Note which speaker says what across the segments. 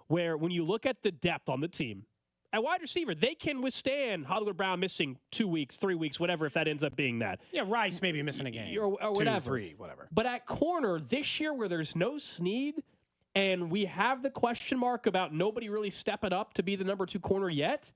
Speaker 1: where when you look at the depth on the team, at wide receiver, they can withstand Hollywood Brown missing 2 weeks, 3 weeks, whatever, if that ends up being that.
Speaker 2: Yeah, Rice maybe missing a game.
Speaker 1: Or whatever.
Speaker 2: 2, 3, whatever.
Speaker 1: But at corner, this year where there's no Snead, and we have the question mark about nobody really stepping up to be the number 2 corner yet,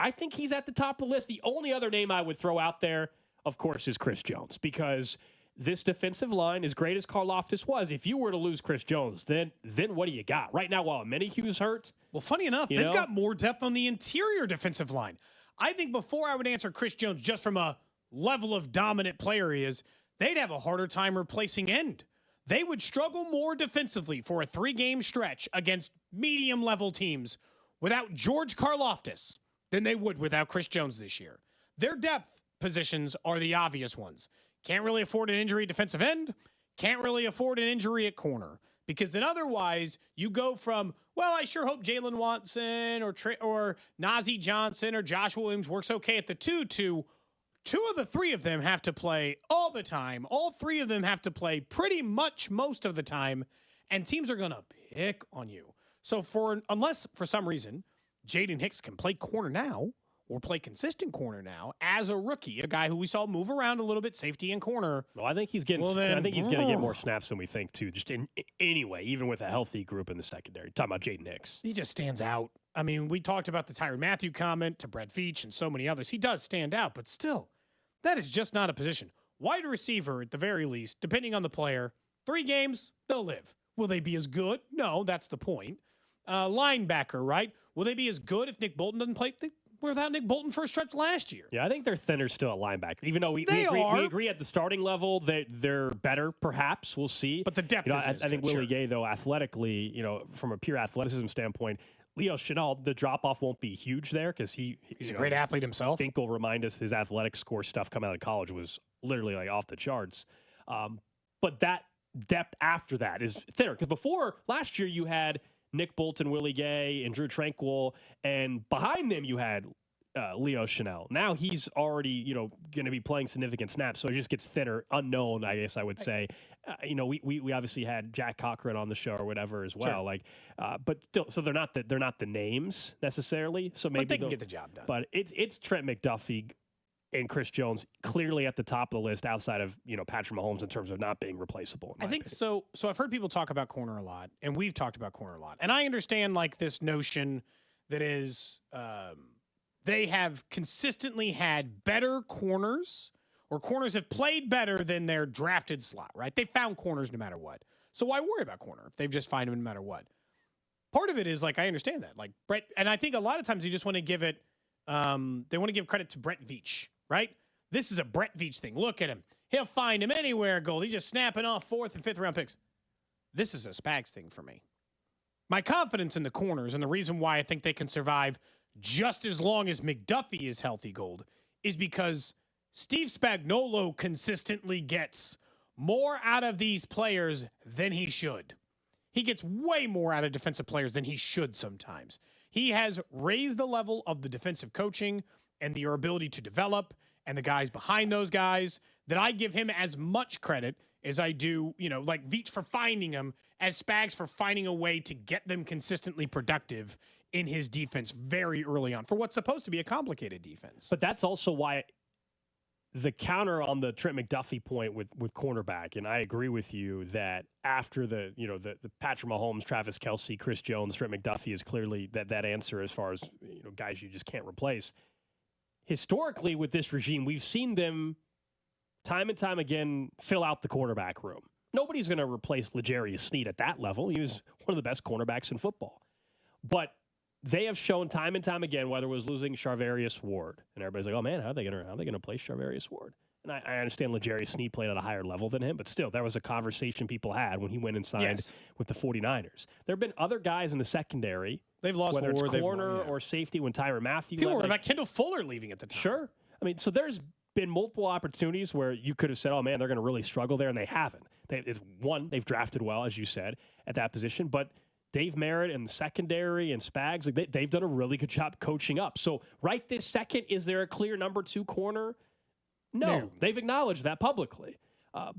Speaker 1: I think he's at the top of the list. The only other name I would throw out there, of course, is Chris Jones, because this defensive line, as great as Karlaftis was, if you were to lose Chris Jones, then what do you got? Right now, while Menahue's hurt.
Speaker 2: Well, funny enough, they've got more depth on the interior defensive line. I think before I would answer Chris Jones just from a level of dominant player he is, they'd have a harder time replacing end. They would struggle more defensively for a 3-game stretch against medium-level teams without George Karlaftis than they would without Chris Jones this year. Their depth positions are the obvious ones. Can't really afford an injury at defensive end. Can't really afford an injury at corner. Because then otherwise, you go from, well, I sure hope Jalen Watson or Najee Johnson or Josh Williams works okay at the 2 to 2 of the 3 of them have to play all the time. All 3 of them have to play pretty much most of the time. And teams are going to pick on you. So unless for some reason Jaden Hicks can play corner now, or play consistent corner now as a rookie, a guy who we saw move around a little bit, safety and corner.
Speaker 1: Well, I think he's getting. I think he's going to get more snaps than we think too. Just anyway, even with a healthy group in the secondary. Talking about Jaden Hicks,
Speaker 2: he just stands out. I mean, we talked about the Tyrann Mathieu comment to Brett Veach and so many others. He does stand out, but still, that is just not a position. Wide receiver, at the very least, depending on the player, 3 games they'll live. Will they be as good? No, that's the point. Linebacker, right? Will they be as good if Nick Bolton doesn't play? Without Nick Bolton for a stretch last year.
Speaker 1: Yeah, I think they're thinner still at linebacker. Even though we agree at the starting level that they're better, perhaps. We'll see.
Speaker 2: But the depth is
Speaker 1: I think Willie Gay, though, athletically, from a pure athleticism standpoint, Leo Chenal, the drop-off won't be huge there because he's
Speaker 2: a great athlete himself.
Speaker 1: I think will remind us his athletic score stuff coming out of college was literally like off the charts. But that depth after that is thinner. Because before, last year, you had Nick Bolton, Willie Gay, and Drew Tranquill, and behind them you had Leo Chenal. Now he's already, going to be playing significant snaps, so it just gets thinner, unknown, I guess I would say. We obviously had Jack Cochran on the show or whatever as well. Sure. But still, so they're not the names necessarily. So maybe
Speaker 2: they can get the job done.
Speaker 1: But it's Trent McDuffie and Chris Jones clearly at the top of the list outside of, Patrick Mahomes in terms of not being replaceable.
Speaker 2: I think so. So I've heard people talk about corner a lot, and we've talked about corner a lot. And I understand this notion that is they have consistently had better corners, or corners have played better than their drafted slot, right? They found corners no matter what. So why worry about corner if they've just find them no matter what? Part of it is I understand that. Brett, and I think a lot of times you just want to give it they want to give credit to Brett Veach. Right? This is a Brett Veach thing. Look at him. He'll find him anywhere, Gold. He's just snapping off 4th and 5th round picks. This is a Spags thing for me. My confidence in the corners and the reason why I think they can survive just as long as McDuffie is healthy, Gold, is because Steve Spagnuolo consistently gets more out of these players than he should. He gets way more out of defensive players than he should sometimes. He has raised the level of the defensive coaching and your ability to develop and the guys behind those guys that I give him as much credit as I do, Veach for finding them, as Spags for finding a way to get them consistently productive in his defense very early on for what's supposed to be a complicated defense.
Speaker 1: But that's also why the counter on the Trent McDuffie point with cornerback, and I agree with you that after the Patrick Mahomes, Travis Kelce, Chris Jones, Trent McDuffie is clearly that answer as far as guys you just can't replace. Historically, with this regime, we've seen them time and time again fill out the quarterback room. Nobody's going to replace L'Jarius Sneed at that level. He was one of the best cornerbacks in football. But they have shown time and time again, whether it was losing Charvarius Ward, and everybody's like, oh man, how are they going to play Charvarius Ward? And I understand L'Jarius Sneed played at a higher level than him, but still, that was a conversation people had when he went and signed with the 49ers. There have been other guys in the secondary.
Speaker 2: They've lost
Speaker 1: whether
Speaker 2: Ward,
Speaker 1: it's corner or safety when Tyrann Mathieu
Speaker 2: people were about Kendall Fuller leaving at the time.
Speaker 1: Sure. I mean, so there's been multiple opportunities where you could have said, oh man, they're going to really struggle there, and they haven't. They've drafted well, as you said, at that position, but Dave Merritt and secondary and Spags, they've done a really good job coaching up. So right this second, is there a clear number 2 corner? No. They've acknowledged that publicly.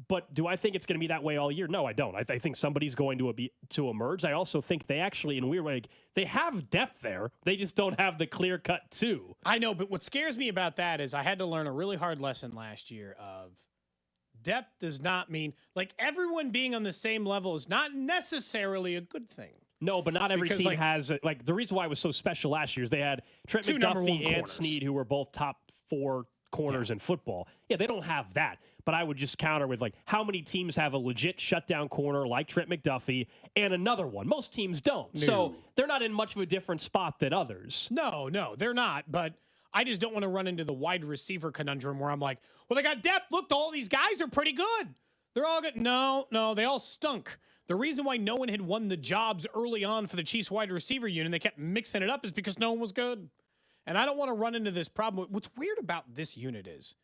Speaker 1: But do I think it's going to be that way all year? No, I don't. I think somebody's going to emerge. I also think they actually, in a weird way, they have depth there. They just don't have the clear-cut two.
Speaker 2: I know, but what scares me about that is I had to learn a really hard lesson last year of depth does not mean, like, everyone being on the same level is not necessarily a good thing.
Speaker 1: No, but not every
Speaker 2: Because,
Speaker 1: team has, like, the reason why it was so special last year is they had Trent
Speaker 2: two number one
Speaker 1: McDuffie and
Speaker 2: corners.
Speaker 1: Snead, who were both top 4 corners in football. Yeah, they don't have that. But I would just counter with, like, how many teams have a legit shutdown corner like Trent McDuffie and another one? Most teams don't.
Speaker 2: No.
Speaker 1: So they're not in much of a different spot than others.
Speaker 2: No, they're not. But I just don't want to run into the wide receiver conundrum where I'm like, well, they got depth. Look, all these guys are pretty good. They're all good. No, they all stunk. The reason why no one had won the jobs early on for the Chiefs wide receiver unit, and they kept mixing it up, is because no one was good. And I don't want to run into this problem. What's weird about this unit is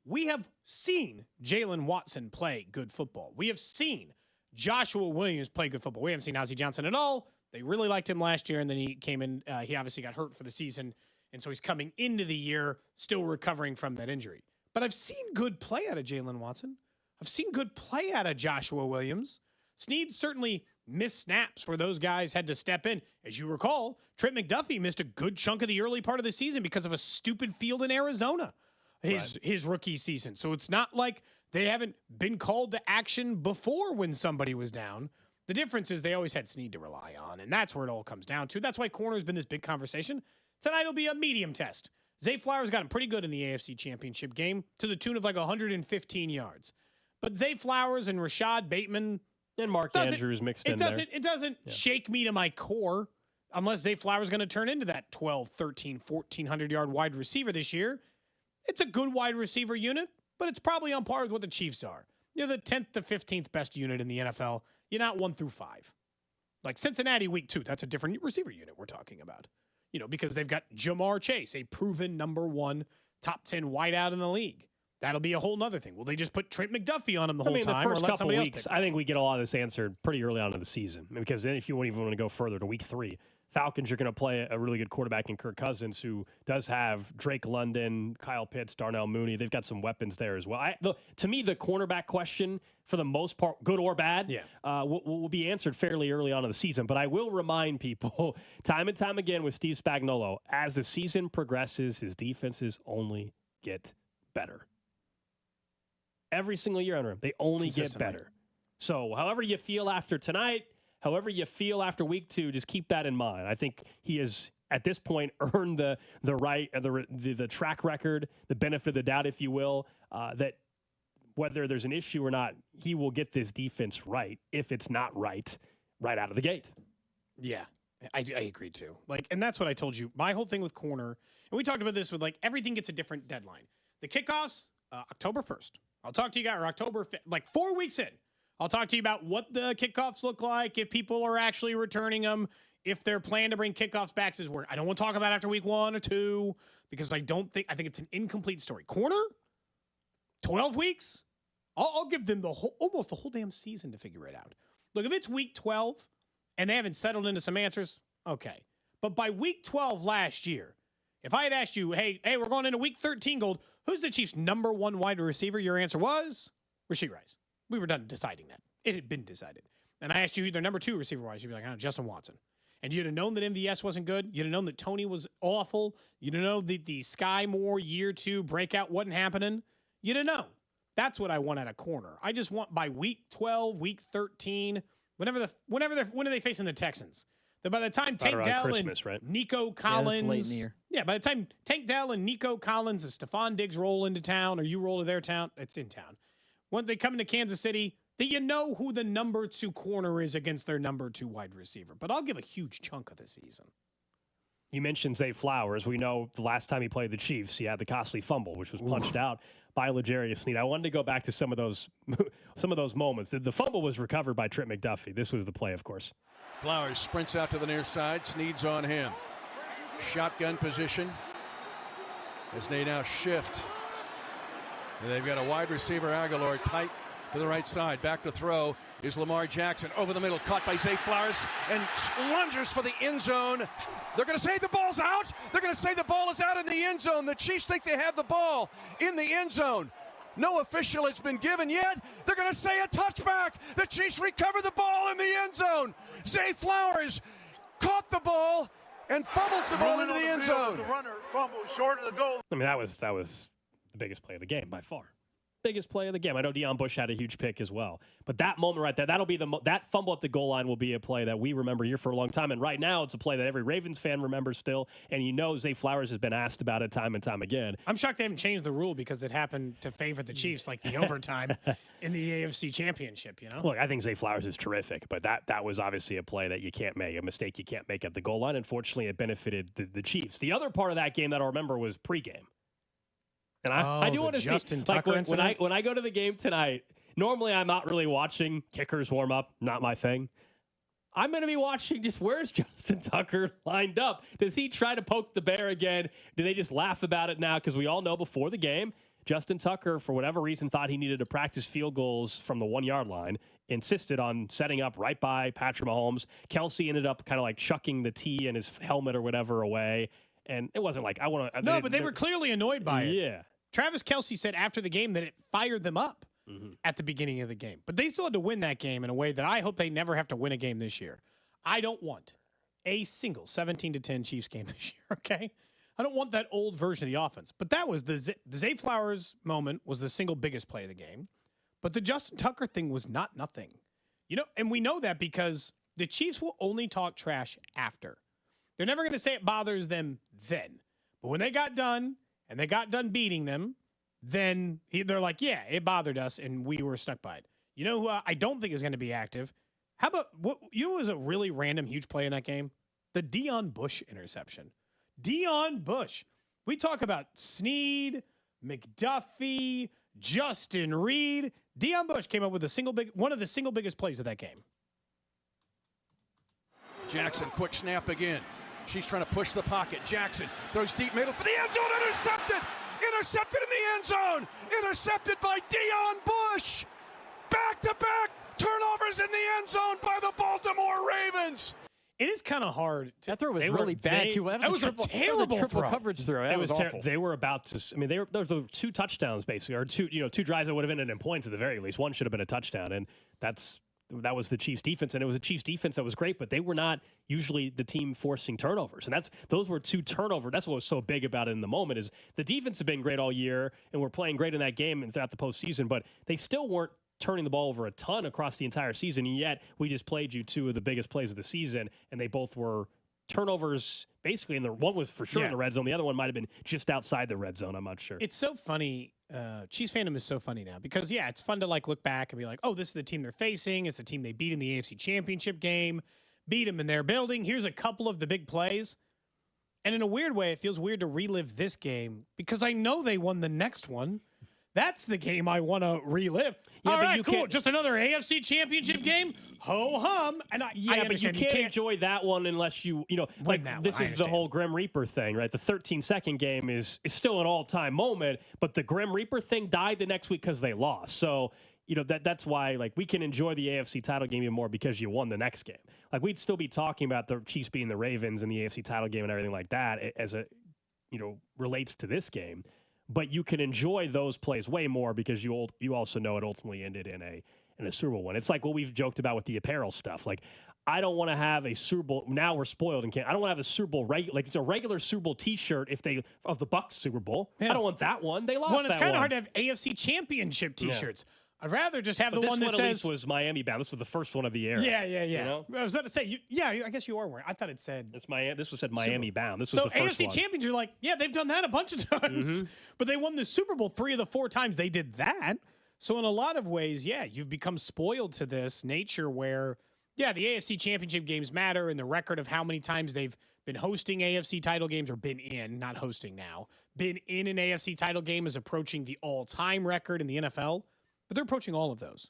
Speaker 2: we have seen Jalen Watson play good football. We have seen Joshua Williams play good football. We haven't seen Ozzie Johnson at all. They really liked him last year, and then he came in. He obviously got hurt for the season, and so he's coming into the year still recovering from that injury. But I've seen good play out of Jalen Watson. I've seen good play out of Joshua Williams. Snead certainly missed snaps where those guys had to step in. As you recall, Trent McDuffie missed a good chunk of the early part of the season because of a stupid field in Arizona, his rookie season. So it's not like they haven't been called to action before when somebody was down. The difference is they always had Snead to rely on, and that's where it all comes down to. That's why corner's been this big conversation. Tonight will be a medium test. Zay Flowers got him pretty good in the AFC Championship game to the tune of like 115 yards. But Zay Flowers and Rashad Bateman
Speaker 1: and Mark Andrews mixed in there.
Speaker 2: It doesn't shake me to my core unless Zay Flowers is going to turn into that 12, 13, 1,400-yard wide receiver this year. It's a good wide receiver unit, but it's probably on par with what the Chiefs are. You're the 10th to 15th best unit in the NFL. You're not 1 through 5. Like Cincinnati week 2, that's a different receiver unit we're talking about. Because they've got Jamar Chase, a proven number 1 top 10 wideout in the league. That'll be a whole nother thing. Will they just put Trent McDuffie on him the whole time?
Speaker 1: The first
Speaker 2: or let
Speaker 1: couple
Speaker 2: somebody
Speaker 1: weeks, I think we get a lot of this answered pretty early on in the season. Because then if you even want to go further to week 3, Falcons are going to play a really good quarterback in Kirk Cousins, who does have Drake London, Kyle Pitts, Darnell Mooney. They've got some weapons there as well. To me, the cornerback question, for the most part, good or bad, will be answered fairly early on in the season. But I will remind people time and time again with Steve Spagnuolo, as the season progresses, his defenses only get better. Every single year under him, they only get better. So however you feel after tonight, however you feel after week 2, just keep that in mind. I think he has, at this point, earned the right, the track record, the benefit of the doubt, if you will, that whether there's an issue or not, he will get this defense right if it's not right out of the gate.
Speaker 2: Yeah, I agree too. And that's what I told you. My whole thing with corner, and we talked about this with everything gets a different deadline. The kickoffs, October 1st. I'll talk to you guys, or October 5th, 4 weeks in. I'll talk to you about what the kickoffs look like, if people are actually returning them, if their plan to bring kickoffs back is work. I don't want to talk about after week 1 or 2 because I think it's an incomplete story. Corner, 12 weeks. I'll give them almost the whole damn season to figure it out. Look, if it's week 12 and they haven't settled into some answers, okay. But by week 12 last year, if I had asked you, hey, we're going into week 13, Gold, who's the Chiefs' number 1 wide receiver? Your answer was Rashee Rice. We were done deciding that. It had been decided. And I asked you their number 2 receiver-wise. You'd be like, Justin Watson. And you'd have known that MVS wasn't good. You'd have known that Tony was awful. You'd have known that the Sky Moore year 2 breakout wasn't happening. You'd have known. That's what I want at a corner. I just want by week 12, week 13, when are they facing the Texans? That by the time Tank Dell and
Speaker 1: right?
Speaker 2: Nico Collins,
Speaker 3: late in the year.
Speaker 2: Yeah, by the time Tank Dell and Nico Collins and Stephon Diggs roll into town, or you roll to their town, it's in town. When they come into Kansas City, that you know who the number 2 corner is against their number 2 wide receiver. But I'll give a huge chunk of the season.
Speaker 1: You mentioned Zay Flowers. We know the last time he played the Chiefs, he had the costly fumble, which was punched out by L'Jarius Sneed. I wanted to go back to some of those moments. The fumble was recovered by Trent McDuffie. This was the play, of course.
Speaker 4: Flowers sprints out to the near side. Sneed's on him. Shotgun position as they now shift. And they've got a wide receiver, Aguilar, tight to the right side. Back to throw is Lamar Jackson. Over the middle, caught by Zay Flowers, and lunges for the end zone. They're going to say the ball's out. They're going to say the ball is out in the end zone. The Chiefs think they have the ball in the end zone. No official has been given yet. They're going to say a touchback. The Chiefs recover the ball in the end zone. Zay Flowers caught the ball and fumbles the ball into the end zone.
Speaker 3: The runner fumbles short of the goal.
Speaker 1: I mean, that was the biggest play of the game by far. Biggest play of the game. I know Deion Bush had a huge pick as well, but that moment right there, that'll be that fumble at the goal line will be a play that we remember here for a long time. And right now, it's a play that every Ravens fan remembers still. And you know, Zay Flowers has been asked about it time and time again.
Speaker 2: I'm shocked they haven't changed the rule because it happened to favor the Chiefs, like the overtime in the AFC Championship. You know,
Speaker 1: look, I think Zay Flowers is terrific, but that was obviously a play that you can't make, a mistake you can't make at the goal line. Unfortunately, it benefited the Chiefs. The other part of that game that I remember was pregame. And I do want to see, like, when I go to the game tonight, normally I'm not really watching kickers warm up, not my thing. I'm going to be watching just where's Justin Tucker lined up? Does he try to poke the bear again? Do they just laugh about it now? Because we all know before the game, Justin Tucker, for whatever reason, thought he needed to practice field goals from the 1 yard line, insisted on setting up right by Patrick Mahomes. Kelsey ended up kind of like chucking the tee and his helmet or whatever away. And it wasn't like, I want to.
Speaker 2: No, but they were clearly annoyed by it.
Speaker 1: Yeah.
Speaker 2: Travis Kelsey said after the game that it fired them up at the beginning of the game. But they still had to win that game in a way that I hope they never have to win a game this year. I don't want a single 17-10 Chiefs game this year, okay? I don't want that old version of the offense. But that was the Zay Flowers moment was the single biggest play of the game. But the Justin Tucker thing was not nothing. You know, and we know that because the Chiefs will only talk trash after. They're never going to say it bothers them then. But when they got done, and they got done beating them, then they're like, yeah, it bothered us, and we were stuck by it. You know who I don't think is going to be active? How about, you know what was a really random huge play in that game? The Deion Bush interception. Deion Bush. We talk about Snead, McDuffie, Justin Reed. Deion Bush came up with one of the single biggest plays of that game.
Speaker 4: Jackson, quick snap again. She's trying to push the pocket. Jackson throws deep middle for the end zone. Intercepted! Intercepted in the end zone! Intercepted by Deion Bush! Back-to-back turnovers in the end zone by the Baltimore Ravens!
Speaker 2: It is kind of hard.
Speaker 5: That throw was really bad, too.
Speaker 2: That was a terrible
Speaker 5: triple coverage throw. That was awful.
Speaker 1: They were about to. I mean, those were two touchdowns basically, or two drives that would have ended in points at the very least. One should have been a touchdown, and that was the Chiefs' defense, and it was a Chiefs' defense that was great, but they were not usually the team forcing turnovers, and those were two turnovers. That's what was so big about it in the moment is the defense had been great all year, and we're playing great in that game and throughout the postseason, but they still weren't turning the ball over a ton across the entire season, and yet we just played you two of the biggest plays of the season, and they both were turnovers basically, and one was for sure in the red zone. The other one might have been just outside the red zone. I'm not sure.
Speaker 2: It's so funny. Chiefs fandom is so funny now because, yeah, it's fun to like look back and be like, oh, this is the team they're facing. It's the team they beat in the AFC Championship game, beat them in their building. Here's a couple of the big plays. And in a weird way, it feels weird to relive this game because I know they won the next one. That's the game I want to relive.
Speaker 1: Yeah,
Speaker 2: all
Speaker 1: but
Speaker 2: right,
Speaker 1: you
Speaker 2: cool.
Speaker 1: can't-
Speaker 2: Just another AFC Championship game. Ho hum. And I
Speaker 1: Yeah, but you
Speaker 2: understand
Speaker 1: can't enjoy that one unless you like
Speaker 2: that
Speaker 1: this
Speaker 2: one. I
Speaker 1: is the
Speaker 2: understand.
Speaker 1: whole Grim Reaper thing, right? The 13-second game is still an all-time moment, but the Grim Reaper thing died the next week because they lost. So, that's why like we can enjoy the AFC title game even more because you won the next game. Like we'd still be talking about the Chiefs beating the Ravens and the AFC title game and everything like that as a relates to this game. But you can enjoy those plays way more because you also know it ultimately ended in a Super Bowl win. It's like what we've joked about with the apparel stuff. Like, I don't want to have a Super Bowl. Now we're spoiled and can't. I don't want to have a Super Bowl it's a regular Super Bowl T-shirt of the Bucs Super Bowl.
Speaker 2: Yeah.
Speaker 1: I don't want that one. They lost.
Speaker 2: Well, it's
Speaker 1: that
Speaker 2: kind of
Speaker 1: one.
Speaker 2: hard to have AFC Championship T-shirts. I'd rather just have
Speaker 1: But
Speaker 2: the
Speaker 1: this
Speaker 2: one that
Speaker 1: at
Speaker 2: says
Speaker 1: least was Miami bound. This was the first one of the era.
Speaker 2: Yeah.
Speaker 1: You know?
Speaker 2: I was about to say, I guess you are wearing. I thought it said.
Speaker 1: This was said Miami bound. This was
Speaker 2: So
Speaker 1: the first
Speaker 2: AFC
Speaker 1: one.
Speaker 2: champions are like, yeah, they've done that a bunch of times, but they won the Super Bowl 3 of the 4 times they did that. So in a lot of ways, yeah, you've become spoiled to this nature where, yeah, the AFC championship games matter, and the record of how many times they've been hosting AFC title games or not hosting now, been in an AFC title game is approaching the all-time record in the NFL. But they're approaching all of those.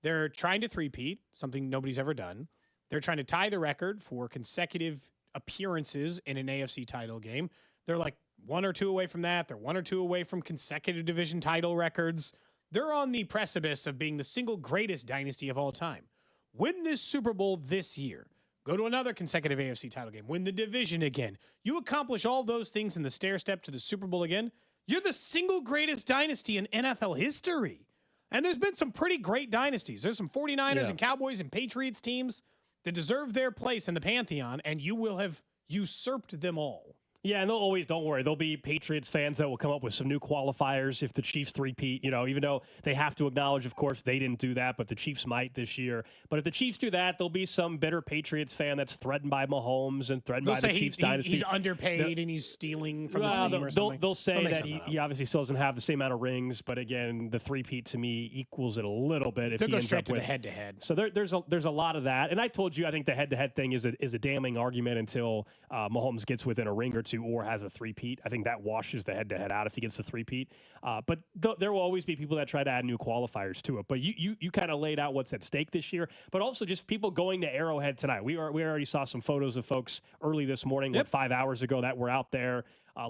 Speaker 2: They're trying to three-peat, something nobody's ever done. They're trying to tie the record for consecutive appearances in an AFC title game. They're like 1 or 2 away from that. They're 1 or 2 away from consecutive division title records. They're on the precipice of being the single greatest dynasty of all time. Win this Super Bowl this year. Go to another consecutive AFC title game. Win the division again. You accomplish all those things in the stair step to the Super Bowl again, You're the single greatest dynasty in NFL history. And there's been some pretty great dynasties. There's some 49ers and Cowboys and Patriots teams that deserve their place in the Pantheon, and you will have usurped them all.
Speaker 1: Yeah, and don't worry, there'll be Patriots fans that will come up with some new qualifiers if the Chiefs three-peat, even though they have to acknowledge, of course, they didn't do that, but the Chiefs might this year. But if the Chiefs do that, there'll be some bitter Patriots fan that's threatened by Mahomes and threatened by the Chiefs dynasty.
Speaker 2: He's underpaid and he's stealing from the team or something.
Speaker 1: They'll say that he obviously still doesn't have the same amount of rings, but again, the three-peat to me equals it a little bit. If
Speaker 2: They'll
Speaker 1: he
Speaker 2: go
Speaker 1: ends
Speaker 2: straight
Speaker 1: up
Speaker 2: to
Speaker 1: with
Speaker 2: the head-to-head.
Speaker 1: So there's a lot of that. And I told you, I think the head-to-head thing is a damning argument until Mahomes gets within a ring or two or has a three-peat. I think that washes the head-to-head out if he gets the three-peat. But there will always be people that try to add new qualifiers to it. But you kind of laid out what's at stake this year. But also just people going to Arrowhead tonight. We already saw some photos of folks early this morning, 5 hours ago, that were out there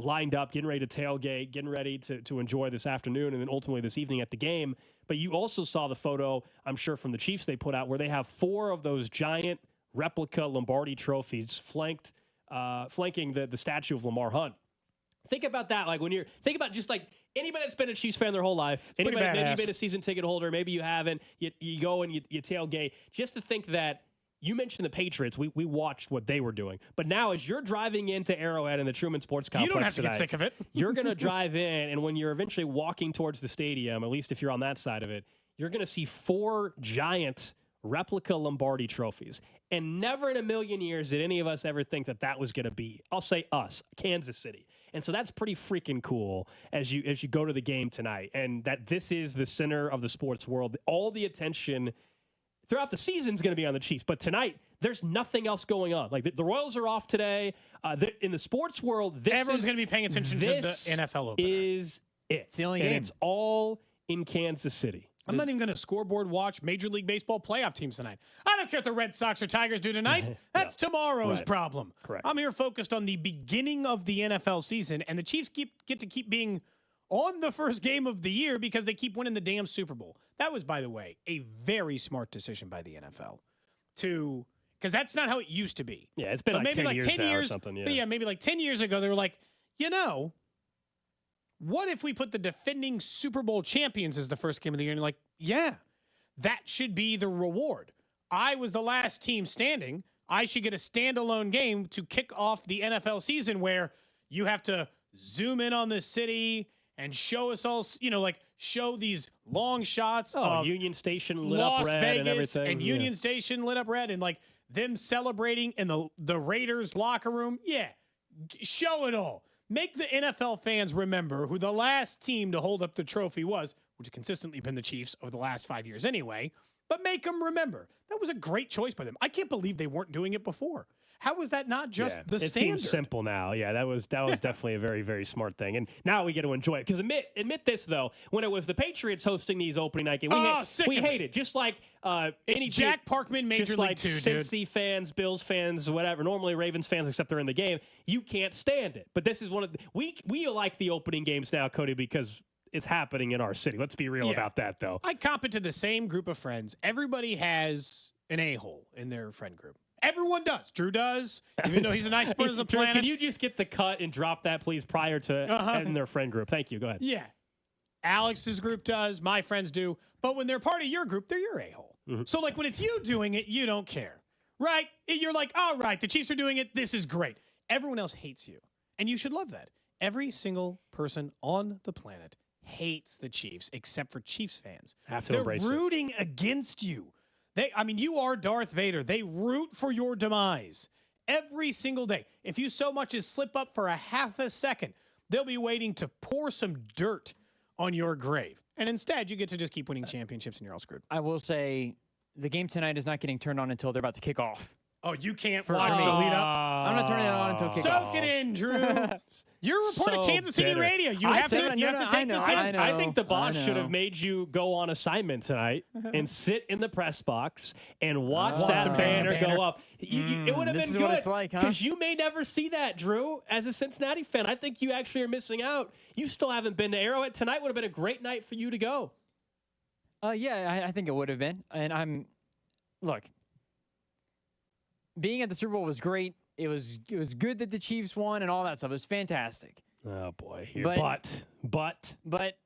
Speaker 1: lined up, getting ready to tailgate, getting ready to enjoy this afternoon and then ultimately this evening at the game. But you also saw the photo, I'm sure, from the Chiefs they put out where they have 4 of those giant replica Lombardi trophies flanking the statue of Lamar Hunt. Think about that. Think about just like anybody that's been a Chiefs fan their whole life, anybody maybe you've been a season ticket holder, maybe you haven't, you go and you tailgate. Just to think that you mentioned the Patriots, we watched what they were doing. But now as you're driving into Arrowhead and the Truman Sports Complex
Speaker 2: you don't have to get sick of it.
Speaker 1: You're going to drive in, and when you're eventually walking towards the stadium, at least if you're on that side of it, you're going to see 4 giant replica Lombardi trophies. And never in a million years did any of us ever think that was going to be, I'll say us, Kansas City. And so that's pretty freaking cool as you go to the game tonight. And that this is the center of the sports world. All the attention throughout the season is going to be on the Chiefs. But tonight, there's nothing else going on. Like the Royals are off today. In the sports world,
Speaker 2: everyone's going to be paying attention to the NFL opener.
Speaker 1: Is it?
Speaker 5: It's the only game.
Speaker 1: It's all in Kansas City.
Speaker 2: I'm not even going to scoreboard watch Major League Baseball playoff teams tonight. I don't care what the Red Sox or Tigers do tonight. That's tomorrow's problem.
Speaker 1: Correct.
Speaker 2: I'm here focused on the beginning of the NFL season, and the Chiefs get to keep being on the first game of the year because they keep winning the damn Super Bowl. That was, by the way, a very smart decision by the NFL because that's not how it used to be.
Speaker 1: Yeah, it's been like 10 years now or something. Yeah.
Speaker 2: But yeah, maybe like 10 years ago, they were like, what if we put the defending Super Bowl champions as the first game of the year? And you're like, yeah, that should be the reward. I was the last team standing. I should get a standalone game to kick off the NFL season where you have to zoom in on the city and show us all, show these long shots of
Speaker 1: Union Station lit
Speaker 2: Las
Speaker 1: up red
Speaker 2: Vegas
Speaker 1: and everything.
Speaker 2: And Union Station lit up red and them celebrating in the Raiders locker room. Yeah, show it all. Make the NFL fans remember who the last team to hold up the trophy was, which has consistently been the Chiefs over the last 5 years anyway, but make them remember. That was a great choice by them. I can't believe they weren't doing it before. How was that not just the standard?
Speaker 1: It seems simple now. Yeah, that was definitely a very, very smart thing. And now we get to enjoy it. Because admit this, though, when it was the Patriots hosting these opening night games, we hate it. Just like any
Speaker 2: Jack Parkman Major League 2, dude.
Speaker 1: Cincy fans, Bills fans, whatever. Normally Ravens fans, except they're in the game. You can't stand it. But this is one of the we like the opening games now, Cody, because it's happening in our city. Let's be real about that, though.
Speaker 2: I comp it to the same group of friends. Everybody has an a-hole in their friend group. Everyone does. Drew does, even though he's a nice person of the
Speaker 1: Drew,
Speaker 2: planet.
Speaker 1: can you just get the cut and drop that, please, prior to in their friend group? Thank you. Go ahead.
Speaker 2: Yeah. Alex's group does. My friends do. But when they're part of your group, they're your a-hole. Mm-hmm. So, when it's you doing it, you don't care. Right? You're like, all right, the Chiefs are doing it. This is great. Everyone else hates you. And you should love that. Every single person on the planet hates the Chiefs except for Chiefs fans.
Speaker 1: Have to embrace it.
Speaker 2: They're rooting against you. You are Darth Vader. They root for your demise every single day. If you so much as slip up for a half a second, they'll be waiting to pour some dirt on your grave. And instead, you get to just keep winning championships and you're all screwed.
Speaker 5: I will say the game tonight is not getting turned on until they're about to kick off.
Speaker 2: Oh, you can't watch the lead up?
Speaker 5: I'm not turning it on until kickoff.
Speaker 2: Soak it in, Drew. You're a report of Kansas City radio. You have to take this in.
Speaker 1: I think the boss should have made you go on assignment tonight and sit in the press box and watch that banner go up. It would have been good because you may never see that, Drew. As a Cincinnati fan, I think you actually are missing out. You still haven't been to Arrowhead. Tonight would have been a great night for you to go.
Speaker 5: Yeah, I think it would have been. And look, being at the Super Bowl was great. It was good that the Chiefs won and all that stuff. It was fantastic.
Speaker 1: Oh boy.
Speaker 5: But-
Speaker 1: But
Speaker 5: but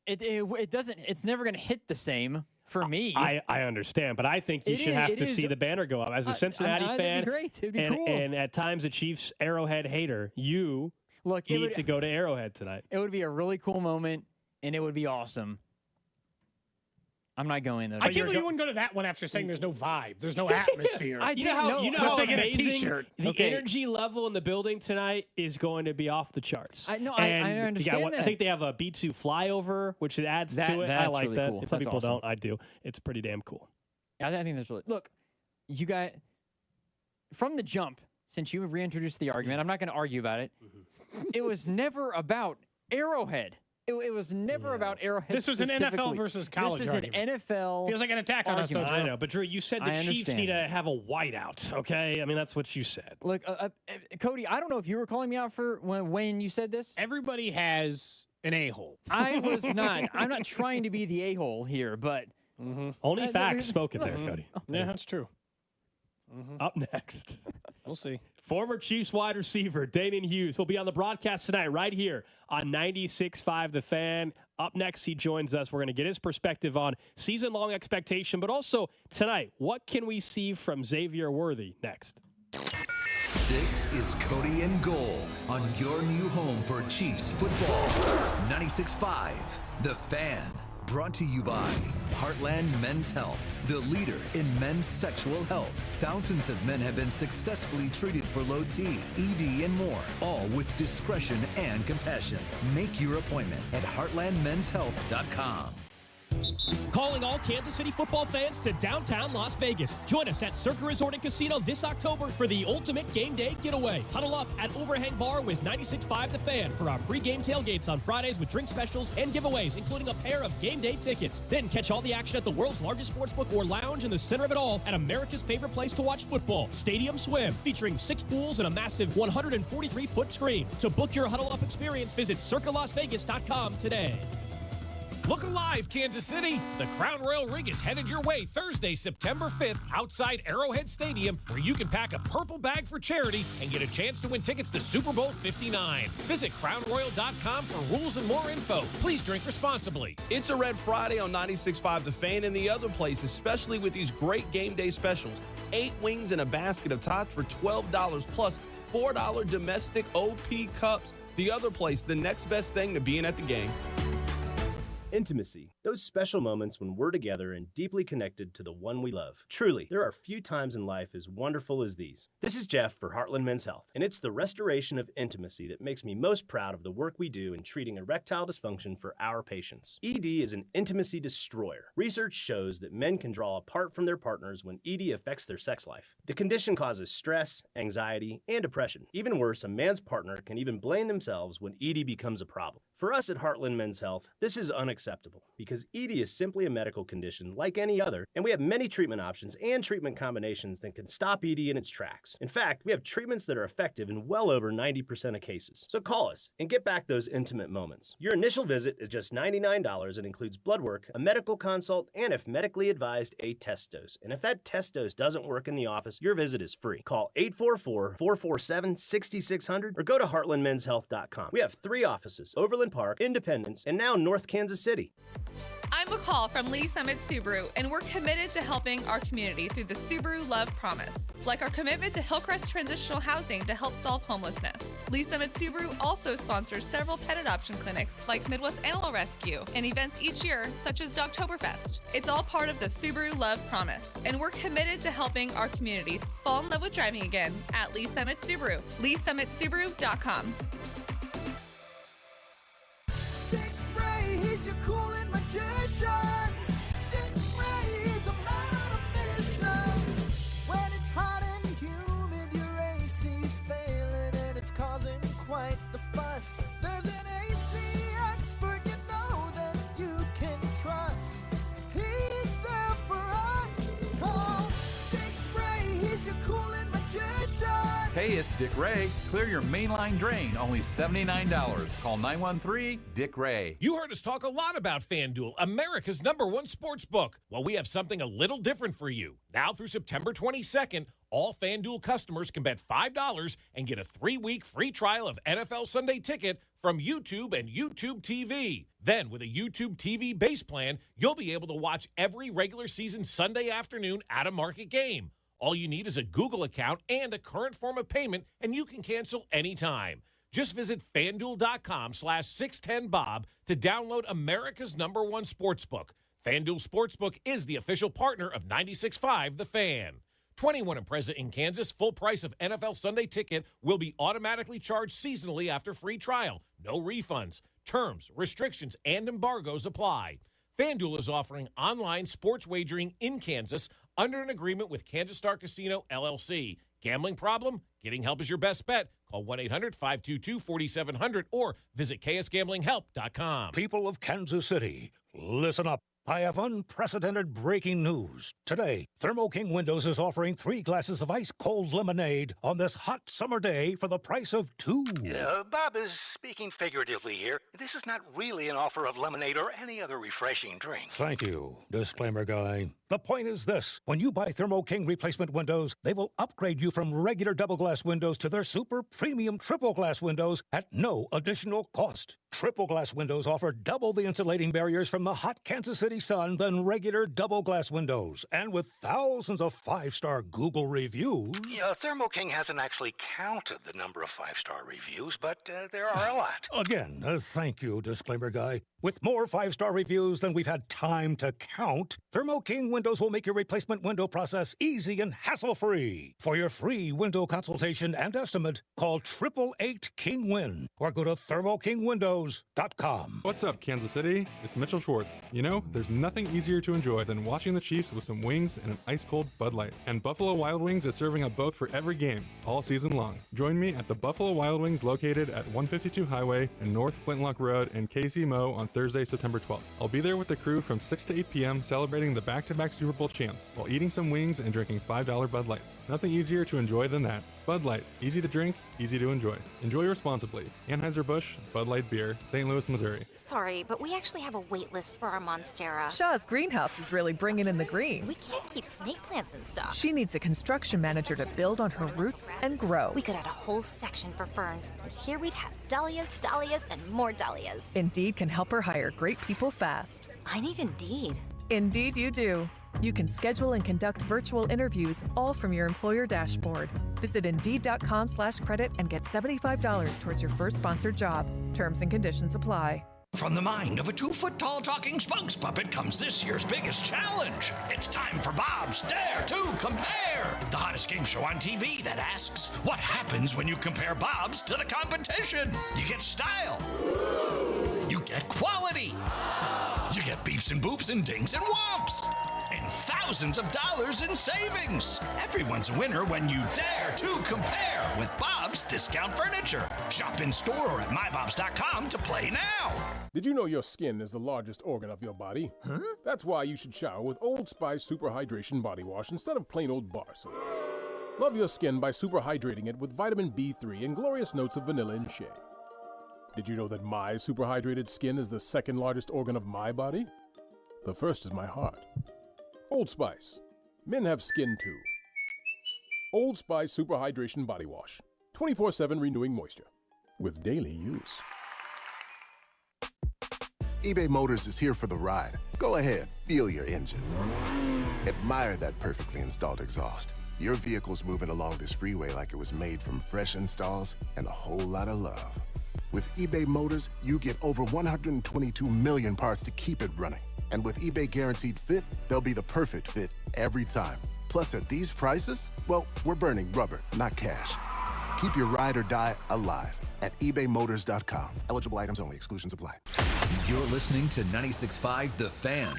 Speaker 5: it doesn't. It's never going to hit the same for me.
Speaker 1: I understand, but I think you
Speaker 5: It
Speaker 1: should
Speaker 5: is-
Speaker 1: have
Speaker 5: it
Speaker 1: to
Speaker 5: is-
Speaker 1: see the banner go up. As a Cincinnati fan,
Speaker 5: that'd be great. It'd be
Speaker 1: and,
Speaker 5: cool.
Speaker 1: and at times a Chiefs Arrowhead hater, you
Speaker 5: Look,
Speaker 1: need to go to Arrowhead tonight.
Speaker 5: it would be a really cool moment, and it would be awesome. I'm not going though.
Speaker 2: I can't believe you wouldn't go to that one after saying there's no vibe, there's no atmosphere.
Speaker 5: I
Speaker 1: You know
Speaker 5: didn't
Speaker 1: how,
Speaker 5: know.
Speaker 1: you know
Speaker 2: Unless
Speaker 1: how
Speaker 2: they get a
Speaker 1: amazing
Speaker 2: t-shirt.
Speaker 1: the
Speaker 5: Okay.
Speaker 1: energy level in the building tonight is going to be off the charts.
Speaker 5: I know,
Speaker 1: And
Speaker 5: I
Speaker 1: you got
Speaker 5: understand
Speaker 1: I
Speaker 5: that.
Speaker 1: think they have a B2 flyover, which it adds
Speaker 5: That-
Speaker 1: to it. I
Speaker 5: that's
Speaker 1: like
Speaker 5: really
Speaker 1: that.
Speaker 5: cool.
Speaker 1: If some
Speaker 5: That's
Speaker 1: people
Speaker 5: awesome.
Speaker 1: don't, I do. It's pretty damn cool.
Speaker 5: I think that's really. Look, you got from the jump. Since you reintroduced the argument, I'm not going to argue about it. It was never about Arrowhead. It was never about Arrowhead.
Speaker 2: This was an NFL
Speaker 5: specifically.
Speaker 2: versus college
Speaker 5: This is
Speaker 2: argument.
Speaker 5: an NFL.
Speaker 2: Feels like an attack on us, though,
Speaker 5: argument.
Speaker 1: I
Speaker 2: Drew.
Speaker 1: know, but Drew, you said the
Speaker 5: I
Speaker 1: Chiefs
Speaker 5: understand.
Speaker 1: need to have a whiteout, okay? I mean, that's what you said.
Speaker 5: Look, Cody, I don't know if you were calling me out for when you said this.
Speaker 2: Everybody has an a-hole.
Speaker 5: I was not. I'm not trying to be the a-hole here, but
Speaker 1: Only
Speaker 5: Uh,
Speaker 1: facts spoken there,
Speaker 5: look.
Speaker 1: Cody.
Speaker 2: Yeah, that's true.
Speaker 1: Up next,
Speaker 2: We'll see.
Speaker 1: former Chiefs wide receiver Danon Hughes will be on the broadcast tonight right here on 96.5 The Fan. Up next, he joins us. We're going to get his perspective on season-long expectation, but also tonight, what can we see from Xavier Worthy next?
Speaker 6: This is Cody and Gold on your new home for Chiefs football. 96.5 The Fan. Brought to you by Heartland Men's Health, the leader in men's sexual health. Thousands of men have been successfully treated for low T, ED, and more, all with discretion and compassion. Make your appointment at heartlandmenshealth.com.
Speaker 7: Calling all Kansas City football fans to downtown Las Vegas. Join us at Circa Resort and Casino this October for the ultimate game day getaway. Huddle up at Overhang Bar with 96.5 The Fan for our pregame tailgates on Fridays with drink specials and giveaways, including a pair of game day tickets. Then catch all the action at the world's largest sportsbook or lounge in the center of it all at America's favorite place to watch football, Stadium Swim, featuring 6 pools and a massive 143-foot screen. To book your Huddle Up experience, visit circalasvegas.com today.
Speaker 8: Look alive, Kansas City! The Crown Royal Rig is headed your way Thursday, September 5th, outside Arrowhead Stadium, where you can pack a purple bag for charity and get a chance to win tickets to Super Bowl 59. Visit crownroyal.com for rules and more info. Please drink responsibly.
Speaker 9: It's a Red Friday on 96.5 The Fan and the other place, especially with these great game day specials. 8 wings and a basket of tots for $12 plus $4 domestic OP cups. The other place, the next best thing to being at the game.
Speaker 10: Intimacy. Those special moments when we're together and deeply connected to the one we love. Truly, there are few times in life as wonderful as these. This is Jeff for Heartland Men's Health, and it's the restoration of intimacy that makes me most proud of the work we do in treating erectile dysfunction for our patients. ED is an intimacy destroyer. Research shows that men can draw apart from their partners when ED affects their sex life. The condition causes stress, anxiety, and depression. Even worse, a man's partner can even blame themselves when ED becomes a problem. For us at Heartland Men's Health, this is unacceptable because ED is simply a medical condition like any other, and we have many treatment options and treatment combinations that can stop ED in its tracks. In fact, we have treatments that are effective in well over 90% of cases. So call us and get back those intimate moments. Your initial visit is just $99 and includes blood work, a medical consult, and if medically advised, a test dose. And if that test dose doesn't work in the office, your visit is free. Call 844-447-6600 or go to heartlandmenshealth.com. We have 3 offices: Overland Park, Independence, and now North Kansas City.
Speaker 11: I'm McCall from Lee Summit Subaru, and we're committed to helping our community through the Subaru Love Promise, like our commitment to Hillcrest Transitional Housing to help solve homelessness. Lee Summit Subaru also sponsors several pet adoption clinics like Midwest Animal Rescue and events each year such as Dogtoberfest. It's all part of the Subaru Love Promise, and we're committed to helping our community fall in love with driving again at Lee Summit Subaru. LeeSummitSubaru.com.
Speaker 3: Dick Ray, he's your cooling magician. Dick Ray is a man on a mission. When it's hot and humid, your AC's failing and it's causing quite the fuss. There's an AC expert you know that you can trust. He's there for us. Call Dick Ray, he's your cooling magician.
Speaker 12: Hey, it's Dick Ray. Clear your mainline drain, only $79. Call 913-DICK-RAY.
Speaker 8: You heard us talk a lot about FanDuel, America's #1 sports book. Well, we have something a little different for you. Now through September 22nd, All FanDuel customers can bet $5 and get a 3-week free trial of NFL Sunday Ticket from YouTube and YouTube TV. Then, with a YouTube TV base plan, you'll be able to watch every regular season Sunday afternoon at a market game. All you need is a Google account and a current form of payment, and you can cancel anytime. Just visit FanDuel.com/610Bob to download America's #1 sportsbook. FanDuel Sportsbook is the official partner of 96.5 The Fan. 21 and present in Kansas, full price of NFL Sunday Ticket will be automatically charged seasonally after free trial. No refunds. Terms, restrictions, and embargoes apply. FanDuel is offering online sports wagering in Kansas under an agreement with Kansas Star Casino, LLC. Gambling problem? Getting help is your best bet. Call 1-800-522-4700 or visit ksgamblinghelp.com.
Speaker 13: People of Kansas City, listen up. I have unprecedented breaking news. Today, Thermo King Windows is offering 3 glasses of ice-cold lemonade on this hot summer day for the price of 2.
Speaker 14: Bob is speaking figuratively here. This is not really an offer of lemonade or any other refreshing drink.
Speaker 13: Thank you, disclaimer guy. The point is this. When you buy Thermo King replacement windows, they will upgrade you from regular double glass windows to their super premium triple glass windows at no additional cost. Triple glass windows offer double the insulating barriers from the hot Kansas City sun than regular double glass windows. And with thousands of 5-star Google reviews...
Speaker 14: Yeah, Thermo King hasn't actually counted the number of 5-star reviews, but there are a lot.
Speaker 13: Again, thank you, disclaimer guy. With more 5-star reviews than we've had time to count, Thermo King Windows will make your replacement window process easy and hassle-free. For your free window consultation and estimate, call 888-KING-WIN or go to thermokingwindows.com.
Speaker 15: What's up, Kansas City? It's Mitchell Schwartz. You know, there's nothing easier to enjoy than watching the Chiefs with some wings and an ice-cold Bud Light. And Buffalo Wild Wings is serving up both for every game, all season long. Join me at the Buffalo Wild Wings located at 152 Highway and North Flintlock Road in KC Mo on Thursday, September 12th. I'll be there with the crew from 6 to 8 p.m. celebrating the back-to-back Super Bowl champs while eating some wings and drinking $5 Bud Lights. Nothing easier to enjoy than that. Bud Light, easy to drink, easy to enjoy. Enjoy responsibly. Anheuser-Busch, Bud Light Beer, St. Louis, Missouri.
Speaker 16: Sorry, but we actually have a wait list for our Monstera.
Speaker 17: Shaw's greenhouse is really bringing in the green.
Speaker 16: We can't keep snake plants in stock.
Speaker 17: She needs a construction manager to build on her roots and grow.
Speaker 16: We could add a whole section for ferns, and here we'd have dahlias, dahlias, and more dahlias.
Speaker 17: Indeed can help her hire great people fast.
Speaker 16: I need Indeed.
Speaker 17: Indeed you do. You can schedule and conduct virtual interviews all from your employer dashboard. Visit Indeed.com/credit and get $75 towards your first sponsored job. Terms and conditions apply.
Speaker 18: From the mind of a 2-foot-tall talking spokes puppet comes this year's biggest challenge. It's time for Bob's Dare to Compare, the hottest game show on TV that asks, what happens when you compare Bob's to the competition? You get style. You get quality. You get beeps and boops and dings and whomps. And thousands of dollars in savings. Everyone's a winner when you dare to compare with Bob's Discount Furniture. Shop in store or at mybobs.com to play now.
Speaker 19: Did you know your skin is the largest organ of your body? Huh? That's why you should shower with Old Spice Super Hydration Body Wash instead of plain old bar soap. Love your skin by super hydrating it with vitamin B3 and glorious notes of vanilla and shea. Did you know that my super hydrated skin is the second largest organ of my body? The first is my heart. Old Spice. Men have skin too. Old Spice Super Hydration Body Wash. 24/7 renewing moisture. With daily use.
Speaker 20: eBay Motors is here for the ride. Go ahead, feel your engine. Admire that perfectly installed exhaust. Your vehicle's moving along this freeway like it was made from fresh installs and a whole lot of love. With eBay Motors, you get over 122 million parts to keep it running. And with eBay Guaranteed Fit, they'll be the perfect fit every time. Plus, at these prices, well, we're burning rubber, not cash. Keep your ride or die alive at ebaymotors.com. Eligible items only. Exclusions apply.
Speaker 6: You're listening to 96.5 The Fan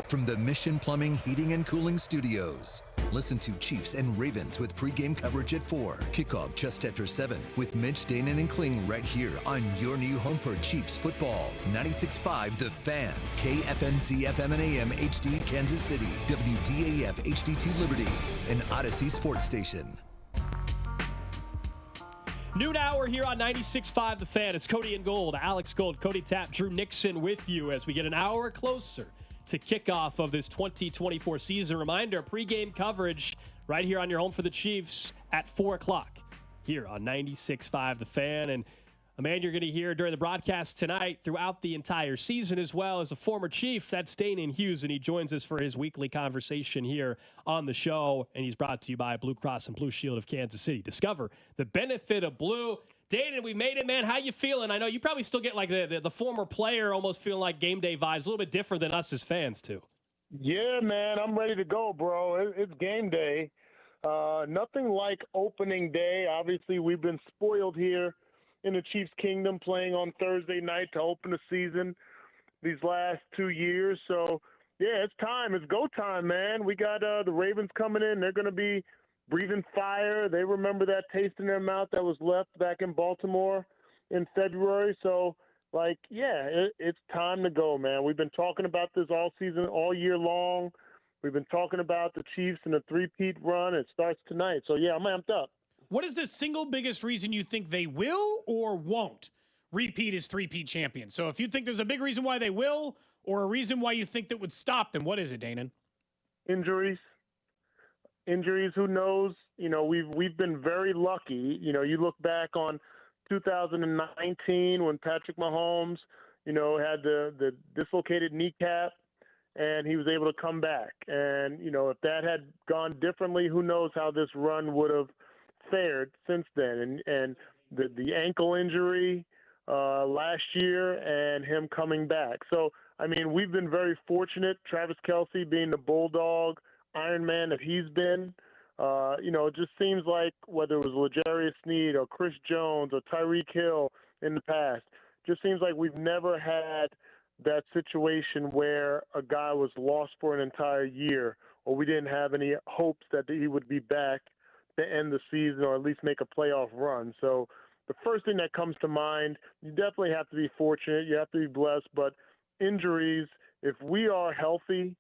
Speaker 6: from the Mission Plumbing, Heating, and Cooling Studios. Listen to Chiefs and Ravens with pregame coverage at 4. Kickoff just after 7 with Mitch, Danon, and Kling right here on your new home for Chiefs football. 96.5 The Fan. KFNC FM and AM HD Kansas City. WDAF HD2 Liberty. An Odyssey sports station.
Speaker 1: Noon hour here on 96.5 The Fan. It's Cody and Gold, Alex Gold, Cody Tapp, Drew Nixon with you as we get an hour closer to kickoff of this 2024 season. Reminder, pregame coverage right here on your home for the Chiefs at 4 o'clock here on 96.5 The Fan. And a man you're going to hear during the broadcast tonight throughout the entire season, as well as a former Chief. That's Danon Hughes, and he joins us for his weekly conversation here on the show. And he's brought to you by Blue Cross and Blue Shield of Kansas City. Discover the benefit of blue. Danon, we made it, man. How you feeling? I know you probably still get like the former player almost feeling like game day vibes, a little bit different than us as fans, too.
Speaker 21: Yeah, man, I'm ready to go, bro. It's game day. Nothing like opening day. Obviously, we've been spoiled here in the Chiefs Kingdom playing on Thursday night to open the season these last 2 years. So, yeah, it's time. It's go time, man. We got the Ravens coming in. They're going to be breathing fire. They remember that taste in their mouth that was left back in Baltimore in February. So, like, yeah, it's time to go, man. We've been talking about this all season, all year long. We've been talking about the Chiefs and the three-peat run. It starts tonight. So, yeah, I'm amped up.
Speaker 2: What is the single biggest reason you think they will or won't repeat as three-peat champions? So if you think there's a big reason why they will or a reason why you think that would stop them, what is it, Danon?
Speaker 21: Injuries, who knows? You know, we've been very lucky. You know, you look back on 2019 when Patrick Mahomes, you know, had the dislocated kneecap and he was able to come back. And, you know, if that had gone differently, who knows how this run would have fared since then. And the ankle injury last year and him coming back. So, I mean, we've been very fortunate. Travis Kelce being the Bulldog, Iron Man that he's been. You know, it just seems like whether it was L'Jarius Sneed or Chris Jones or Tyreek Hill in the past, just seems like we've never had that situation where a guy was lost for an entire year or we didn't have any hopes that he would be back to end the season or at least make a playoff run. So the first thing that comes to mind, you definitely have to be fortunate. You have to be blessed. But injuries, if we are healthy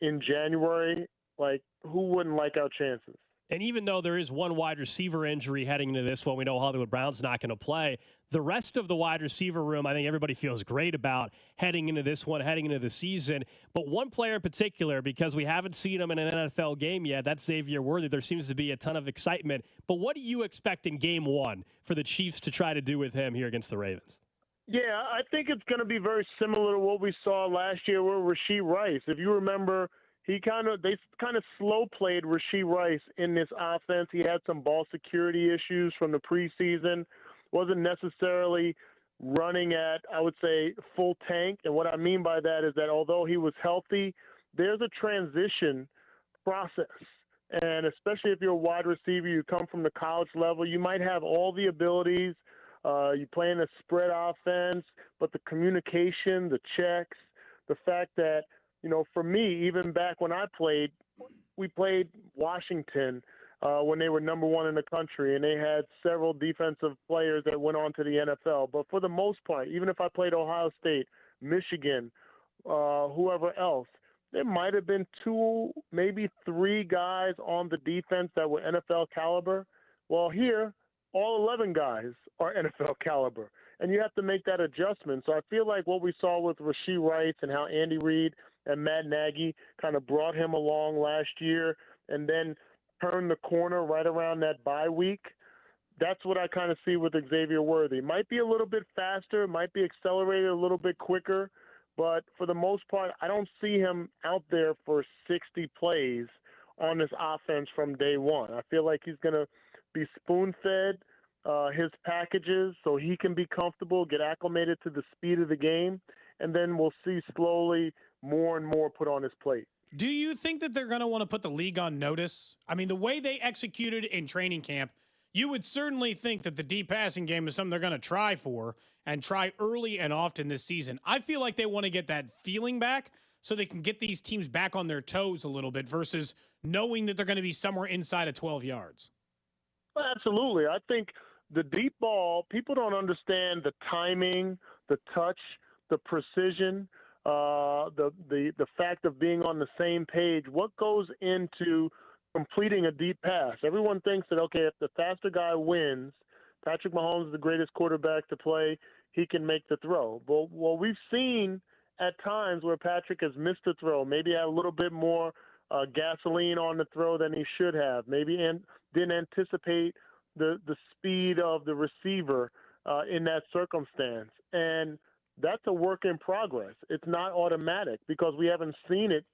Speaker 21: in January, like, who wouldn't like our chances?
Speaker 1: And even though there is one wide receiver injury heading into this one, we know Hollywood Brown's not going to play. The rest of the wide receiver room, I think everybody feels great about heading into this one, heading into the season. But one player in particular, because we haven't seen him in an NFL game yet, that's Xavier Worthy. There seems to be a ton of excitement. But what do you expect in game one for the Chiefs to try to do with him here against the Ravens?
Speaker 21: Yeah, I think it's going to be very similar to what we saw last year with Rashee Rice. If you remember, they kind of slow played Rashee Rice in this offense. He had some ball security issues from the preseason. Wasn't necessarily running at, I would say, full tank. And what I mean by that is that although he was healthy, there's a transition process. And especially if you're a wide receiver, you come from the college level, you might have all the abilities. You play in a spread offense, but the communication, the checks, the fact that, you know, for me, even back when I played, we played Washington when they were number one in the country, and they had several defensive players that went on to the NFL. But for the most part, even if I played Ohio State, Michigan, whoever else, there might have been 2, maybe 3 guys on the defense that were NFL caliber. Well, here, all 11 guys are NFL caliber, and you have to make that adjustment. So I feel like what we saw with Rashee Rice and how Andy Reid and Matt Nagy kind of brought him along last year and then turned the corner right around that bye week, that's what I kind of see with Xavier Worthy. Might be a little bit faster, might be accelerated a little bit quicker, but for the most part, I don't see him out there for 60 plays on this offense from day one. I feel like he's going to be spoon-fed his packages so he can be comfortable, get acclimated to the speed of the game, and then we'll see slowly more and more put on his plate.
Speaker 2: Do you think that they're going to want to put the league on notice? I mean, the way they executed in training camp, you would certainly think that the deep passing game is something they're going to try for and try early and often this season. I feel like they want to get that feeling back so they can get these teams back on their toes a little bit versus knowing that they're going to be somewhere inside of 12 yards.
Speaker 21: Well, absolutely. I think the deep ball, people don't understand the timing, the touch, the precision, the fact of being on the same page. What goes into completing a deep pass? Everyone thinks that, okay, if the faster guy wins, Patrick Mahomes is the greatest quarterback to play, he can make the throw. Well, we've seen at times where Patrick has missed a throw, maybe had a little bit more gasoline on the throw than he should have. Maybe didn't anticipate the speed of the receiver in that circumstance. And that's a work in progress. It's not automatic because we haven't seen it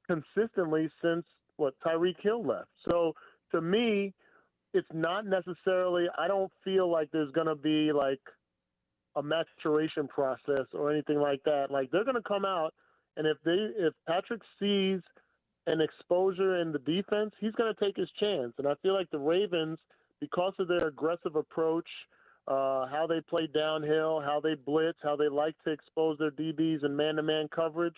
Speaker 21: consistently since Tyreek Hill left. So to me, it's not necessarily, I don't feel like there's going to be like a maturation process or anything like that. Like they're going to come out, and if Patrick sees an exposure in the defense, he's going to take his chance. And I feel like the Ravens, because of their aggressive approach, how they play downhill, how they blitz, how they like to expose their DBs in man-to-man coverage,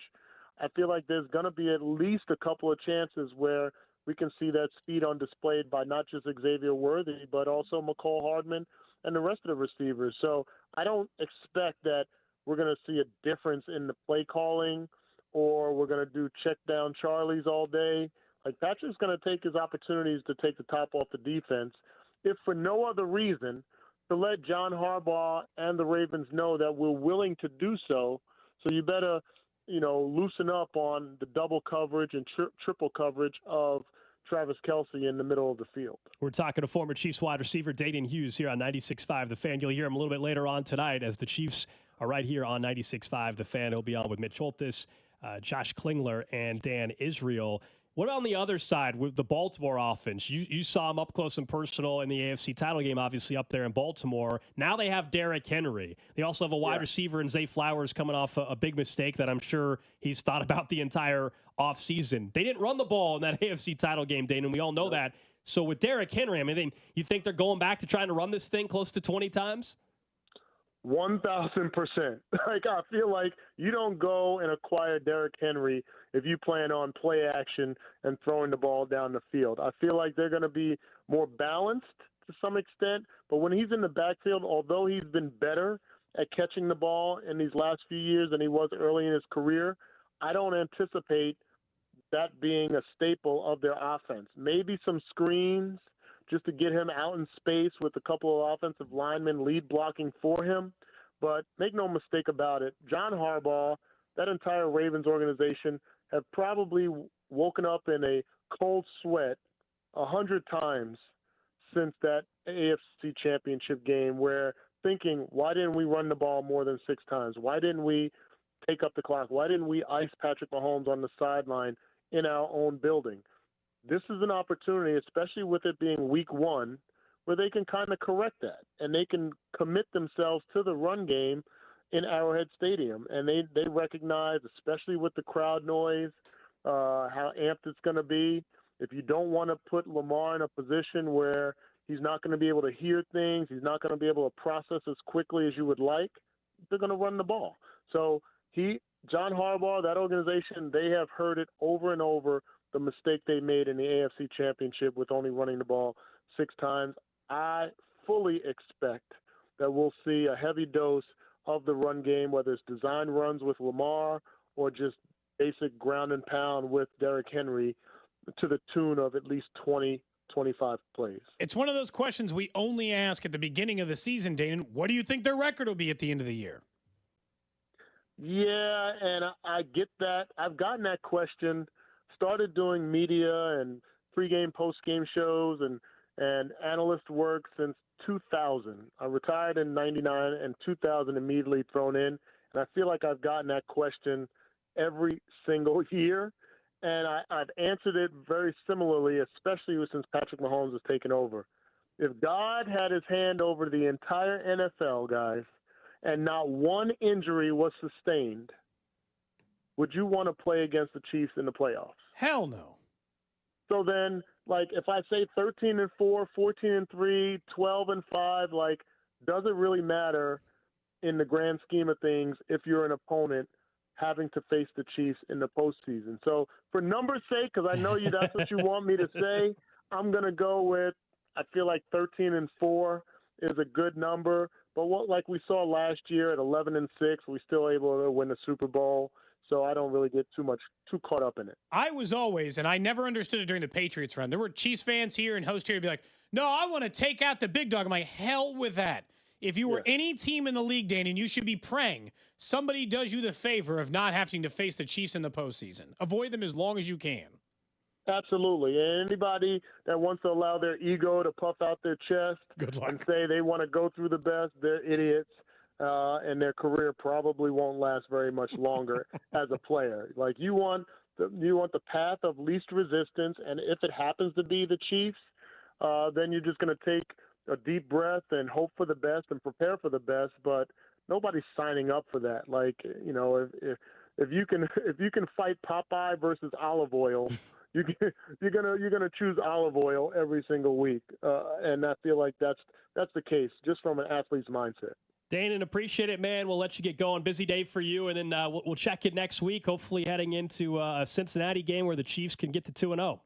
Speaker 21: I feel like there's going to be at least a couple of chances where we can see that speed on display by not just Xavier Worthy, but also McCall Hardman and the rest of the receivers. So I don't expect that we're going to see a difference in the play calling or we're going to do check down Charlies all day. Like Patrick's going to take his opportunities to take the top off the defense, if for no other reason to let John Harbaugh and the Ravens know that we're willing to do so. So you better, loosen up on the double coverage and triple coverage of Travis Kelce in the middle of the field.
Speaker 1: We're talking to former Chiefs wide receiver Dayton Hughes here on 96.5 The Fan. You'll hear him a little bit later on tonight as the Chiefs are right here on 96.5 The Fan. He'll be on with Mitch Holthus, Josh Klingler, and Dan Israel. What on the other side with the Baltimore offense? You saw him up close and personal in the AFC title game, obviously up there in Baltimore. Now they have Derrick Henry. They also have a wide receiver in Zay Flowers coming off a big mistake that I'm sure he's thought about the entire offseason. They didn't run the ball in that AFC title game, Dane, and we all know that. So with Derrick Henry, you think they're going back to trying to run this thing close to 20 times?
Speaker 21: 1,000%. Like, I feel like you don't go and acquire Derrick Henry if you plan on play action and throwing the ball down the field. I feel like they're going to be more balanced to some extent, but when he's in the backfield, although he's been better at catching the ball in these last few years than he was early in his career, I don't anticipate that being a staple of their offense. Maybe some screens just to get him out in space with a couple of offensive linemen lead blocking for him. But make no mistake about it, John Harbaugh, that entire Ravens organization have probably woken up in a cold sweat 100 times since that AFC Championship game where thinking, why didn't we run the ball more than 6 times? Why didn't we take up the clock? Why didn't we ice Patrick Mahomes on the sideline in our own building? This is an opportunity, especially with it being week 1, where they can kind of correct that and they can commit themselves to the run game in Arrowhead Stadium. And they recognize, especially with the crowd noise, how amped it's going to be. If you don't want to put Lamar in a position where he's not going to be able to hear things, he's not going to be able to process as quickly as you would like, they're going to run the ball. So John Harbaugh, that organization, they have heard it over and over, the mistake they made in the AFC Championship with only running the ball 6 times. I fully expect that we'll see a heavy dose of the run game, whether it's design runs with Lamar or just basic ground and pound with Derrick Henry to the tune of at least 20, 25 plays.
Speaker 2: It's one of those questions we only ask at the beginning of the season, Dane. What do you think their record will be at the end of the year?
Speaker 21: Yeah, and I get that. I've gotten that question. Started doing media and pregame, postgame shows and analyst work since 2000. I retired in 99 and 2000 immediately thrown in. And I feel like I've gotten that question every single year. And I've answered it very similarly, especially since Patrick Mahomes has taken over. If God had his hand over the entire NFL, guys, and not one injury was sustained, would you want to play against the Chiefs in the playoffs?
Speaker 2: Hell no.
Speaker 21: So then, if I say 13-4, 14-3, 12-5, does it really matter in the grand scheme of things if you're an opponent having to face the Chiefs in the postseason? So for numbers' sake, because I know that's what you want me to say, I'm going to go with, I feel like 13-4 is a good number. But like we saw last year at 11-6, we're still able to win the Super Bowl. So I don't really get too caught up in it.
Speaker 2: I was always, and I never understood it during the Patriots run. There were Chiefs fans here and host here would be like, no, I want to take out the big dog. I'm like, hell with that. If you were any team in the league, Danny, you should be praying somebody does you the favor of not having to face the Chiefs in the postseason. Avoid them as long as you can.
Speaker 21: Absolutely. And anybody that wants to allow their ego to puff out their chest and say they want to go through the best, they're idiots. And their career probably won't last very much longer as a player. Like you want the path of least resistance, and if it happens to be the Chiefs, then you're just going to take a deep breath and hope for the best and prepare for the best. But nobody's signing up for that. Like if you can fight Popeye versus olive oil, you're gonna choose olive oil every single week. And I feel like that's the case just from an athlete's mindset.
Speaker 1: Danon, appreciate it, man. We'll let you get going. Busy day for you, and then we'll check it next week, hopefully heading into a Cincinnati game where the Chiefs can get to 2-0.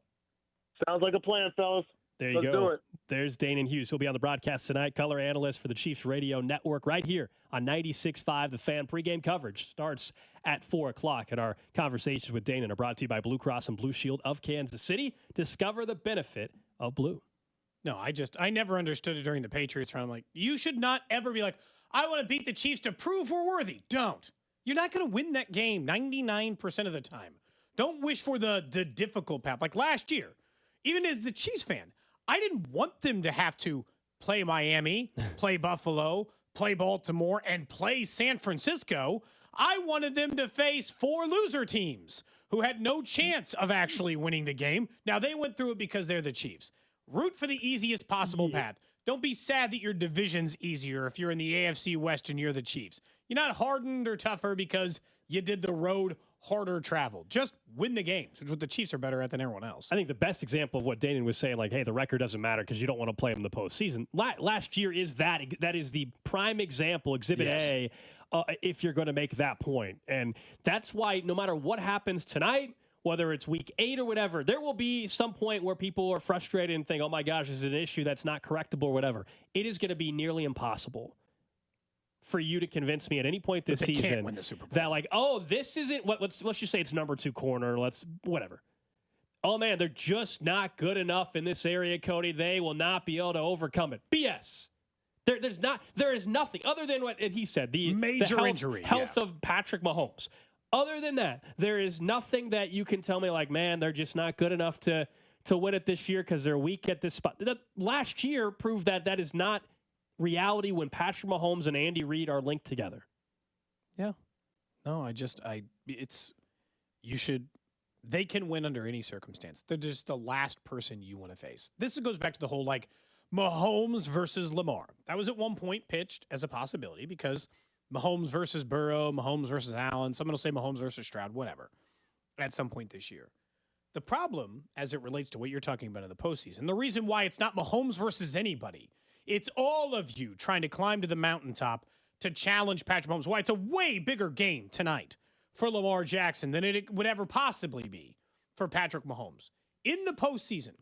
Speaker 21: Sounds like a plan, fellas.
Speaker 1: There you
Speaker 21: Let's
Speaker 1: go.
Speaker 21: do it.
Speaker 1: There's Danon Hughes. He'll be on the broadcast tonight, color analyst for the Chiefs Radio Network right here on 96.5 The Fan. Pregame coverage starts at 4 o'clock, and our conversations with Danon are brought to you by Blue Cross and Blue Shield of Kansas City. Discover the benefit of blue.
Speaker 2: No, I never understood it during the Patriots run. I'm like, you should not ever be like, I want to beat the Chiefs to prove we're worthy. Don't. You're not going to win that game 99% of the time. Don't wish for the difficult path. Like last year, even as the Chiefs fan, I didn't want them to have to play Miami, play Buffalo, play Baltimore, and play San Francisco. I wanted them to face 4 loser teams who had no chance of actually winning the game. Now, they went through it because they're the Chiefs. Root for the easiest possible path. Don't be sad that your division's easier if you're in the AFC West and you're the Chiefs. You're not hardened or tougher because you did the road harder travel. Just win the games, which is what the Chiefs are better at than everyone else.
Speaker 1: I think the best example of what Danon was saying, like, hey, the record doesn't matter because you don't want to play them in the postseason. Last year is that is the prime example, Exhibit A, if you're going to make that point. And that's why no matter what happens tonight, whether it's week 8 or whatever, there will be some point where people are frustrated and think, oh my gosh, this is an issue that's not correctable or whatever. It is going to be nearly impossible for you to convince me at any point this season
Speaker 2: can't win the Super Bowl.
Speaker 1: that like, oh, this isn't let's just say it's number 2 corner. Whatever. Oh man, they're just not good enough in this area, Cody. They will not be able to overcome it. BS. There is nothing other than what he said. The
Speaker 2: major injury,
Speaker 1: health of Patrick Mahomes. Other than that, there is nothing that you can tell me like, man, they're just not good enough to win it this year because they're weak at this spot. Last year proved that is not reality when Patrick Mahomes and Andy Reid are linked together.
Speaker 2: Yeah. No, they can win under any circumstance. They're just the last person you want to face. This goes back to the whole like Mahomes versus Lamar. That was at one point pitched as a possibility because Mahomes versus Burrow, Mahomes versus Allen. Someone will say Mahomes versus Stroud, whatever, at some point this year. The problem, as it relates to what you're talking about in the postseason, the reason why it's not Mahomes versus anybody, it's all of you trying to climb to the mountaintop to challenge Patrick Mahomes. Why it's a way bigger game tonight for Lamar Jackson than it would ever possibly be for Patrick Mahomes. In the postseason,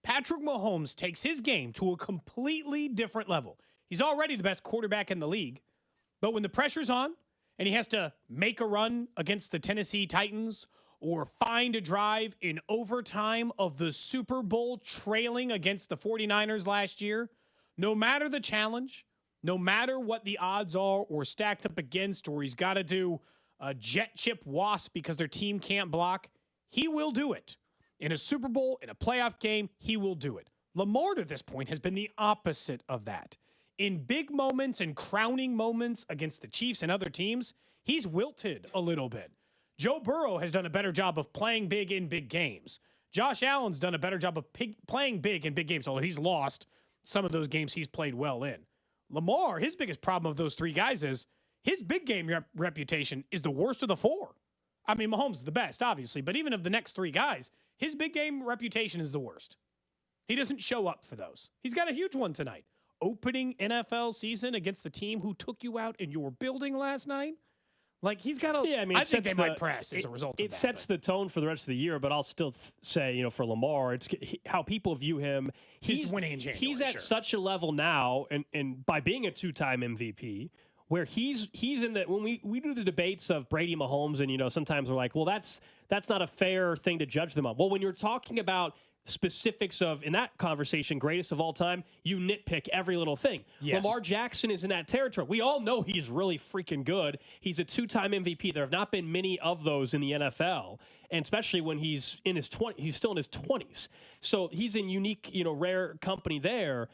Speaker 2: Patrick Mahomes takes his game to a completely different level. He's already the best quarterback in the league. But when the pressure's on and he has to make a run against the Tennessee Titans or find a drive in overtime of the Super Bowl trailing against the 49ers last year, no matter the challenge, no matter what the odds are or stacked up against, or he's got to do a jet chip wasp because their team can't block, he will do it. In a Super Bowl, in a playoff game, he will do it. Lamar to this point has been the opposite of that. In big moments and crowning moments against the Chiefs and other teams, he's wilted a little bit. Joe Burrow has done a better job of playing big in big games. Josh Allen's done a better job of playing big in big games, although he's lost some of those games he's played well in. Lamar, his biggest problem of those 3 guys is his big game reputation is the worst of the 4. I mean, Mahomes is the best, obviously, but even of the next 3 guys, his big game reputation is the worst. He doesn't show up for those. He's got a huge one tonight. Opening NFL season against the team who took you out in your building last night. Like, he's got a...
Speaker 1: Yeah, I mean,
Speaker 2: I think they might press as a result of that.
Speaker 1: It sets the tone for the rest of the year, but I'll still say, for Lamar, it's how people view him.
Speaker 2: He's winning in January,
Speaker 1: He's at such a level now, and by being a 2-time MVP, where he's in the... When we do the debates of Brady Mahomes, and, sometimes we're like, well, that's not a fair thing to judge them on. Well, when you're talking about specifics of, in that conversation, greatest of all time, you nitpick every little thing.
Speaker 2: Yes.
Speaker 1: Lamar Jackson is in that territory. We all know he's really freaking good. He's a 2-time MVP. There have not been many of those in the NFL, and especially when he's in his 20s. He's still in his 20s. So he's in unique, rare company there.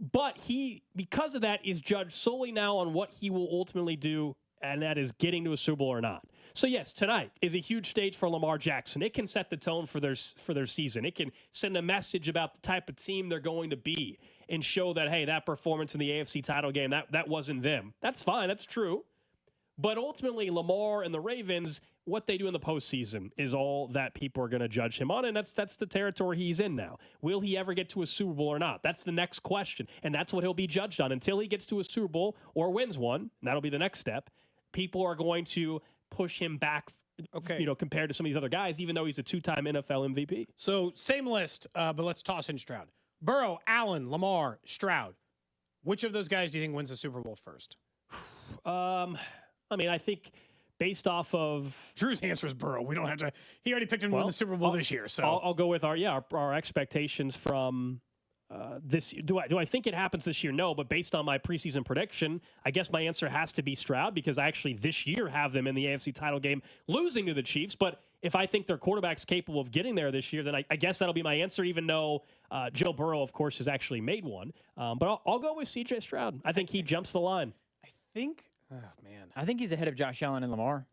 Speaker 1: But he, because of that, is judged solely now on what he will ultimately do, and that is getting to a Super Bowl or not. So yes, tonight is a huge stage for Lamar Jackson. It can set the tone for their season. It can send a message about the type of team they're going to be and show that, hey, that performance in the AFC title game, that wasn't them. That's fine. That's true. But ultimately, Lamar and the Ravens, what they do in the postseason is all that people are going to judge him on, and that's the territory he's in now. Will he ever get to a Super Bowl or not? That's the next question, and that's what he'll be judged on until he gets to a Super Bowl or wins one. And that'll be the next step. People are going to push him back, compared to some of these other guys, even though he's a 2-time NFL MVP.
Speaker 2: So same list, but let's toss in Stroud. Burrow, Allen, Lamar, Stroud. Which of those guys do you think wins the Super Bowl first?
Speaker 1: I think based off of
Speaker 2: Drew's answer is Burrow. We don't have to. He already picked him to win the Super Bowl this year. So
Speaker 1: I'll go with our expectations from this. Do I think it happens this year? No, but based on my preseason prediction, I guess my answer has to be Stroud, because I actually this year have them in the AFC title game, losing to the Chiefs. But if I think their quarterback's capable of getting there this year, then I guess that'll be my answer, even though Joe Burrow, of course, has actually made one. But I'll go with C.J. Stroud. I think he jumps the line.
Speaker 5: I think he's ahead of Josh Allen and Lamar.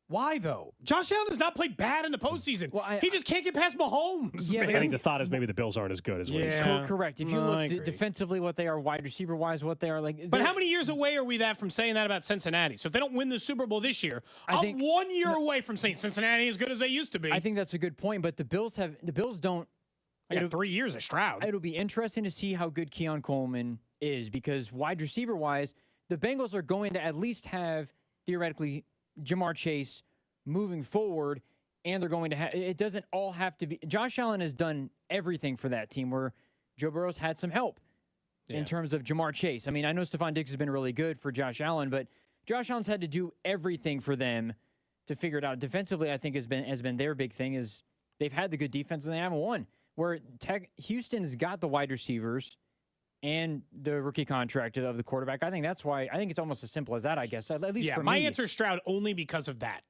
Speaker 2: Why, though? Josh Allen has not played bad in the postseason. He just can't get past Mahomes.
Speaker 5: Yeah,
Speaker 2: man.
Speaker 1: I think the thought is maybe the Bills aren't as good as what he's saying.
Speaker 5: Correct. If you look defensively, what they are, wide receiver-wise, what they are.
Speaker 2: But how many years away are we from saying that about Cincinnati? So if they don't win the Super Bowl this year, I'm 1 year away from saying Cincinnati as good as they used to be.
Speaker 5: I think that's a good point, but the Bills don't.
Speaker 2: I got 3 years of Stroud.
Speaker 5: It'll be interesting to see how good Keon Coleman is, because wide receiver-wise, the Bengals are going to at least have, theoretically, Jamar Chase moving forward, and they're going to have, it doesn't all have to be, Josh Allen has done everything for that team, where Joe Burrow's had some help in terms of Jamar Chase. I mean, I know Stephon Diggs has been really good for Josh Allen, but Josh Allen's had to do everything for them to figure it out. Defensively, I think has been their big thing, is they've had the good defense and they haven't won. Where Houston's got the wide receivers and the rookie contract of the quarterback. I think that's why. I think it's almost as simple as that, I guess, at least for me.
Speaker 2: My answer is Stroud only because of that.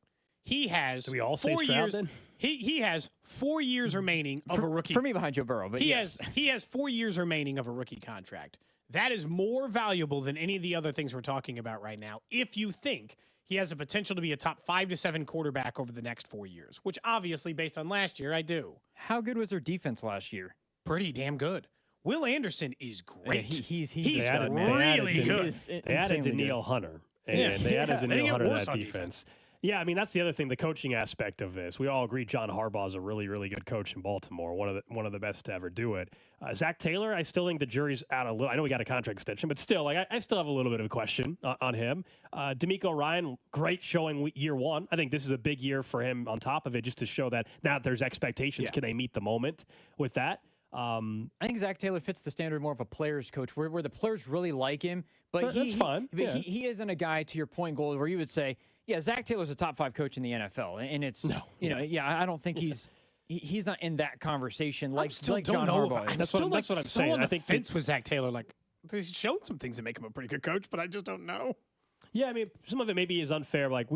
Speaker 2: He has 4 years.
Speaker 1: Then?
Speaker 2: He has 4 years remaining of a rookie.
Speaker 5: For me, behind Joe Burrow, but
Speaker 2: he has 4 years remaining of a rookie contract. That is more valuable than any of the other things we're talking about right now, if you think he has the potential to be a top 5 to 7 quarterback over the next 4 years, which obviously, based on last year, I do.
Speaker 5: How good was their defense last year?
Speaker 2: Pretty damn good. Will Anderson is great.
Speaker 5: Yeah, he's
Speaker 2: really good.
Speaker 1: They added Danielle Hunter, and they added Danielle Hunter to that defense. Yeah, I mean, that's the other thing, the coaching aspect of this. We all agree John Harbaugh is a really, really good coach in Baltimore, one of the best to ever do it. Zach Taylor, I still think the jury's out a little. I know we got a contract extension, but still, I still have a little bit of a question on him. D'Amico Ryan, great showing year one. I think this is a big year for him on top of it, just to show that now there's expectations. Can they meet the moment with that?
Speaker 5: I think Zach Taylor fits the standard more of a player's coach, where the players really like him. But
Speaker 1: that's fine.
Speaker 5: He isn't a guy, to your point, Gold, where you would say, yeah, Zach Taylor's a top 5 coach in the NFL, and it's I don't think he's not in that conversation like John Harbaugh.
Speaker 2: That's what I'm saying. I think fence with Zach Taylor, like, he's shown some things that make him a pretty good coach, but I just don't know.
Speaker 1: Yeah, I mean, some of it maybe is unfair. Like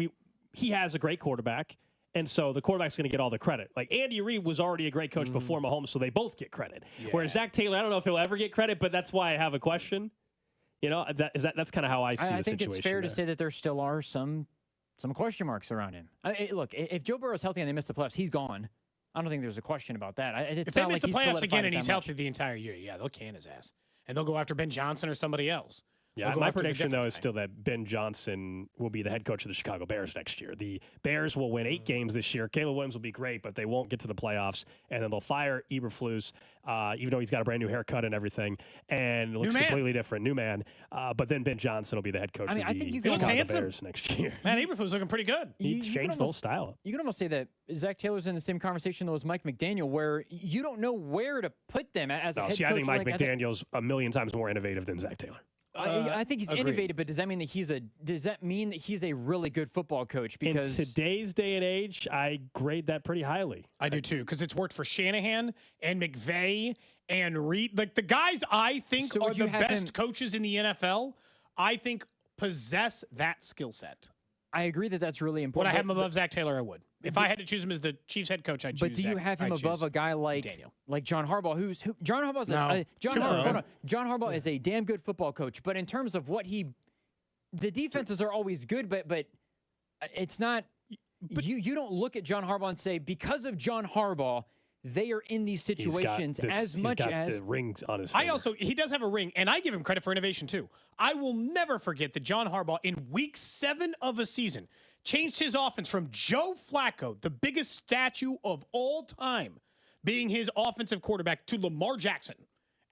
Speaker 1: he has a great quarterback, and so the quarterback's going to get all the credit. Like Andy Reid was already a great coach before Mahomes, so they both get credit. Yeah. Whereas Zach Taylor, I don't know if he'll ever get credit, but that's why I have a question. That's kind of how I see the situation.
Speaker 5: I think it's fair to say that there still are some question marks around him. Look, if Joe Burrow's healthy and they miss the playoffs, he's gone. I don't think there's a question about that.
Speaker 2: If they miss the playoffs again and he's healthy the entire year, they'll can his ass. And they'll go after Ben Johnson or somebody else.
Speaker 1: Yeah, my prediction, though, is still that Ben Johnson will be the head coach of the Chicago Bears next year. The Bears will win 8 games this year. Caleb Williams will be great, but they won't get to the playoffs. And then they'll fire Eberflus, even though he's got a brand new haircut and everything, and looks completely different. New man. But then Ben Johnson will be the head coach of the Chicago Bears next year.
Speaker 2: Man, Eberflus looking pretty good.
Speaker 1: He changed the whole style.
Speaker 5: You can almost say that Zach Taylor's in the same conversation, though, as Mike McDaniel, where you don't know where to put them as a head coach.
Speaker 1: I think Mike McDaniel's a million times more innovative than Zach Taylor.
Speaker 5: I think he's
Speaker 2: agreed.
Speaker 5: innovative, but does that mean that he's a really good football coach? Because
Speaker 1: in today's day and age, I grade that pretty highly.
Speaker 2: I do too, because it's worked for Shanahan and McVay and Reed. Like the guys I think
Speaker 5: So
Speaker 2: are
Speaker 5: would you
Speaker 2: the
Speaker 5: have
Speaker 2: best
Speaker 5: him-
Speaker 2: coaches in the NFL, I think possess that skill set.
Speaker 5: I agree that that's really
Speaker 2: Would
Speaker 5: important.
Speaker 2: I have him
Speaker 5: but-
Speaker 2: above Zach Taylor? I would. If I had to choose him as the Chiefs head coach, I'd choose
Speaker 5: But do you
Speaker 2: Zach-
Speaker 5: have him
Speaker 2: I'd
Speaker 5: above
Speaker 2: choose
Speaker 5: a guy like
Speaker 2: Daniel.
Speaker 5: John Harbaugh? John Harbaugh's
Speaker 2: No.
Speaker 5: John Harbaugh is a damn good football coach. But in terms of the defenses are always good, but it's not. You don't look at John Harbaugh and say because of John Harbaugh they are in these situations as much as
Speaker 1: the rings on his.
Speaker 2: He does have a ring, and I give him credit for innovation too. I will never forget that John Harbaugh in week 7 of a season changed his offense from Joe Flacco, the biggest statue of all time, being his offensive quarterback, to Lamar Jackson.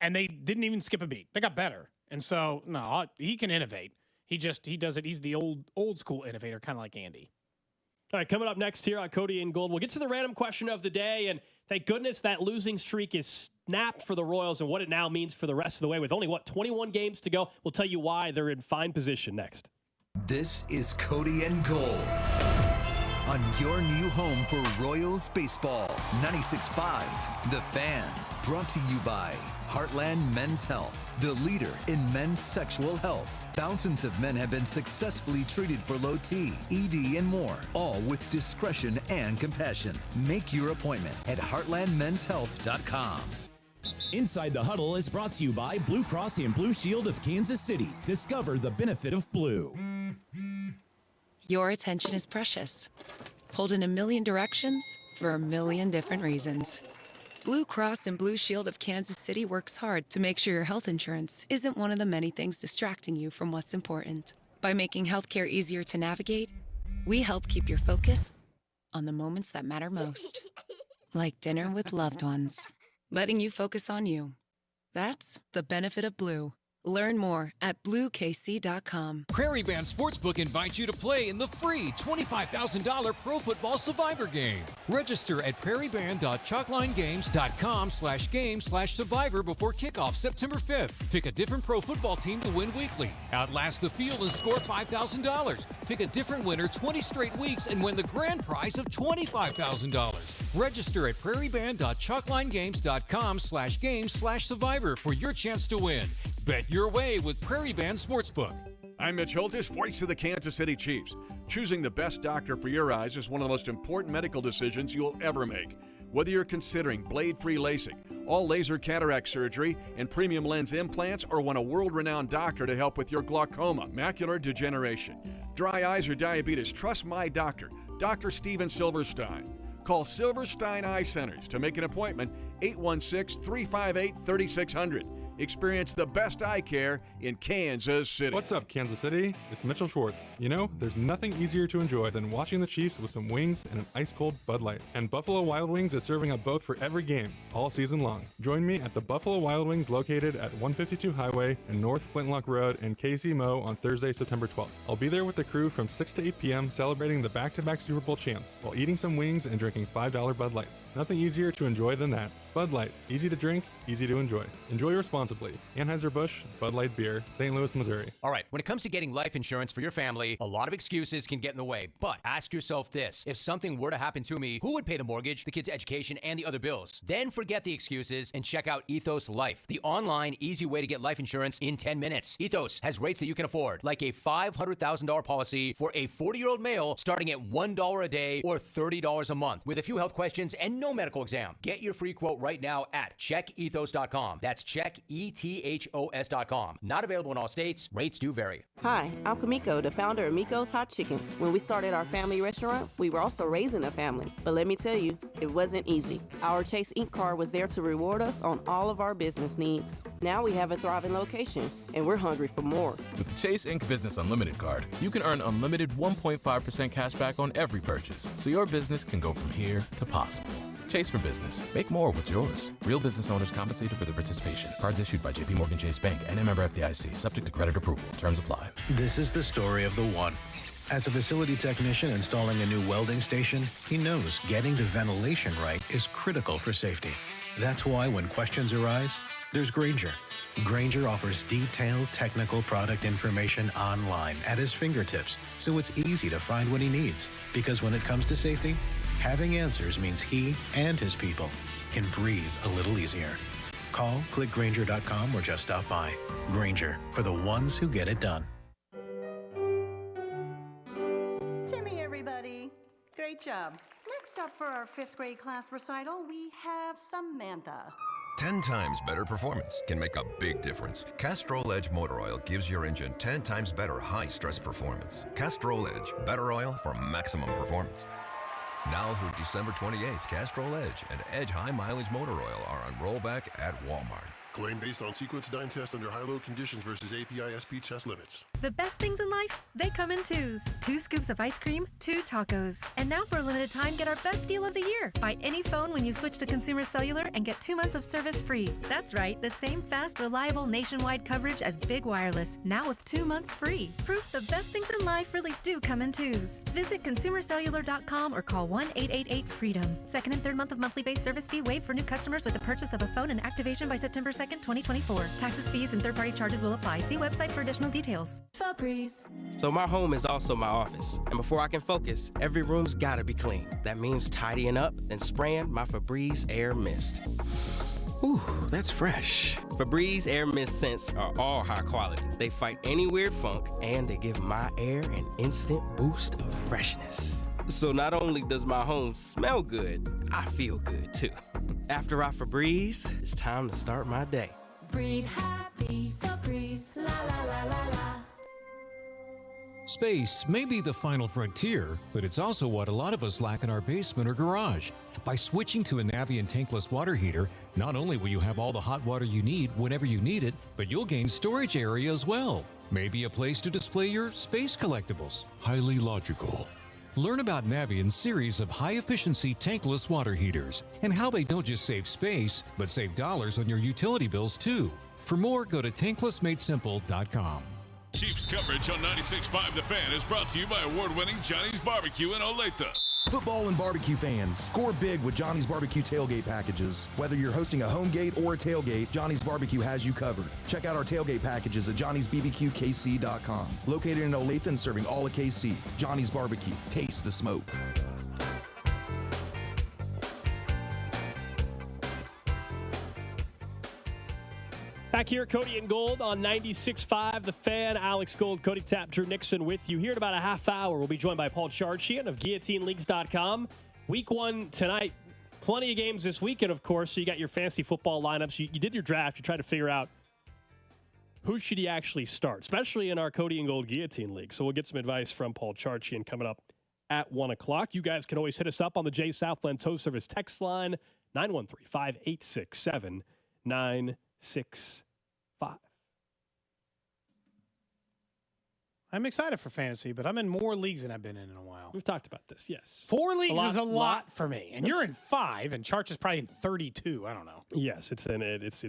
Speaker 2: And they didn't even skip a beat. They got better. And so, no, he can innovate. He does it. He's the old school innovator, kind of like Andy.
Speaker 1: All right, coming up next here on Cody and Gold, we'll get to the random question of the day. And thank goodness that losing streak is snapped for the Royals and what it now means for the rest of the way. With only, 21 games to go, we'll tell you why they're in fine position next.
Speaker 6: This is Cody and Gold on your new home for Royals baseball. 96.5 The Fan. Brought to you by Heartland Men's Health, the leader in men's sexual health. Thousands of men have been successfully treated for low T, ED, and more, all with discretion and compassion. Make your appointment at heartlandmenshealth.com.
Speaker 4: Inside the Huddle is brought to you by Blue Cross and Blue Shield of Kansas City. Discover the benefit of blue.
Speaker 22: Your attention is precious. Pulled in a million directions for a million different reasons. Blue Cross and Blue Shield of Kansas City works hard to make sure your health insurance isn't one of the many things distracting you from what's important. By making healthcare easier to navigate, we help keep your focus on the moments that matter most. Like dinner with loved ones. Letting you focus on you. That's the benefit of Blue. Learn more at BlueKC.com.
Speaker 8: Prairie Band Sportsbook invites you to play in the free $25,000 Pro Football Survivor game. Register at prairieband.chalklinegames.com/game/survivor before kickoff September 5th. Pick a different pro football team to win weekly. Outlast the field and score $5,000. Pick a different winner 20 straight weeks and win the grand prize of $25,000. Register at prairieband.chalklinegames.com/game/survivor for your chance to win. Bet your way with Prairie Band Sportsbook.
Speaker 23: I'm Mitch Holtis, voice of the Kansas City Chiefs. Choosing the best doctor for your eyes is one of the most important medical decisions you'll ever make. Whether you're considering blade-free LASIK, all laser cataract surgery, and premium lens implants, or want a world-renowned doctor to help with your glaucoma, macular degeneration, dry eyes, or diabetes, trust my doctor, Dr. Steven Silverstein. Call Silverstein Eye Centers to make an appointment, 816-358-3600. Experience the best eye care in Kansas City.
Speaker 15: What's up, Kansas City? It's Mitchell Schwartz. You know, there's nothing easier to enjoy than watching the Chiefs with some wings and an ice-cold Bud Light. And Buffalo Wild Wings is serving up both for every game, all season long. Join me at the Buffalo Wild Wings located at 152 Highway and North Flintlock Road in KC-Mo on Thursday, September 12th. I'll be there with the crew from 6 to 8 p.m. celebrating the back-to-back Super Bowl champs while eating some wings and drinking $5 Bud Lights. Nothing easier to enjoy than that. Bud Light, easy to drink, easy to enjoy. Enjoy responsibly. Anheuser-Busch, Bud Light Beer, St. Louis, Missouri.
Speaker 24: All right, when it comes to getting life insurance for your family, a lot of excuses can get in the way. But ask yourself this: if something were to happen to me, who would pay the mortgage, the kids' education, and the other bills? Then forget the excuses and check out Ethos Life, the online, easy way to get life insurance in 10 minutes. Ethos has rates that you can afford, like a $500,000 policy for a 40-year-old male starting at $1 a day or $30 a month, with a few health questions and no medical exam. Get your free quote right now at checkethos.com. That's checkethos.com. Not available in all states. Rates do vary.
Speaker 25: Hi, I'm Kamiko, the founder of Miko's Hot Chicken. When we started our family restaurant, we were also raising a family. But let me tell you, it wasn't easy. Our Chase Inc. card was there to reward us on all of our business needs. Now we have a thriving location, and we're hungry for more.
Speaker 26: With the Chase Inc. Business Unlimited card, you can earn unlimited 1.5% cash back on every purchase, so your business can go from here to possible. Chase for business. Make more with yours. Real business owners compensated for their participation. Cards issued by JPMorgan Chase Bank and a member FDIC. Subject to credit approval. Terms apply.
Speaker 27: This is the story of the one. As a facility technician installing a new welding station, he knows getting the ventilation right is critical for safety. That's why when questions arise, there's Grainger. Grainger offers detailed technical product information online at his fingertips, so it's easy to find what he needs. Because when it comes to safety, having answers means he and his people can breathe a little easier. Call, click Grainger.com, or just stop by. Grainger, for the ones who get it done.
Speaker 3: Timmy, everybody. Great job. Next up for our 5th grade class recital, we have Samantha.
Speaker 7: 10 times better performance can make a big difference. Castrol Edge Motor Oil gives your engine 10 times better high-stress performance. Castrol Edge, better oil for maximum performance. Now through December 28th, Castrol Edge and Edge High Mileage Motor Oil are on rollback at Walmart.
Speaker 9: Claim based on sequence dyne test under high-load conditions versus API SP test limits.
Speaker 17: The best things in life, they come in twos. 2 scoops of ice cream, 2 tacos. And now for a limited time, get our best deal of the year. Buy any phone when you switch to Consumer Cellular and get 2 months of service free. That's right, the same fast, reliable nationwide coverage as Big Wireless, now with 2 months free. Proof the best things in life really do come in twos. Visit consumercellular.com or call 1-888-FREEDOM. Second and third month of monthly base service fee waived for new customers with the purchase of a phone and activation by September 2nd, 2024. Taxes, fees, and third-party charges will apply. See website for additional details. Febreze.
Speaker 10: So my home is also my office. And before I can focus, every room's gotta be clean. That means tidying up, then spraying my Febreze Air Mist. Ooh, that's fresh. Febreze Air Mist scents are all high quality. They fight any weird funk, and they give my air an instant boost of freshness. So not only does my home smell good, I feel good too. After I Febreze, it's time to start my day.
Speaker 11: Breathe happy, Febreze, la la la la la.
Speaker 8: Space may be the final frontier, but it's also what a lot of us lack in our basement or garage. By switching to a Navien tankless water heater, not only will you have all the hot water you need whenever you need it, but you'll gain storage area as well. Maybe a place to display your space collectibles. Highly logical. Learn about Navien's series of high-efficiency tankless water heaters and how they don't just save space, but save dollars on your utility bills too. For more, go to tanklessmadesimple.com.
Speaker 12: Chiefs coverage on 96.5 The Fan is brought to you by award-winning Johnny's Barbecue in Olathe.
Speaker 14: Football and barbecue fans, score big with Johnny's Barbecue tailgate packages. Whether you're hosting a home gate or a tailgate, Johnny's Barbecue has you covered. Check out our tailgate packages at johnny'sbbqkc.com. Located in Olathe and serving all of KC. Johnny's Barbecue. Taste the smoke.
Speaker 1: Back here, Cody and Gold on 96.5 The Fan. Alex Gold, Cody Tapp, Drew Nixon with you. Here in about a half hour, we'll be joined by Paul Charchian of GuillotineLeagues.com. Week 1 tonight. Plenty of games this weekend, of course. So you got your fantasy football lineups. You did your draft. You tried to figure out who should he actually start, especially in our Cody and Gold Guillotine League. So we'll get some advice from Paul Charchian coming up at 1 o'clock. You guys can always hit us up on the J Southland Tow Service text line, 913-586-7965.
Speaker 2: I'm excited for fantasy, but I'm in more leagues than I've been in a while.
Speaker 1: We've talked about this, yes.
Speaker 2: 4 leagues is a lot for me, and you're in 5, and Charch is probably in 32. I don't know.
Speaker 1: Yes, it's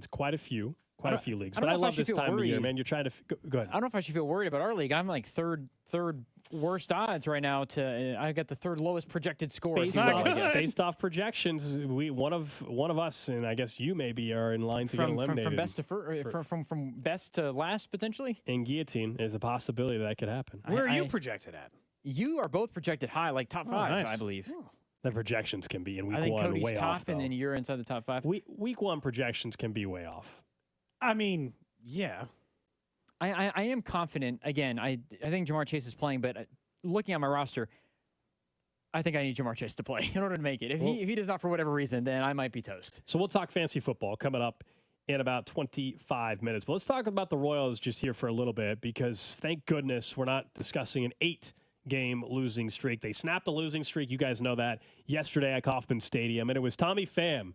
Speaker 1: quite a few. Quite a few leagues. But
Speaker 5: I
Speaker 1: I love this time of year, man. You're trying to go ahead.
Speaker 5: I don't know if I should feel worried about our league. I'm like third worst odds right now. I got the third lowest projected score.
Speaker 1: Based off projections, one of us, and I guess you maybe are in line to get eliminated.
Speaker 5: From best to last potentially.
Speaker 1: In guillotine is a possibility that could happen.
Speaker 2: Where are you projected at?
Speaker 5: You are both projected high, like top 5,
Speaker 2: nice.
Speaker 5: I believe.
Speaker 1: The projections can be in week
Speaker 5: I think
Speaker 1: 1
Speaker 5: Cody's
Speaker 1: way
Speaker 5: top,
Speaker 1: off, though.
Speaker 5: and then you're inside the top 5.
Speaker 1: Week 1 projections can be way off.
Speaker 2: I mean, yeah.
Speaker 5: I am confident. Again, I think Jamar Chase is playing, but looking at my roster, I think I need Jamar Chase to play in order to make it. If he does not for whatever reason, then I might be toast.
Speaker 1: So we'll talk fantasy football coming up in about 25 minutes. But let's talk about the Royals just here for a little bit, because thank goodness we're not discussing an 8-game losing streak. They snapped the losing streak. You guys know that yesterday at Kauffman Stadium, and it was Tommy Pham.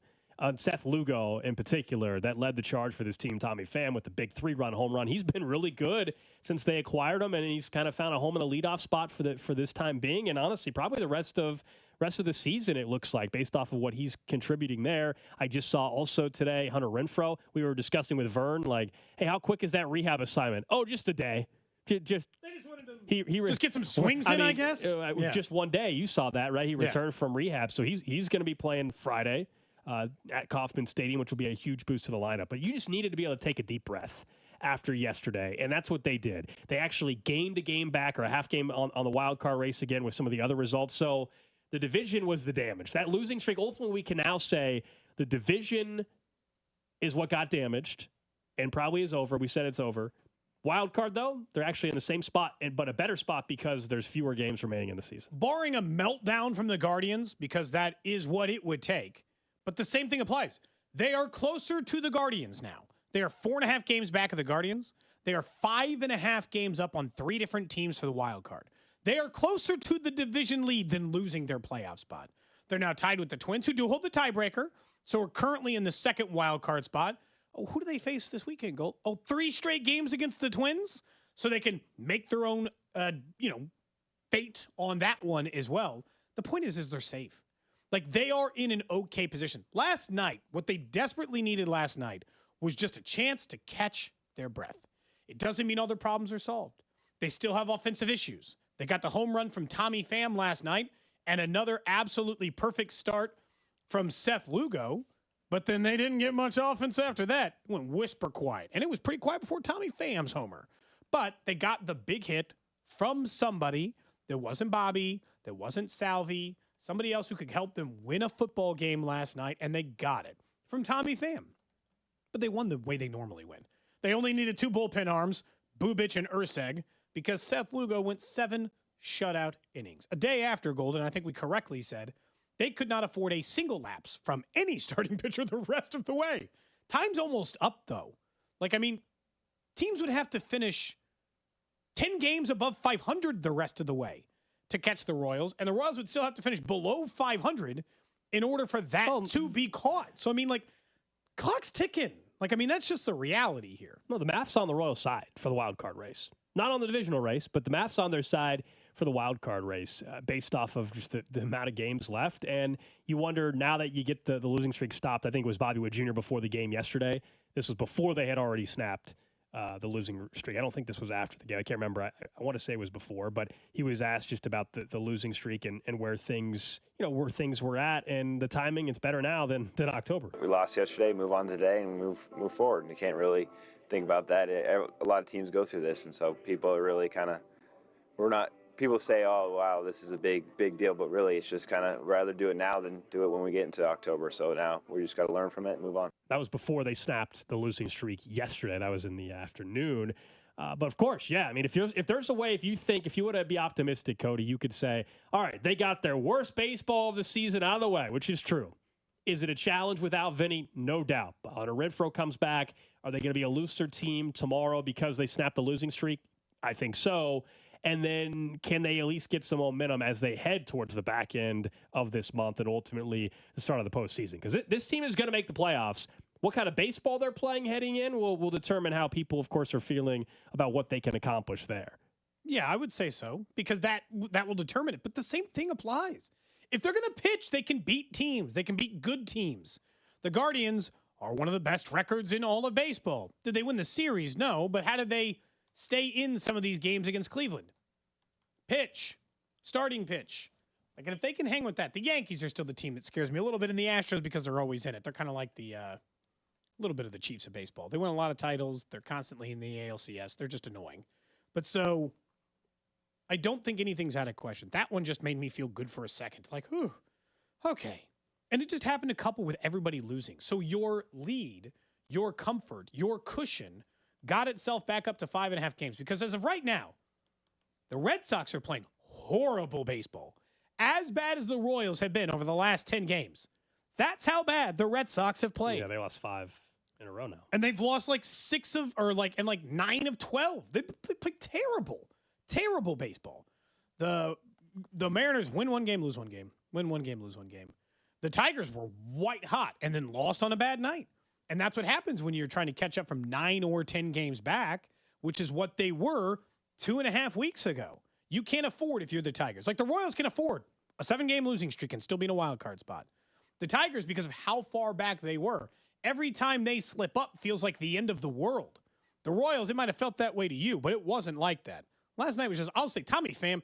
Speaker 1: Seth Lugo in particular that led the charge for this team. Tommy Pham with the big 3-run home run. He's been really good since they acquired him, and he's kind of found a home in the leadoff spot for this time being. And honestly, probably the rest of the season, it looks like, based off of what he's contributing there. I just saw also today Hunter Renfroe. We were discussing with Vern, like, hey, how quick is that rehab assignment? Oh, just a day. They just wanted to
Speaker 2: just get some swings in, I guess.
Speaker 1: Just one day. You saw that, right? He returned from rehab, so he's going to be playing Friday. at Kauffman Stadium, which will be a huge boost to the lineup. But you just needed to be able to take a deep breath after yesterday, and that's what they did. They actually gained a game back or a half game on the wild card race again with some of the other results. So the division was the damage. That losing streak, ultimately we can now say the division is what got damaged and probably is over. We said it's over. Wild card, though, they're actually in the same spot, but a better spot because there's fewer games remaining in the season.
Speaker 2: Barring a meltdown from the Guardians, because that is what it would take, but the same thing applies. They are closer to the Guardians now. They are 4.5 games back of the Guardians. They are 5.5 games up on 3 different teams for the wild card. They are closer to the division lead than losing their playoff spot. They're now tied with the Twins, who do hold the tiebreaker, so we're currently in the second wild card spot. Oh, who do they face this weekend, Gold? 3 straight games against the Twins, so they can make their own, fate on that one as well. The point is they're safe. Like, they are in an okay position. Last night, what they desperately needed last night was just a chance to catch their breath. It doesn't mean all their problems are solved. They still have offensive issues. They got the home run from Tommy Pham last night and another absolutely perfect start from Seth Lugo, but then they didn't get much offense after that. It went whisper quiet, and it was pretty quiet before Tommy Pham's homer. But they got the big hit from somebody. There wasn't Bobby. There wasn't Salvi. Somebody else who could help them win a football game last night, and they got it from Tommy Pham. But they won the way they normally win. They only needed 2 bullpen arms, Bubic and Urseg, because Seth Lugo went 7 shutout innings. A day after Golden, I think we correctly said, they could not afford a single lapse from any starting pitcher the rest of the way. Time's almost up, though. Teams would have to finish 10 games above 500 the rest of the way to catch the Royals, and the Royals would still have to finish below 500 in order for that to be caught. So, clock's ticking. That's just the reality here.
Speaker 1: No, the math's on the Royals' side for the wild card race. Not on the divisional race, but the math's on their side for the wild card race based off of just the amount of games left. And you wonder, now that you get the losing streak stopped, I think it was Bobby Wood Jr. before the game yesterday. This was before they had already snapped the losing streak. I don't think this was after the game. I can't remember. I want to say it was before, but he was asked just about the losing streak and where things were at, and the timing is better now than October.
Speaker 6: We lost yesterday, move on today, and move forward. You can't really think about that. A lot of teams go through this, and so people are really people say, oh, wow, this is a big deal, but really it's just rather do it now than do it when we get into October. So now we just got to learn from it and move on.
Speaker 1: That was before they snapped the losing streak yesterday. That was in the afternoon. But of course, yeah, if there's a way, if you would be optimistic, Cody, you could say, all right, they got their worst baseball of the season out of the way, which is true. Is it a challenge without Vinny? No doubt. But Hunter Renfroe comes back. Are they going to be a looser team tomorrow because they snapped the losing streak? I think so. And then can they at least get some momentum as they head towards the back end of this month and ultimately the start of the postseason? Because this team is going to make the playoffs. What kind of baseball they're playing heading in will determine how people, of course, are feeling about what they can accomplish there.
Speaker 2: Yeah, I would say so, because that will determine it. But the same thing applies. If they're going to pitch, they can beat teams. They can beat good teams. The Guardians are one of the best records in all of baseball. Did they win the series? No, but how did they stay in some of these games against Cleveland? Pitch. Starting pitch. And if they can hang with that, the Yankees are still the team that scares me a little bit, in the Astros because they're always in it. They're kind of like the little bit of the Chiefs of baseball. They win a lot of titles. They're constantly in the ALCS. They're just annoying. But so I don't think anything's out of question. That one just made me feel good for a second. Whew, okay. And it just happened to couple with everybody losing. So your lead, your comfort, your cushion got itself back up to 5.5 games. Because as of right now, the Red Sox are playing horrible baseball. As bad as the Royals have been over the last 10 games. That's how bad the Red Sox have played.
Speaker 1: Yeah, they lost 5 in a row now.
Speaker 2: And they've lost 9 of 12. They play terrible baseball. The Mariners win one game, lose one game. Win one game, lose one game. The Tigers were white hot and then lost on a bad night. And that's what happens when you're trying to catch up from 9 or 10 games back, which is what they were 2.5 weeks ago. You can't afford, if you're the Tigers. The Royals can afford a 7-game losing streak and still be in a wild card spot. The Tigers, because of how far back they were, every time they slip up feels like the end of the world. The Royals, it might have felt that way to you, but it wasn't like that. Last night was just, I'll say, Tommy Pham,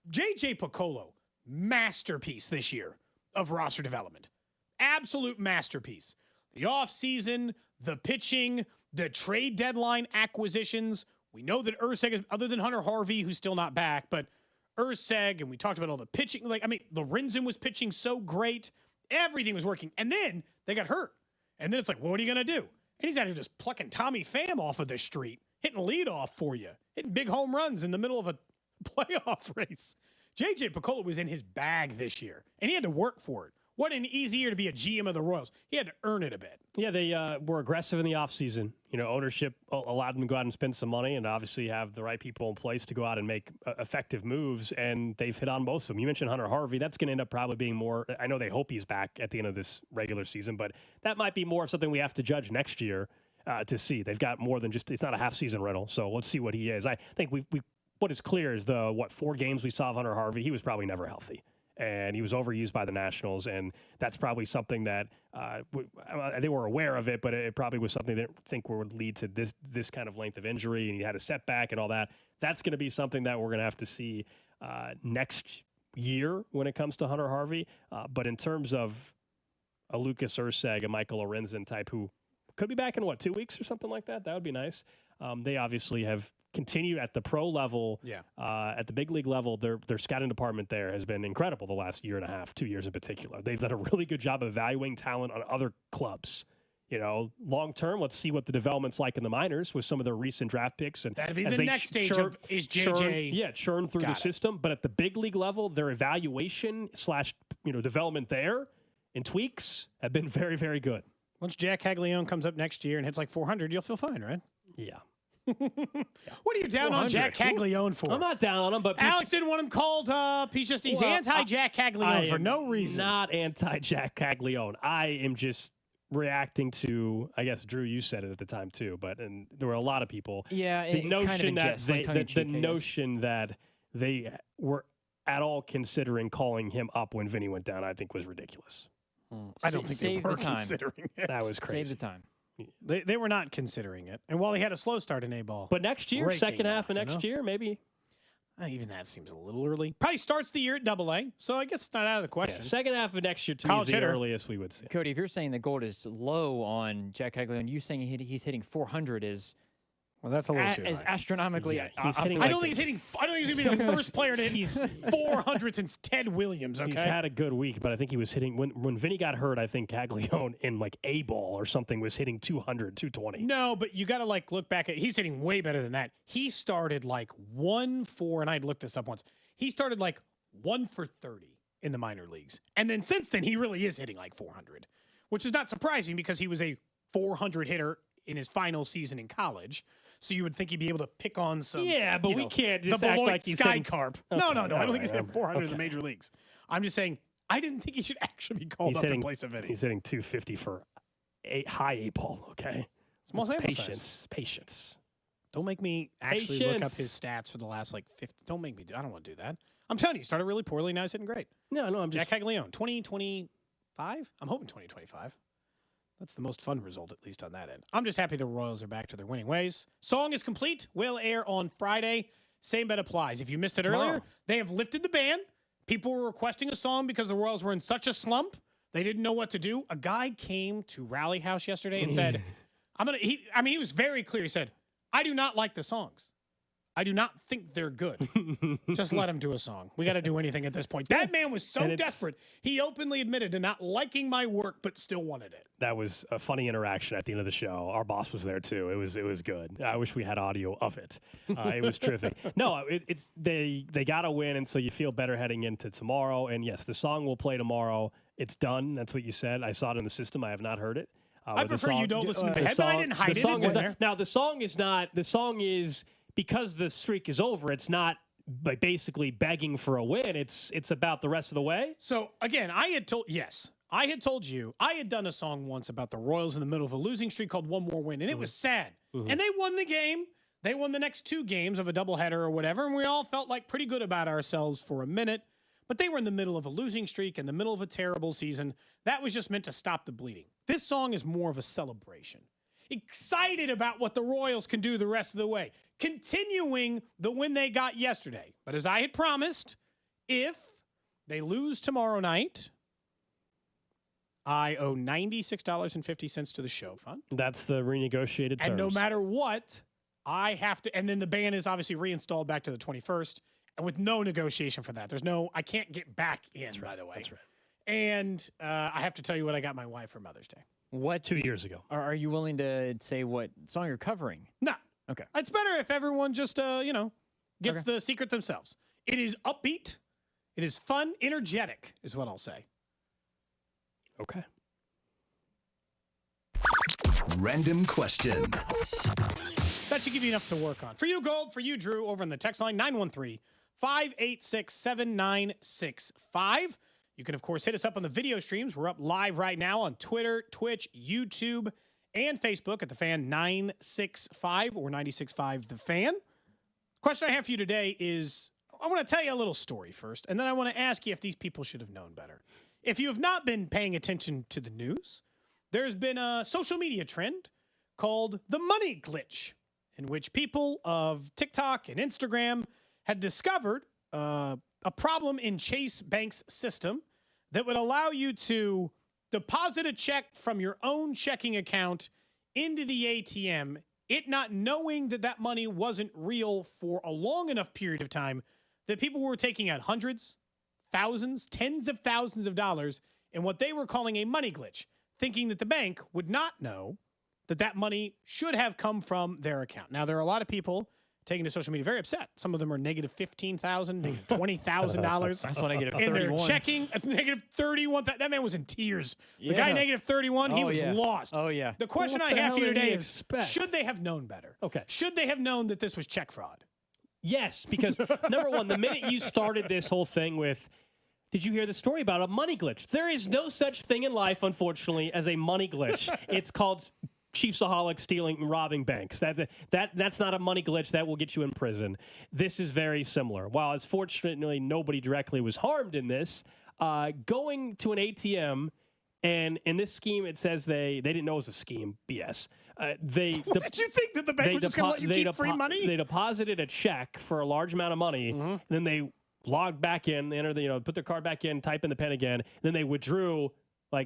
Speaker 2: J.J. Piccolo, masterpiece this year of roster development. absolute masterpiece. The offseason, the pitching, the trade deadline acquisitions. We know that Urseg is, other than Hunter Harvey, who's still not back, but Urseg, and we talked about all the pitching. Lorenzen was pitching so great. Everything was working. And then they got hurt. And then it's like, well, what are you going to do? And he's out here just plucking Tommy Pham off of the street, hitting leadoff for you, hitting big home runs in the middle of a playoff race. J.J. Picollo was in his bag this year, and he had to work for it. What an easy year to be a GM of the Royals. He had to earn it a bit.
Speaker 1: Yeah, they were aggressive in the offseason. Ownership allowed them to go out and spend some money and obviously have the right people in place to go out and make effective moves, and they've hit on both of them. You mentioned Hunter Harvey. That's going to end up probably being more – I know they hope he's back at the end of this regular season, but that might be more of something we have to judge next year to see. They've got more than just – it's not a half-season rental, so let's see what he is. I think we what is clear is 4 games we saw of Hunter Harvey, he was probably never healthy. And he was overused by the Nationals, and that's probably something that they were aware of it, but it probably was something they didn't think would lead to this kind of length of injury, and he had a setback and all that. That's going to be something that we're going to have to see next year when it comes to Hunter Harvey. But in terms of a Lucas Urseg, a Michael Lorenzen type who could be back in, 2 weeks or something like that? That would be nice. They obviously have continued at the pro level, at the big league level. Their scouting department there has been incredible the last year and a half, 2 years in particular. They've done a really good job evaluating talent on other clubs. Long term, let's see what the development's like in the minors with some of their recent draft picks. And
Speaker 2: that'd be the next stage of is JJ.
Speaker 1: Churn through the system. But at the big league level, their evaluation / development there and tweaks have been very, very good.
Speaker 2: Once Jack Caglione comes up next year and hits like 400, you'll feel fine, right?
Speaker 1: Yeah.
Speaker 2: What are you down on Jack Caglione for?
Speaker 1: I'm not down on him, but
Speaker 2: Alex didn't want him called up. He's anti-Jack Caglione for no reason.
Speaker 1: Not anti-Jack Caglione. I am just reacting to, I guess, Drew, you said it at the time too, and there were a lot of people.
Speaker 5: Yeah,
Speaker 1: the notion that they were at all considering calling him up when Vinny went down, I think was ridiculous.
Speaker 2: I don't think they were considering it.
Speaker 1: That was crazy.
Speaker 5: Save the time.
Speaker 2: They were not considering it. And while he had a slow start in A-ball.
Speaker 1: But next year, second half of next year, maybe.
Speaker 2: Even that seems a little early. Probably starts the year at AA, so I guess it's not out of the question.
Speaker 1: Yeah, second half of next year to me is the earliest we would see.
Speaker 5: Cody, if you're saying the Gold is low on Jack Caglione, you saying he's hitting 400 is...
Speaker 2: Well, that's a little too
Speaker 5: is
Speaker 2: high.
Speaker 5: Astronomically,
Speaker 1: he's hitting
Speaker 2: I don't think he's going to be the first player to hit 400 since Ted Williams. Okay,
Speaker 1: he's had a good week, but I think he was hitting when Vinny got hurt. I think Caglione in A-ball or something was hitting 200, 220.
Speaker 2: No, but you got to look back at. He's hitting way better than that. He started 1-4, and I'd looked this up once. He started 1 for 30 in the minor leagues, and then since then he really is hitting 400, which is not surprising because he was a 400 hitter in his final season in college. So you would think he'd be able to pick on some.
Speaker 1: Yeah, but we can't just
Speaker 2: the
Speaker 1: act
Speaker 2: Beloit
Speaker 1: like he's
Speaker 2: Sky
Speaker 1: hitting
Speaker 2: Carp.
Speaker 1: Okay,
Speaker 2: No. I don't think
Speaker 1: right,
Speaker 2: he's hitting 400 in the major leagues. I'm just saying I didn't think he should actually be called up in place of Vinny.
Speaker 1: He's hitting 250 for high A-ball. Okay,
Speaker 2: small sample size.
Speaker 1: Patience.
Speaker 2: Don't make me actually look up his stats for the last 50. Don't make me do. I don't want to do that. I'm telling you, he started really poorly. Now he's hitting great.
Speaker 1: No, I'm just
Speaker 2: Jack Caglione, 2025. I'm hoping 2025. That's the most fun result, at least on that end. I'm just happy the Royals are back to their winning ways. Song is complete. Will air on Friday. Same bet applies. If you missed it earlier, they have lifted the ban. People were requesting a song because the Royals were in such a slump. They didn't know what to do. A guy came to Rally House yesterday and said, he was very clear. He said, I do not like the songs. I do not think they're good. Just let him do a song. We got to do anything at this point. That man was so desperate. He openly admitted to not liking my work, but still wanted it.
Speaker 1: That was a funny interaction at the end of the show. Our boss was there too. It was good. I wish we had audio of it. It was terrific. No, they got to win, and so you feel better heading into tomorrow. And yes, the song will play tomorrow. It's done. That's what you said. I saw it in the system. I have not heard it.
Speaker 2: I prefer you don't listen to the head, but I didn't hide it. It's in there.
Speaker 1: Now the song is not. The song is. Because the streak is over, it's not basically begging for a win. It's about the rest of the way.
Speaker 2: So, again, I had told you I had done a song once about the Royals in the middle of a losing streak called One More Win, and it was sad. And they won the game. They won the next 2 games of a doubleheader or whatever, and we all felt pretty good about ourselves for a minute. But they were in the middle of a losing streak, in the middle of a terrible season. That was just meant to stop the bleeding. This song is more of a celebration. Excited about what the Royals can do the rest of the way. Continuing the win they got yesterday. But as I had promised, if they lose tomorrow night, I owe $96.50 to the show fund.
Speaker 1: That's the renegotiated terms.
Speaker 2: And no matter what, I have to, and then the ban is obviously reinstalled back to the 21st, and with no negotiation for that. I can't get back in, by the way.
Speaker 1: That's right.
Speaker 2: And I have to tell you what I got my wife for Mother's Day.
Speaker 5: What
Speaker 1: 2 years ago?
Speaker 5: Are you willing to say what song you're covering?
Speaker 2: No.
Speaker 5: Okay.
Speaker 2: It's better if everyone just, gets the secret themselves. It is upbeat. It is fun, energetic, is what I'll say.
Speaker 1: Okay.
Speaker 4: Random question.
Speaker 2: That should give you enough to work on. For you, Gold. For you, Drew, over on the text line, 913-586-7965. You can, of course, hit us up on the video streams. We're up live right now on Twitter, Twitch, YouTube, and Facebook at The Fan 965 or 965 The Fan. Question I have for you today is, I want to tell you a little story first, and then I want to ask you if these people should have known better. If you have not been paying attention to the news, there's been a social media trend called the money glitch, in which people of TikTok and Instagram had discovered a problem in Chase Bank's system that would allow you to deposit a check from your own checking account into the ATM, it not knowing that that money wasn't real for a long enough period of time that people were taking out hundreds, thousands, tens of thousands of dollars in what they were calling a money glitch, thinking that the bank would not know that that money should have come from their account. Now, there are a lot of people taking to social media very upset. Some of them are negative $15,000, negative $20,000.
Speaker 5: That's what I get at
Speaker 2: and
Speaker 5: 31.
Speaker 2: they're checking negative 31. That man was in tears. The
Speaker 5: Yeah.
Speaker 2: guy negative 31, he was
Speaker 5: yeah.
Speaker 2: lost.
Speaker 5: Oh, yeah.
Speaker 2: The question
Speaker 1: What
Speaker 2: I
Speaker 1: the
Speaker 2: have for you
Speaker 1: hell did he
Speaker 2: today is,
Speaker 1: expect?
Speaker 2: should they have known better?
Speaker 1: Okay.
Speaker 2: Should they have known that this was check fraud?
Speaker 1: Yes, because number one, the minute you started this whole thing with, did you hear the story about a money glitch? There is no such thing in life, unfortunately, as a money glitch. It's called Chiefsaholic stealing and robbing banks. That's not a money glitch. That will get you in prison. This is very similar. While it's fortunately nobody directly was harmed in this, going to an ATM, and in this scheme, it says they didn't know it was a scheme. BS.
Speaker 2: Did you think that the bank was just going to let you keep free money?
Speaker 1: They deposited a check for a large amount of money, and then they logged back in, put their card back in, type in the PIN again, and then they withdrew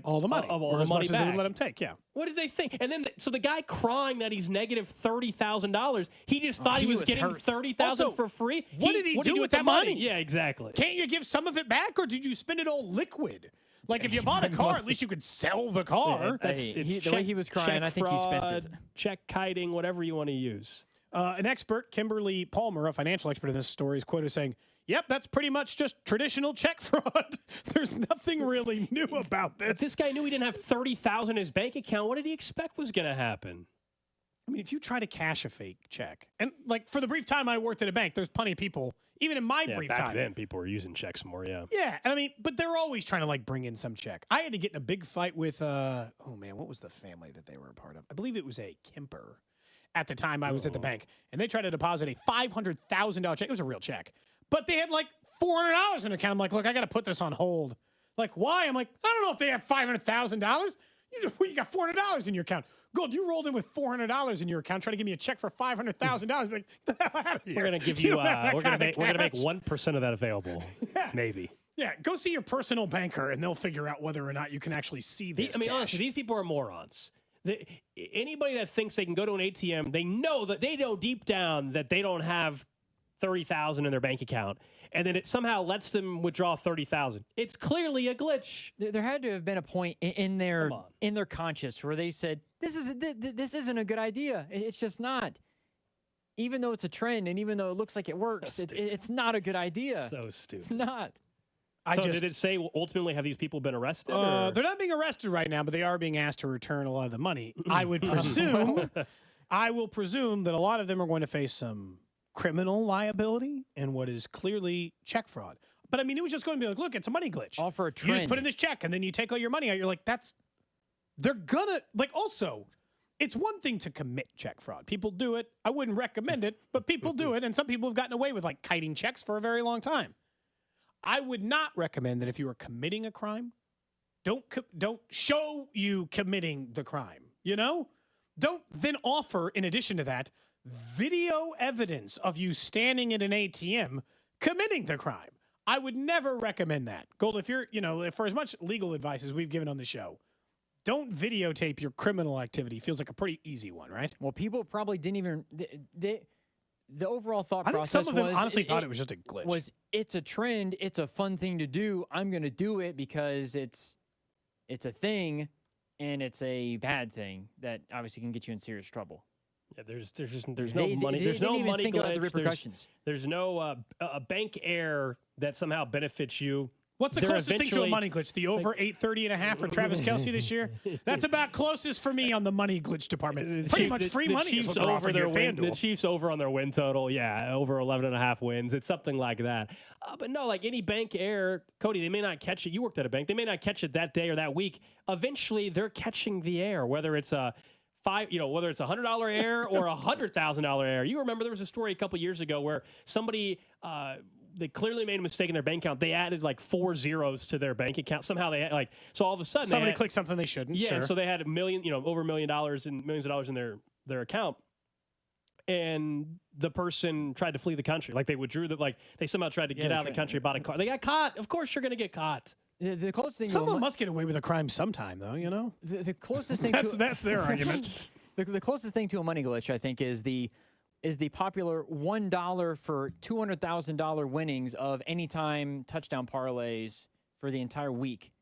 Speaker 2: all the money,
Speaker 1: all
Speaker 2: or
Speaker 1: the
Speaker 2: as
Speaker 1: money
Speaker 2: much as they
Speaker 1: back.
Speaker 2: would let them take. Yeah.
Speaker 1: What did they think? And then, so the guy crying that he's negative $30,000, he just thought he was getting
Speaker 2: hurt.
Speaker 1: $30,000
Speaker 2: Also,
Speaker 1: for free.
Speaker 2: what did he do with that money?
Speaker 1: Yeah, exactly.
Speaker 2: Can't you give some of it back, or did you spend it all liquid? Like, if you bought a car, at least you could sell the car.
Speaker 5: The way he was crying, I think he spent it.
Speaker 1: Check kiting, whatever you want to use.
Speaker 2: An expert, Kimberly Palmer, a financial expert in this story, is quoted as saying, "Yep, that's pretty much just traditional check fraud. There's nothing really new about this."
Speaker 1: If this guy knew he didn't have $30,000 in his bank account, what did he expect was going to happen?
Speaker 2: I mean, if you try to cash a fake check, and like for the brief time I worked at a bank, there's plenty of people, even in my brief
Speaker 1: back
Speaker 2: time.
Speaker 1: then people were using checks more, yeah.
Speaker 2: Yeah, and I mean, but they're always trying to like bring in some check. I had to get in a big fight with, oh man, what was the family that they were a part of? I believe it was a Kemper at the time I was at the bank, and they tried to deposit a $500,000 check. It was a real check, but they had like $400 in their account. I'm like, look, I got to put this on hold. Like, why? I'm like, I don't know if they have $500,000. You got $400 in your account. Gold, you rolled in with $400 in your account, trying to give me a check for $500,000. Like, get the hell out of here.
Speaker 1: We're going to give you, we're going to make
Speaker 2: cash.
Speaker 1: 1% of that available.
Speaker 2: Yeah.
Speaker 1: Maybe.
Speaker 2: Yeah, go see your personal banker, and they'll figure out whether or not you can actually see this.
Speaker 1: I mean,
Speaker 2: cash.
Speaker 1: honestly, these people are morons. Anybody that thinks they can go to an ATM, they know deep down that they don't have $30,000 in their bank account, and then it somehow lets them withdraw $30,000. It's clearly a glitch.
Speaker 5: There had to have been a point in their conscience where they said, "This isn't a good idea. It's just not." Even though it's a trend, and even though it looks like it works, it's not a good idea.
Speaker 1: So stupid.
Speaker 5: It's not.
Speaker 1: Did it say ultimately have these people been arrested?
Speaker 2: They're not being arrested right now, but they are being asked to return a lot of the money. I would presume. I will presume that a lot of them are going to face some criminal liability and what is clearly check fraud. But I mean, it was just going to be like, look, it's a money glitch.
Speaker 5: All for a
Speaker 2: You
Speaker 5: trend.
Speaker 2: just put in this check, and then you take all your money out. You're like, they're gonna, like, also, it's one thing to commit check fraud. People do it. I wouldn't recommend it, but people do it, and some people have gotten away with, like, kiting checks for a very long time. I would not recommend that if you are committing a crime, don't show you committing the crime, you know? Don't then offer, in addition to that, video evidence of you standing at an ATM committing the crime. I would never recommend that. Gold, if you're, for as much legal advice as we've given on the show, don't videotape your criminal activity feels like a pretty easy one, right?
Speaker 5: Well, people probably didn't even the overall thought
Speaker 2: I think
Speaker 5: process
Speaker 2: some of them
Speaker 5: was
Speaker 2: honestly thought it was just a glitch.
Speaker 5: It's a trend, it's a fun thing to do. I'm going to do it because it's a thing, and it's a bad thing that obviously can get you in serious trouble.
Speaker 1: Yeah, there's no money. There's no money
Speaker 5: think about the
Speaker 1: glitch.
Speaker 5: repercussions.
Speaker 1: There's no a bank error that somehow benefits you.
Speaker 2: What's the closest thing to a money glitch? The over 830.5 for Travis Kelce this year? That's about closest for me on the money glitch department. Pretty much free money is what they're offering
Speaker 1: their
Speaker 2: you at
Speaker 1: the
Speaker 2: FanDuel.
Speaker 1: Chiefs over on their win total. Yeah, over 11.5 wins. It's something like that. But no, like any bank error, Cody, they may not catch it. You worked at a bank. They may not catch it that day or that week. Eventually, they're catching the error, whether it's a whether it's $100 error or $100,000 error. You remember there was a story a couple years ago where somebody they clearly made a mistake in their bank account. They added like 4 zeros to their bank account. Somehow they had, so all of a sudden
Speaker 2: Somebody clicked something they shouldn't.
Speaker 1: Yeah,
Speaker 2: sure.
Speaker 1: so they had over $1 million and millions of dollars in their account. And the person tried to flee the country. Like they withdrew they somehow tried to get out of the country, bought a car. They got caught. Of course you're going to get caught.
Speaker 5: The closest thing
Speaker 2: Someone must get away with a crime sometime, though, you know?
Speaker 5: The closest thing
Speaker 2: that's their argument.
Speaker 5: The closest thing to a money glitch, I think, is the popular $1 for $200,000 winnings of anytime touchdown parlays for the entire week.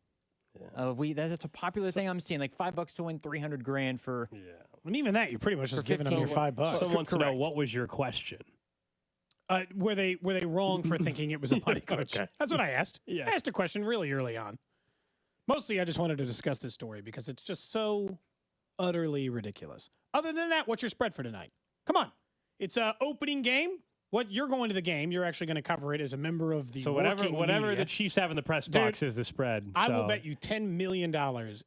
Speaker 5: Yeah. That's a popular thing I'm seeing, like $5 to win $300,000 for.
Speaker 2: Yeah, and even that, you're pretty much just giving them your $5.
Speaker 1: Someone wants to know, what was your question?
Speaker 2: Were they wrong for thinking it was a money glitch?
Speaker 1: Okay.
Speaker 2: That's what I asked.
Speaker 1: Yeah.
Speaker 2: I asked a question really early on. Mostly, I just wanted to discuss this story because it's just so utterly ridiculous. Other than that, what's your spread for tonight? Come on. It's an opening game. What you're going to the game, you're actually going to cover it as a member of the
Speaker 1: whatever
Speaker 2: media.
Speaker 1: the Chiefs have in the press box is the spread.
Speaker 2: I will bet you $10 million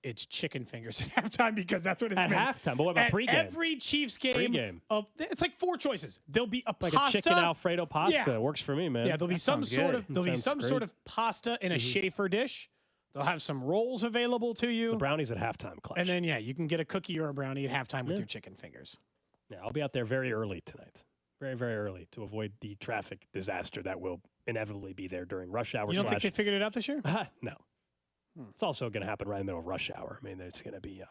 Speaker 2: it's chicken fingers at halftime because that's what it's
Speaker 1: at
Speaker 2: been.
Speaker 1: halftime. But what about
Speaker 2: at
Speaker 1: pregame?
Speaker 2: Every Chiefs game, it's like 4 choices. There'll be a
Speaker 1: like
Speaker 2: pasta,
Speaker 1: a chicken Alfredo pasta.
Speaker 2: Yeah.
Speaker 1: Works for me, man.
Speaker 2: Yeah, there'll be some sort of pasta in a Schaefer dish. They'll have some rolls available to you.
Speaker 1: The brownies at halftime, clutch.
Speaker 2: And then you can get a cookie or a brownie at halftime with your chicken fingers.
Speaker 1: Yeah, I'll be out there very early tonight. Very, very early to avoid the traffic disaster that will inevitably be there during rush hour.
Speaker 2: You don't think they figured it out this year?
Speaker 1: No. It's also going to happen right in the middle of rush hour. I mean, it's going to be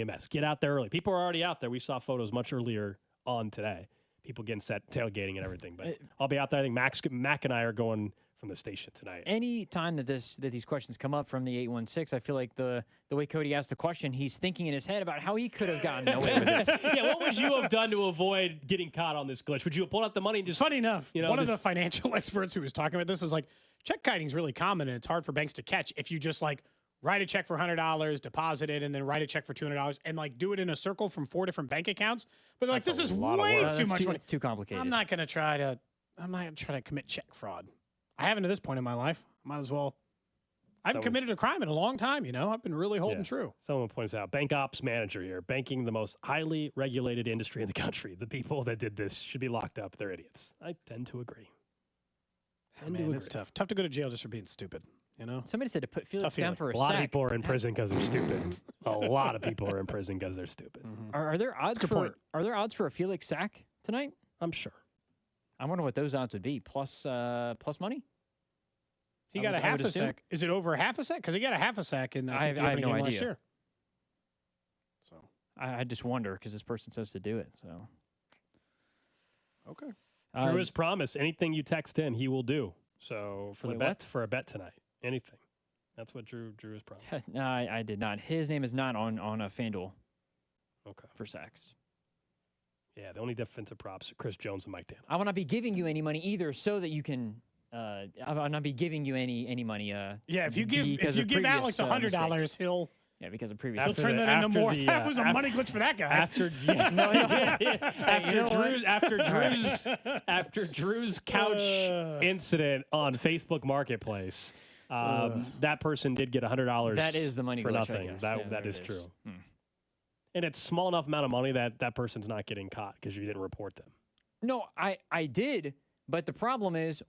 Speaker 1: a mess. Get out there early. People are already out there. We saw photos much earlier on today. People getting set, tailgating and everything. But I'll be out there. I think Mac and I are going from the station tonight.
Speaker 5: Any time that these questions come up from the 816, I feel like the way Cody asked the question, he's thinking in his head about how he could have gotten away with it.
Speaker 1: Yeah, what would you have done to avoid getting caught on this glitch? Would you have pulled out the money and just...
Speaker 2: Funny enough, one of the financial experts who was talking about this was like, check kiting is really common and it's hard for banks to catch if you just write a check for $100, deposit it, and then write a check for $200 and do it in a circle from 4 different bank accounts. But like, this is way too much money.
Speaker 5: It's too complicated.
Speaker 2: I'm not gonna try to commit check fraud. I haven't at this point in my life. Might as well. I haven't committed a crime in a long time. I've been really holding true.
Speaker 1: Someone points out, bank ops manager here, banking the most highly regulated industry in the country. The people that did this should be locked up. They're idiots. I tend to agree.
Speaker 2: It's tough. Tough to go to jail just for being stupid.
Speaker 5: Somebody said to put Felix down for a
Speaker 1: lot
Speaker 5: sack.
Speaker 1: of people are in prison because they're stupid. A lot of people are in prison because they're stupid.
Speaker 5: Are there odds for a Felix sack tonight?
Speaker 1: I'm sure.
Speaker 5: I wonder what those odds would be. Plus money?
Speaker 2: He got a half a sack. Is it over half a sack? Because he got a half a sack in
Speaker 5: I have no
Speaker 2: game
Speaker 5: idea.
Speaker 2: last year. So
Speaker 5: I just wonder because this person says to do it. So
Speaker 2: okay.
Speaker 1: Drew has promised anything you text in, he will do. So for a bet tonight, anything. That's what Drew has promised.
Speaker 5: No, I did not. His name is not on FanDuel.
Speaker 1: Okay.
Speaker 5: For sacks.
Speaker 1: Yeah, the only defensive props are Chris Jones and Mike Daniel.
Speaker 5: I will not be giving you any money either, so that you can. I will not be giving you any money.
Speaker 2: If you give Alex $100, he'll.
Speaker 5: Yeah, because of previous.
Speaker 2: He'll turn that into more. That was a money glitch for that guy.
Speaker 1: After Drew's couch incident on Facebook Marketplace, that person did get $100.
Speaker 5: That is the money
Speaker 1: for
Speaker 5: glitch,
Speaker 1: nothing.
Speaker 5: I guess.
Speaker 1: That is true. And it's small enough amount of money that person's not getting caught because you didn't report them.
Speaker 5: No, I did, but the problem is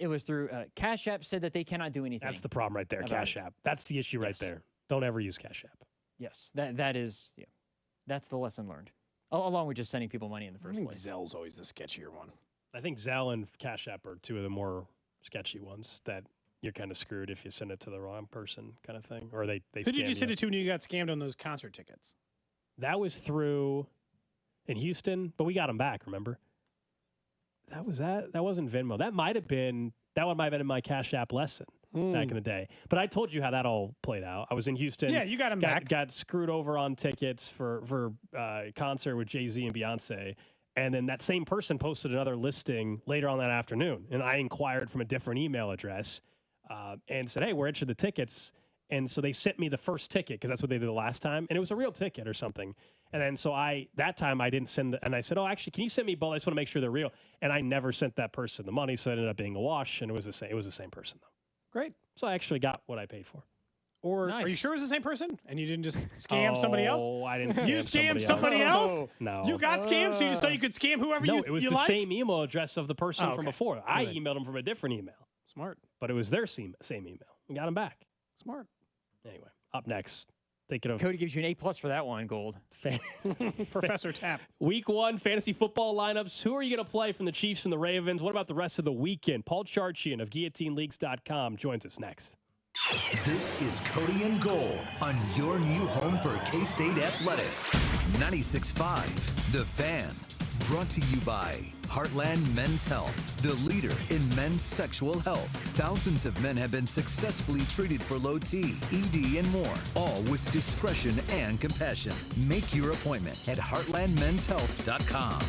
Speaker 5: it was through Cash App said that they cannot do anything.
Speaker 1: That's the problem right there, Cash App. That's the issue right there. Don't ever use Cash App.
Speaker 5: Yes, that's the lesson learned. Along with just sending people money in the first place.
Speaker 2: Zell's always the sketchier one.
Speaker 1: I think Zelle and Cash App are two of the more sketchy ones that you're kind of screwed if you send it to the wrong person, kind of thing, or they.
Speaker 2: Who did you send it to when you got scammed on those concert tickets?
Speaker 1: That was through in Houston, but we got them back. Remember? That was that. That wasn't Venmo. That might have been. That one might have been in my Cash App lesson back in the day. But I told you how that all played out. I was in Houston.
Speaker 2: Yeah, you got them back.
Speaker 1: Got screwed over on tickets for concert with Jay-Z and Beyonce. And then that same person posted another listing later on that afternoon. And I inquired from a different email address and said, hey, we're interested in the tickets. And so they sent me the first ticket because that's what they did the last time. And it was a real ticket or something. And then so that time I didn't send and I said, oh, actually, can you send me both? I just want to make sure they're real. And I never sent that person the money. So it ended up being a wash. And it was the same person, though.
Speaker 2: Great.
Speaker 1: So I actually got what I paid for.
Speaker 2: Or are you sure it was the same person? And you didn't just scam somebody else?
Speaker 1: Oh, I didn't scam
Speaker 2: You scammed somebody else?
Speaker 1: No.
Speaker 2: You got scammed, so you just thought you could scam whoever you
Speaker 1: No, it was
Speaker 2: you
Speaker 1: the
Speaker 2: liked?
Speaker 1: same email address of the person from before. I
Speaker 2: Good.
Speaker 1: emailed them from a different email.
Speaker 2: Smart.
Speaker 1: But it was their same email. We got them back.
Speaker 2: Smart.
Speaker 1: Anyway, up next. Thinking of
Speaker 5: Cody gives you an A+ for that one, Gold.
Speaker 2: Professor Tapp.
Speaker 1: Week 1 fantasy football lineups. Who are you going to play from the Chiefs and the Ravens? What about the rest of the weekend? Paul Charchian of GuillotineLeagues.com joins us next.
Speaker 4: This is Cody and Gold on your new home for K-State Athletics. 96.5, The Fan. Brought to you by Heartland Men's Health, the leader in men's sexual health. Thousands of men have been successfully treated for low T, ED, and more, all with discretion and compassion. Make your appointment at heartlandmenshealth.com.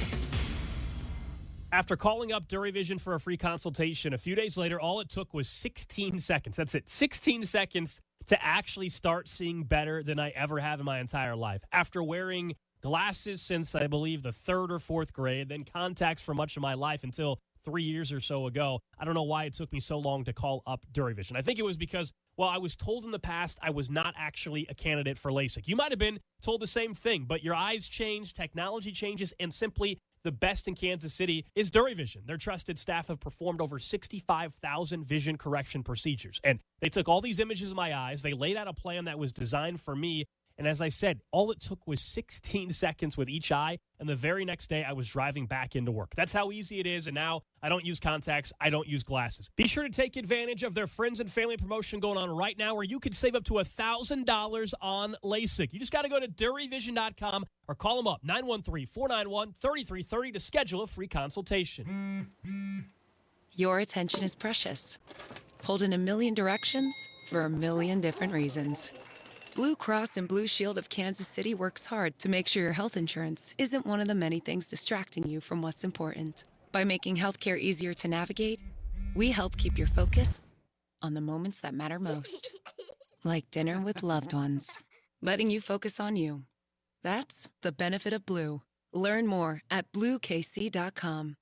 Speaker 1: After calling up DuraVision for a free consultation, a few days later, all it took was 16 seconds. That's it. 16 seconds to actually start seeing better than I ever have in my entire life. After wearing glasses since, I believe, the 3rd or 4th grade, then contacts for much of my life until 3 years or so ago. I don't know why it took me so long to call up DuraVision. I think it was because, well, I was told in the past I was not actually a candidate for LASIK. You might have been told the same thing, but your eyes change, technology changes, and simply the best in Kansas City is DuraVision. Their trusted staff have performed over 65,000 vision correction procedures. And they took all these images of my eyes, they laid out a plan that was designed for me. And as I said, all it took was 16 seconds with each eye, and the very next day I was driving back into work. That's how easy it is, and now I don't use contacts, I don't use glasses. Be sure to take advantage of their friends and family promotion going on right now where you could save up to $1,000 on LASIK. You just got to go to DuraVision.com or call them up, 913-491-3330 to schedule a free consultation.
Speaker 13: Your attention is precious. Pulled in a million directions for a million different reasons. Blue Cross and Blue Shield of Kansas City works hard to make sure your health insurance isn't one of the many things distracting you from what's important. By making healthcare easier to navigate, we help keep your focus on the moments that matter most. Like dinner with loved ones. Letting you focus on you. That's the benefit of Blue. Learn more at BlueKC.com.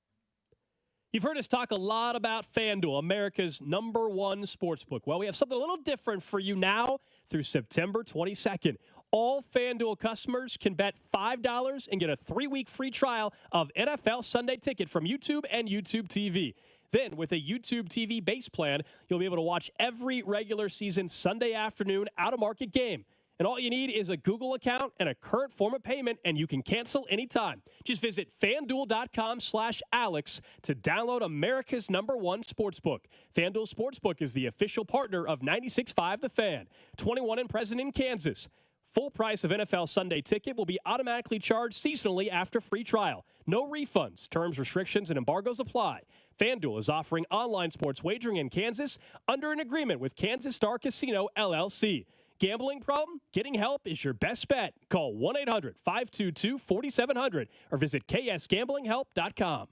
Speaker 1: You've heard us talk a lot about FanDuel, America's #1 sportsbook. Well, we have something a little different for you now through September 22nd. All FanDuel customers can bet $5 and get a 3-week free trial of NFL Sunday Ticket from YouTube and YouTube TV. Then, with a YouTube TV base plan, you'll be able to watch every regular season Sunday afternoon out-of-market game. And all you need is a Google account and a current form of payment, and you can cancel anytime. Just visit FanDuel.com/Alex to download America's #1 sportsbook. FanDuel Sportsbook is the official partner of 96.5 The Fan. 21 and present in Kansas. Full price of NFL Sunday Ticket will be automatically charged seasonally after free trial. No refunds. Terms, restrictions, and embargoes apply. FanDuel is offering online sports wagering in Kansas under an agreement with Kansas Star Casino, LLC. Gambling problem? Getting help is your best bet. Call 1-800-522-4700 or visit ksgamblinghelp.com.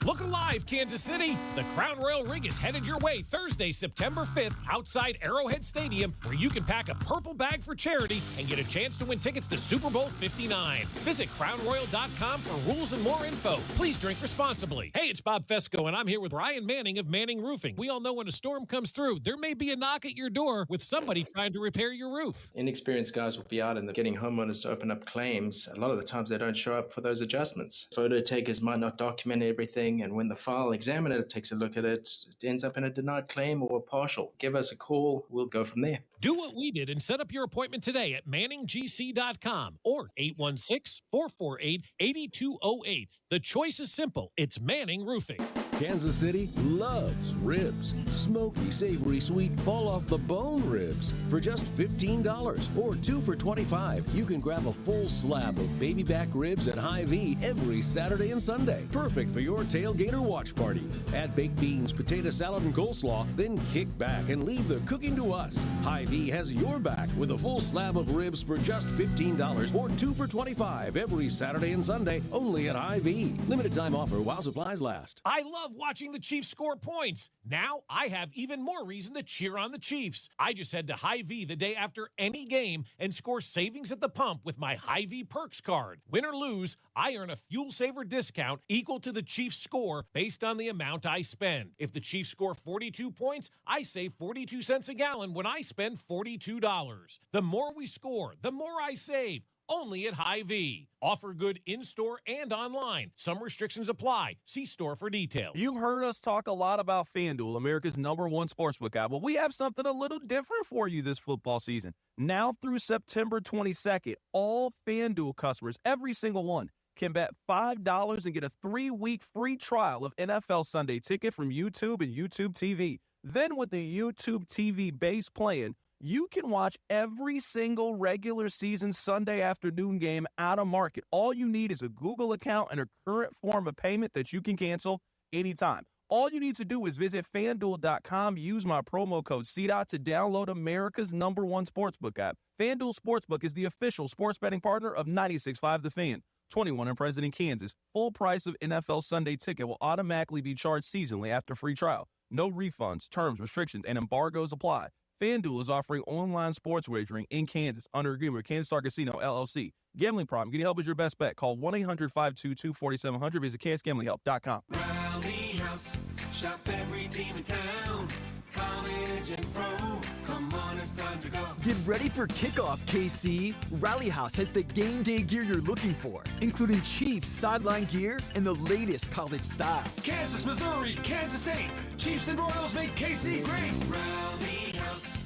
Speaker 8: Look alive, Kansas City! The Crown Royal Rig is headed your way Thursday, September 5th, outside Arrowhead Stadium, where you can pack a purple bag for charity and get a chance to win tickets to Super Bowl 59. Visit crownroyal.com for rules and more info. Please drink responsibly. Hey, it's Bob Fesco, and I'm here with Ryan Manning of Manning Roofing. We all know when a storm comes through, there may be a knock at your door with somebody trying to repair your roof.
Speaker 16: Inexperienced guys will be out and getting homeowners to open up claims. A lot of the times they don't show up for those adjustments. Photo takers might not document everything, and when the file examiner takes a look at it, it ends up in a denied claim or a partial. Give us a call. We'll go from there.
Speaker 8: Do what we did and set up your appointment today at manninggc.com or 816-448-8208. The choice is simple. It's Manning Roofing.
Speaker 15: Kansas City loves ribs. Smoky, savory, sweet, fall-off-the-bone ribs for just $15 or 2 for $25. You can grab a full slab of baby back ribs at Hy-Vee every Saturday and Sunday. Perfect for your tailgate or watch party. Add baked beans, potato salad, and coleslaw, then kick back and leave the cooking to us. Hy-Vee has your back with a full slab of ribs for just $15 or 2 for $25 every Saturday and Sunday, only at Hy-Vee. Limited time offer while supplies last.
Speaker 8: I love watching the Chiefs score points. Now I have even more reason to cheer on the Chiefs. I just head to Hy-Vee the day after any game and score savings at the pump with my Hy-Vee Perks card. Win or lose, I earn a fuel saver discount equal to the Chiefs score based on the amount I spend. If the Chiefs score 42 points, I save 42 cents a gallon when I spend $42. The more we score, the more I save. Only at Hy-Vee. Offer good in-store and online. Some restrictions apply. See store for details.
Speaker 18: You've heard us talk a lot about FanDuel, America's #1 sportsbook app. Well, we have something a little different for you this football season. Now through September 22nd, all FanDuel customers, every single one, can bet $5 and get a 3-week free trial of NFL Sunday Ticket from YouTube and YouTube TV. Then with the YouTube TV base plan, you can watch every single regular season Sunday afternoon game out of market. All you need is a Google account and a current form of payment that you can cancel anytime. All you need to do is visit FanDuel.com, use my promo code CDOT to download America's #1 sportsbook app. FanDuel Sportsbook is the official sports betting partner of 96.5 The Fan. 21 and present in Kansas. Full price of NFL Sunday Ticket will automatically be charged seasonally after free trial. No refunds, terms, restrictions, and embargoes apply. FanDuel is offering online sports wagering in Kansas under agreement with Kansas Star Casino, LLC. Gambling problem. Getting help is your best bet. Call 1-800-522-4700. Visit KSGamblingHelp.com.
Speaker 11: Rally House, shop every team in town. College and pro, come on, it's time to go.
Speaker 19: Get ready for kickoff, KC. Rally House has the game day gear you're looking for, including Chiefs sideline gear and the latest college styles.
Speaker 11: Kansas, Missouri, Kansas State, Chiefs and Royals make KC great. Rally House,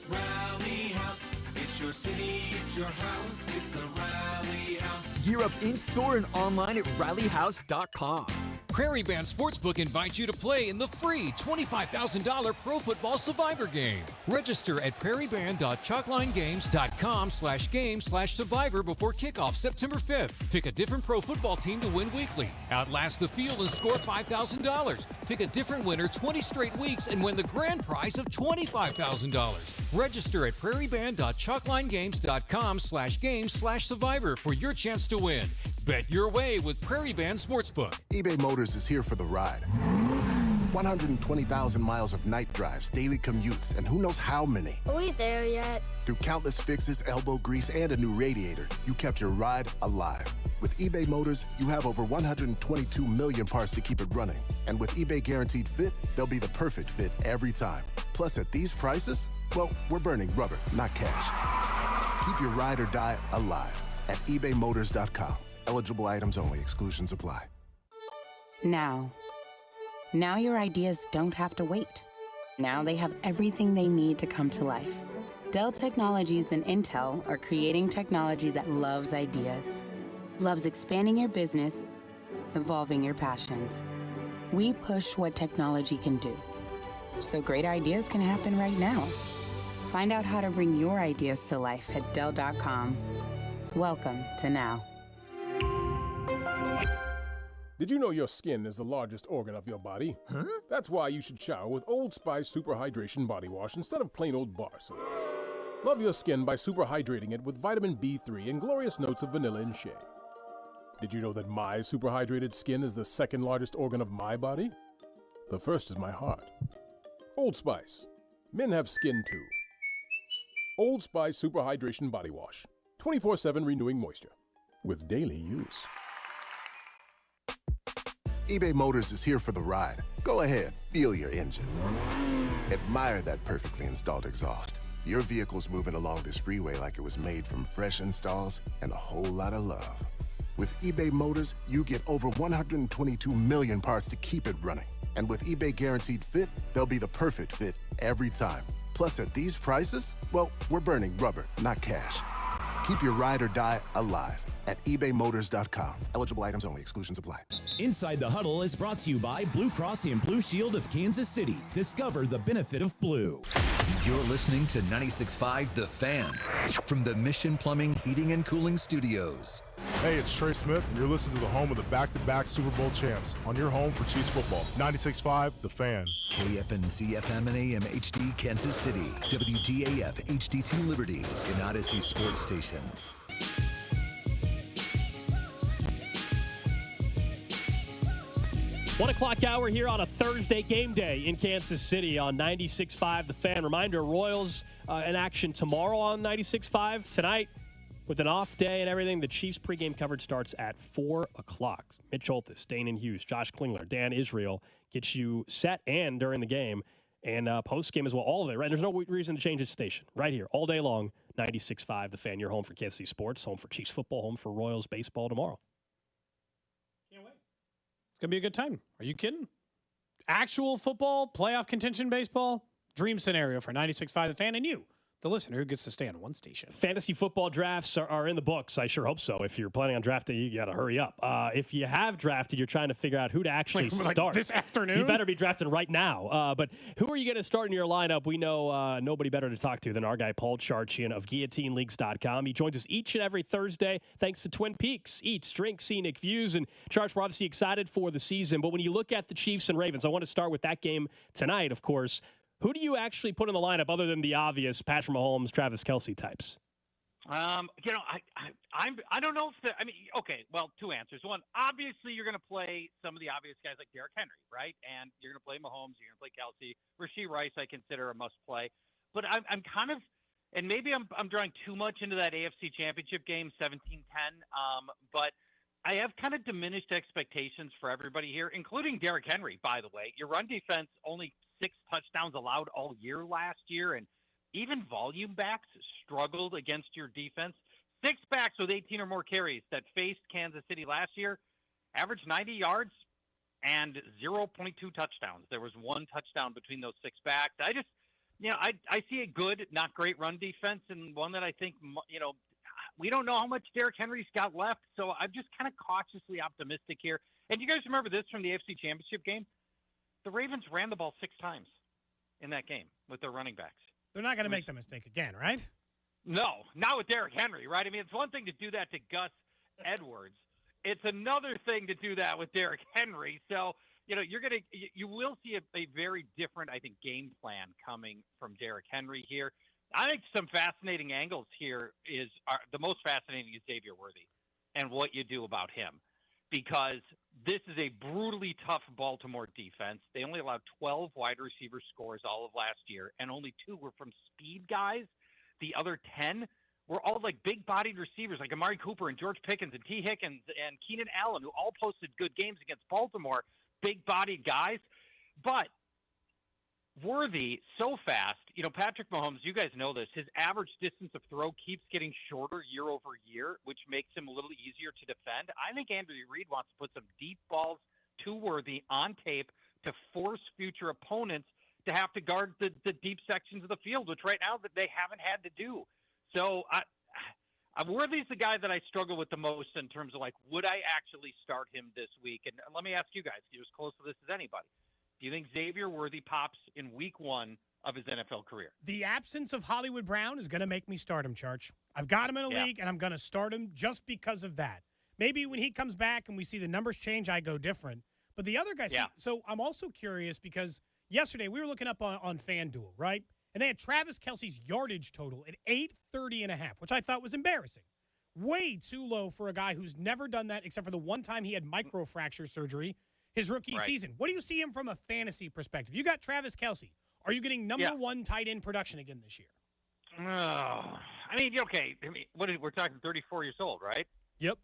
Speaker 11: Rally House. It's your city, it's your house, it's the Rally House.
Speaker 19: Gear up in-store and online at rallyhouse.com.
Speaker 8: Prairie Band Sportsbook invites you to play in the free $25,000 Pro Football Survivor game. Register at prairieband.chalklinegames.com/game/survivor before kickoff September 5th. Pick a different pro football team to win weekly. Outlast the field and score $5,000. Pick a different winner 20 straight weeks and win the grand prize of $25,000. Register at prairieband.chalklinegames.com/game/survivor for your chance to win. Bet your way with Prairie Band Sportsbook.
Speaker 9: eBay Motors is here for the ride. 120,000 miles of night drives, daily commutes, and who knows how many.
Speaker 20: Are we there yet?
Speaker 9: Through countless fixes, elbow grease, and a new radiator, you kept your ride alive. With eBay Motors, you have over 122 million parts to keep it running. And with eBay Guaranteed Fit, they'll be the perfect fit every time. Plus, at these prices, well, we're burning rubber, not cash. Keep your ride or die alive at ebaymotors.com. Eligible items only. Exclusions apply.
Speaker 21: Now your ideas don't have to wait. Now they have everything they need to come to life. Dell Technologies and Intel are creating technology that loves ideas, loves expanding your business, evolving your passions. We push what technology can do, so great ideas can happen right now. Find out how to bring your ideas to life at Dell.com. Welcome to Now.
Speaker 22: Did you know your skin is the largest organ of your body? Huh? That's why you should shower with Old Spice Super Hydration Body Wash instead of plain old bar soap. Love your skin by super hydrating it with vitamin B3 and glorious notes of vanilla and shea. Did you know that my super hydrated skin is the second largest organ of my body? The first is my heart. Old Spice. Men have skin too. Old Spice Super Hydration Body Wash. 24/7 renewing moisture. With daily use.
Speaker 9: eBay Motors is here for the ride. Go ahead, feel your engine. Admire that perfectly installed exhaust. Your vehicle's moving along this freeway like it was made from fresh installs and a whole lot of love. With eBay Motors, you get over 122 million parts to keep it running. And with eBay Guaranteed Fit, they'll be the perfect fit every time. Plus, at these prices, well, we're burning rubber, not cash. Keep your ride or die alive at ebaymotors.com. Eligible items only. Exclusions apply.
Speaker 3: Inside the Huddle is brought to you by Blue Cross and Blue Shield of Kansas City. Discover the benefit of blue.
Speaker 4: You're listening to 96.5 The Fan from the Mission Plumbing, Heating, and Cooling Studios.
Speaker 20: Hey, it's Trey Smith, and you're listening to the home of the back-to-back Super Bowl champs on your home for Chiefs football. 96.5 The Fan.
Speaker 4: KFNC FM and AM HD Kansas City. WDAF HD2 Liberty, an Odyssey sports station.
Speaker 1: One o'clock hour here on a Thursday game day in Kansas City on 96.5 The Fan. Reminder, Royals in action tomorrow on 96.5. Tonight, with an off day and everything, the Chiefs pregame coverage starts at 4 o'clock. Mitch Oltis, Dane Hughes, Josh Klingler, Dan Israel gets you set and during the game and post-game as well. All of it, right? There's no reason to change its station. Right here, all day long, 96.5 The Fan. Your home for Kansas City sports, home for Chiefs football, home for Royals baseball tomorrow.
Speaker 2: It's going to be a good time. Are you kidding? Actual football, playoff contention baseball, dream scenario for 96.5 The Fan and you, the listener who gets to stay on one station.
Speaker 1: Fantasy football drafts are in the books. I sure hope so. If you're planning on drafting, you got to hurry up. If you have drafted, you're trying to figure out who to actually start.
Speaker 2: Like this afternoon?
Speaker 1: You better be drafting right now. But who are you going to start in your lineup? We know nobody better to talk to than our guy, Paul Charchian of GuillotineLeagues.com. He joins us each and every Thursday thanks to Twin Peaks. Eats, drink, scenic views. And Charch, we're obviously excited for the season. But when you look at the Chiefs and Ravens, I want to start with that game tonight, of course. Who do you actually put in the lineup other than the obvious Patrick Mahomes, Travis Kelce types?
Speaker 23: I don't know if okay, well, two answers. One, obviously you're going to play some of the obvious guys like Derrick Henry, right? And you're going to play Mahomes, you're going to play Kelce. Rashee Rice, I consider a must play. But I'm kind of, and maybe I'm drawing too much into that AFC Championship game, 17-10. But I have kind of diminished expectations for everybody here, including Derrick Henry, by the way. Your run defense only 6 touchdowns allowed all year last year, and even volume backs struggled against your defense. 6 backs with 18 or more carries that faced Kansas City last year averaged 90 yards and 0.2 touchdowns. There was 1 touchdown between those 6 backs. I just, I see a good, not great run defense, and one that I think, we don't know how much Derrick Henry's got left, so I'm just kind of cautiously optimistic here. And you guys remember this from the AFC Championship game? The Ravens ran the ball 6 times in that game with their running backs.
Speaker 2: They're not going to make the mistake again, right?
Speaker 23: No, not with Derrick Henry, right? I mean, it's one thing to do that to Gus Edwards. It's another thing to do that with Derrick Henry. So, you will see a very different, I think, game plan coming from Derrick Henry here. I think some fascinating angles here the most fascinating is Xavier Worthy and what you do about him. Because this is a brutally tough Baltimore defense. They only allowed 12 wide receiver scores all of last year, and only 2 were from speed guys. The other 10 were all like big-bodied receivers like Amari Cooper and George Pickens and T. Higgins and Keenan Allen, who all posted good games against Baltimore, big-bodied guys. But Worthy, so fast, Patrick Mahomes, you guys know this, his average distance of throw keeps getting shorter year over year, which makes him a little easier to defend. I think Andy Reid wants to put some deep balls to Worthy on tape to force future opponents to have to guard the deep sections of the field, which right now that they haven't had to do. So Worthy's the guy that I struggle with the most in terms of would I actually start him this week? And let me ask you guys, you're as close to this as anybody. Do you think Xavier Worthy pops in week 1 of his NFL career?
Speaker 2: The absence of Hollywood Brown is going to make me start him, Charch. I've got him in a league, and I'm going to start him just because of that. Maybe when he comes back and we see the numbers change, I go different. But the other guys, so I'm also curious because yesterday we were looking up on FanDuel, right? And they had Travis Kelce's yardage total at 830.5, which I thought was embarrassing. Way too low for a guy who's never done that except for the one time he had microfracture surgery his rookie season. What do you see him from a fantasy perspective? You got Travis Kelce. Are you getting number 1 tight end production again this year?
Speaker 23: We're talking 34 years old, right?
Speaker 1: Yep.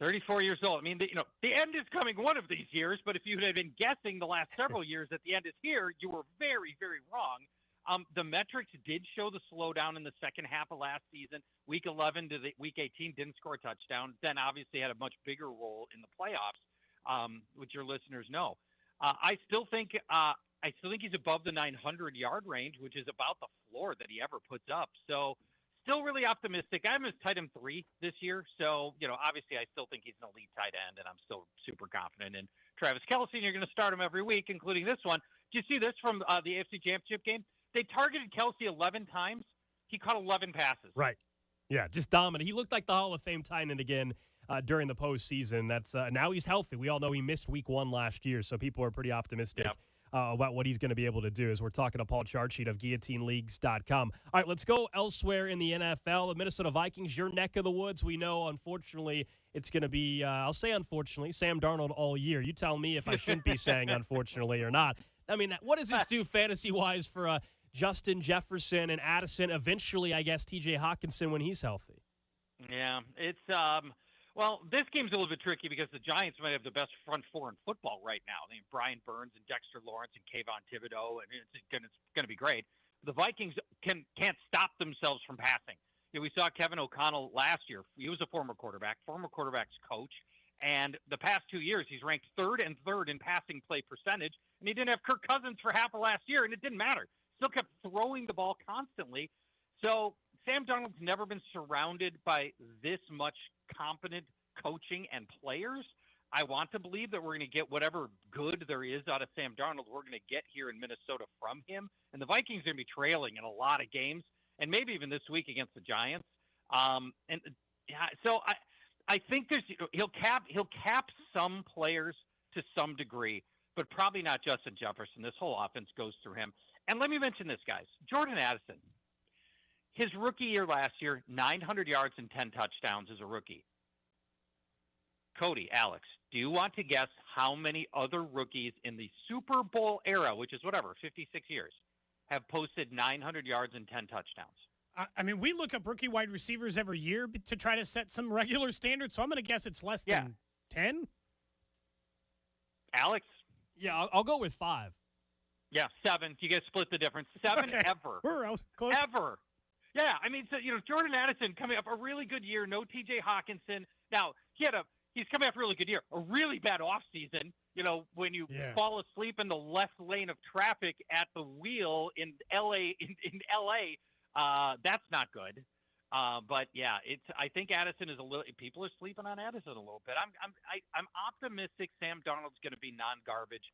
Speaker 23: 34 years old. I mean, the end is coming one of these years, but if you had been guessing the last several years that the end is here, you were very, very wrong. The metrics did show the slowdown in the second half of last season. Week 11 to week 18 didn't score a touchdown. Then obviously had a much bigger role in the playoffs, which your listeners know. I still think he's above the 900-yard range, which is about the floor that he ever puts up. So Still really optimistic. I'm his tight end 3 this year. So, obviously I still think he's an elite tight end, and I'm still super confident in Travis Kelce, and you're going to start him every week, including this one. Do you see this from the AFC Championship game? They targeted Kelce 11 times. He caught 11 passes.
Speaker 1: Right. Yeah, just dominant. He looked like the Hall of Fame tight end again during the postseason. That's now he's healthy. We all know he missed week 1 last year, so people are pretty optimistic.
Speaker 23: Yep.
Speaker 1: About what he's going to be able to do as we're talking to Paul Chardsheet of GuillotineLeagues.com. All right, let's go elsewhere in the NFL. The Minnesota Vikings, your neck of the woods. We know, unfortunately, it's going to be, I'll say unfortunately, Sam Darnold all year. You tell me if I shouldn't be saying unfortunately or not. I mean, what does this do fantasy-wise for Justin Jefferson and Addison, eventually, I guess, T.J. Hawkinson when he's healthy?
Speaker 23: Yeah, it's well, this game's a little bit tricky because the Giants might have the best front 4 in football right now. They have Brian Burns and Dexter Lawrence and Kayvon Thibodeau, and it's going to be great. The Vikings can't stop themselves from passing. We saw Kevin O'Connell last year. He was a former quarterback's coach, and the past 2 years he's ranked third in passing play percentage, and he didn't have Kirk Cousins for half of last year, and it didn't matter. Still kept throwing the ball constantly. So Sam Darnold's never been surrounded by this much competent coaching and players. I want to believe that we're going to get whatever good there is out of Sam Darnold, we're going to get here in Minnesota from him. And the Vikings are going to be trailing in a lot of games, and maybe even this week against the Giants. So I think he'll cap some players to some degree, but probably not Justin Jefferson. This whole offense goes through him. And let me mention this, guys. Jordan Addison. His rookie year last year, 900 yards and 10 touchdowns as a rookie. Cody, Alex, do you want to guess how many other rookies in the Super Bowl era, which is 56 years, have posted 900 yards and 10 touchdowns?
Speaker 2: I mean, we look up rookie wide receivers every year to try to set some regular standards, so I'm going to guess it's less than 10.
Speaker 23: Alex?
Speaker 1: Yeah, I'll go with 5.
Speaker 23: Yeah, 7. You guys split the difference. 7 ever.
Speaker 2: We're close.
Speaker 23: Ever. Yeah, I mean, so, Jordan Addison coming up a really good year. No T.J. Hawkinson. Now, he's coming off a really good year. A really bad offseason, when you fall asleep in the left lane of traffic at the wheel in L.A., that's not good. But, yeah, I think Addison is people are sleeping on Addison a little bit. I'm optimistic Sam Darnold's going to be non-garbage.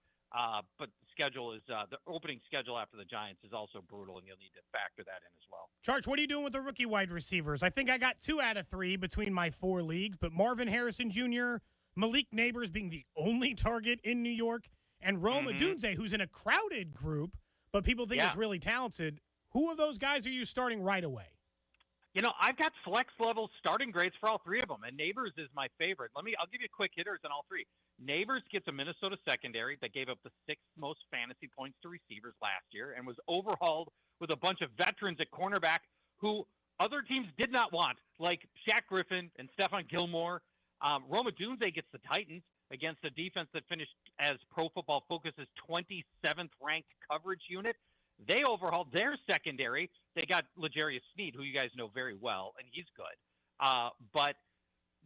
Speaker 23: But the opening schedule after the Giants is also brutal, and you'll need to factor that in as well.
Speaker 2: Charge, what are you doing with the rookie wide receivers? I think I got 2 out of 3 between my 4 leagues, but Marvin Harrison Jr., Malik Neighbors being the only target in New York, and Rome Odunze, who's in a crowded group, but people think is really talented. Who of those guys are you starting right away?
Speaker 23: I've got flex level starting grades for all 3 of them, and Neighbors is my favorite. I'll give you quick hitters on all 3. Neighbors gets a Minnesota secondary that gave up the 6th most fantasy points to receivers last year and was overhauled with a bunch of veterans at cornerback who other teams did not want, like Shaq Griffin and Stephon Gilmore. Roma Dunze gets the Titans against a defense that finished as Pro Football Focus's 27th ranked coverage unit. They overhauled their secondary. They got L'Jarius Sneed, who you guys know very well, and he's good. But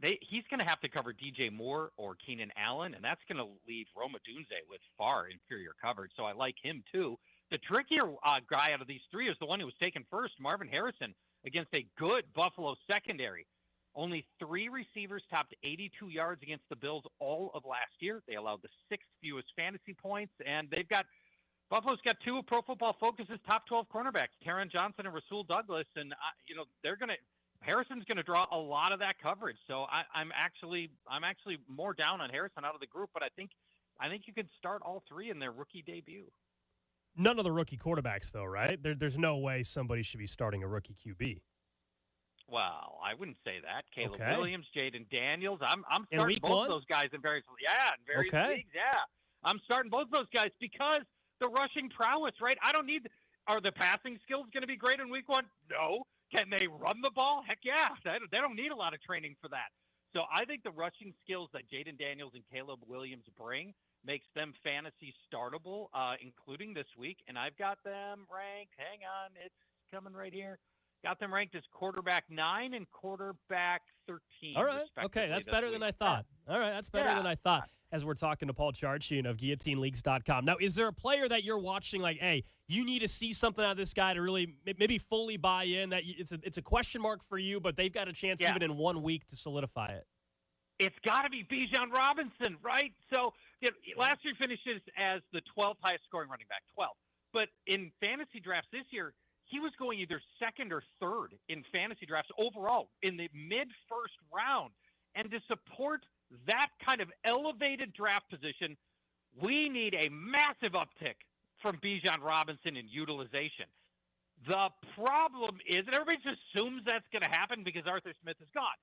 Speaker 23: he's going to have to cover DJ Moore or Keenan Allen, and that's going to leave Roma Dunze with far inferior coverage. So I like him too. The trickier guy out of these 3 is the one who was taken first, Marvin Harrison, against a good Buffalo secondary. Only 3 receivers topped 82 yards against the Bills all of last year. They allowed the 6th fewest fantasy points, and Buffalo's got 2 of Pro Football Focus's top 12 cornerbacks, Taron Johnson and Rasul Douglas, and Harrison's going to draw a lot of that coverage. So I'm actually more down on Harrison out of the group, but I think you can start all 3 in their rookie debut.
Speaker 1: None of the rookie quarterbacks, though, right? There's no way somebody should be starting a rookie QB.
Speaker 23: Well, I wouldn't say that. Caleb Williams, Jaden Daniels. I'm
Speaker 1: in
Speaker 23: starting
Speaker 1: week
Speaker 23: both
Speaker 1: 1?
Speaker 23: Those guys in various leagues. Yeah, I'm starting both those guys because the rushing prowess, right? Are the passing skills going to be great in week 1? No. Can they run the ball? Heck yeah. They don't need a lot of training for that. So I think the rushing skills that Jaden Daniels and Caleb Williams bring makes them fantasy startable, including this week. And I've got them ranked. Hang on. It's coming right here. Got them ranked as quarterback 9 and quarterback 13.
Speaker 1: All right. Okay, that's better than I thought. All right, that's better than I thought. as we're talking to Paul Charchian of GuillotineLeagues.com. Now, is there a player that you're watching like, hey, you need to see something out of this guy to really maybe fully buy in, that it's a question mark for you, but they've got a chance even in 1 week to solidify it?
Speaker 23: It's got to be Bijan Robinson, right? So last year he finished as the 12th highest scoring running back, 12th. But in fantasy drafts this year, he was going either second or third in fantasy drafts overall in the mid-first round. And to support that kind of elevated draft position, we need a massive uptick from Bijan Robinson in utilization. The problem is, and everybody just assumes that's going to happen because Arthur Smith is gone.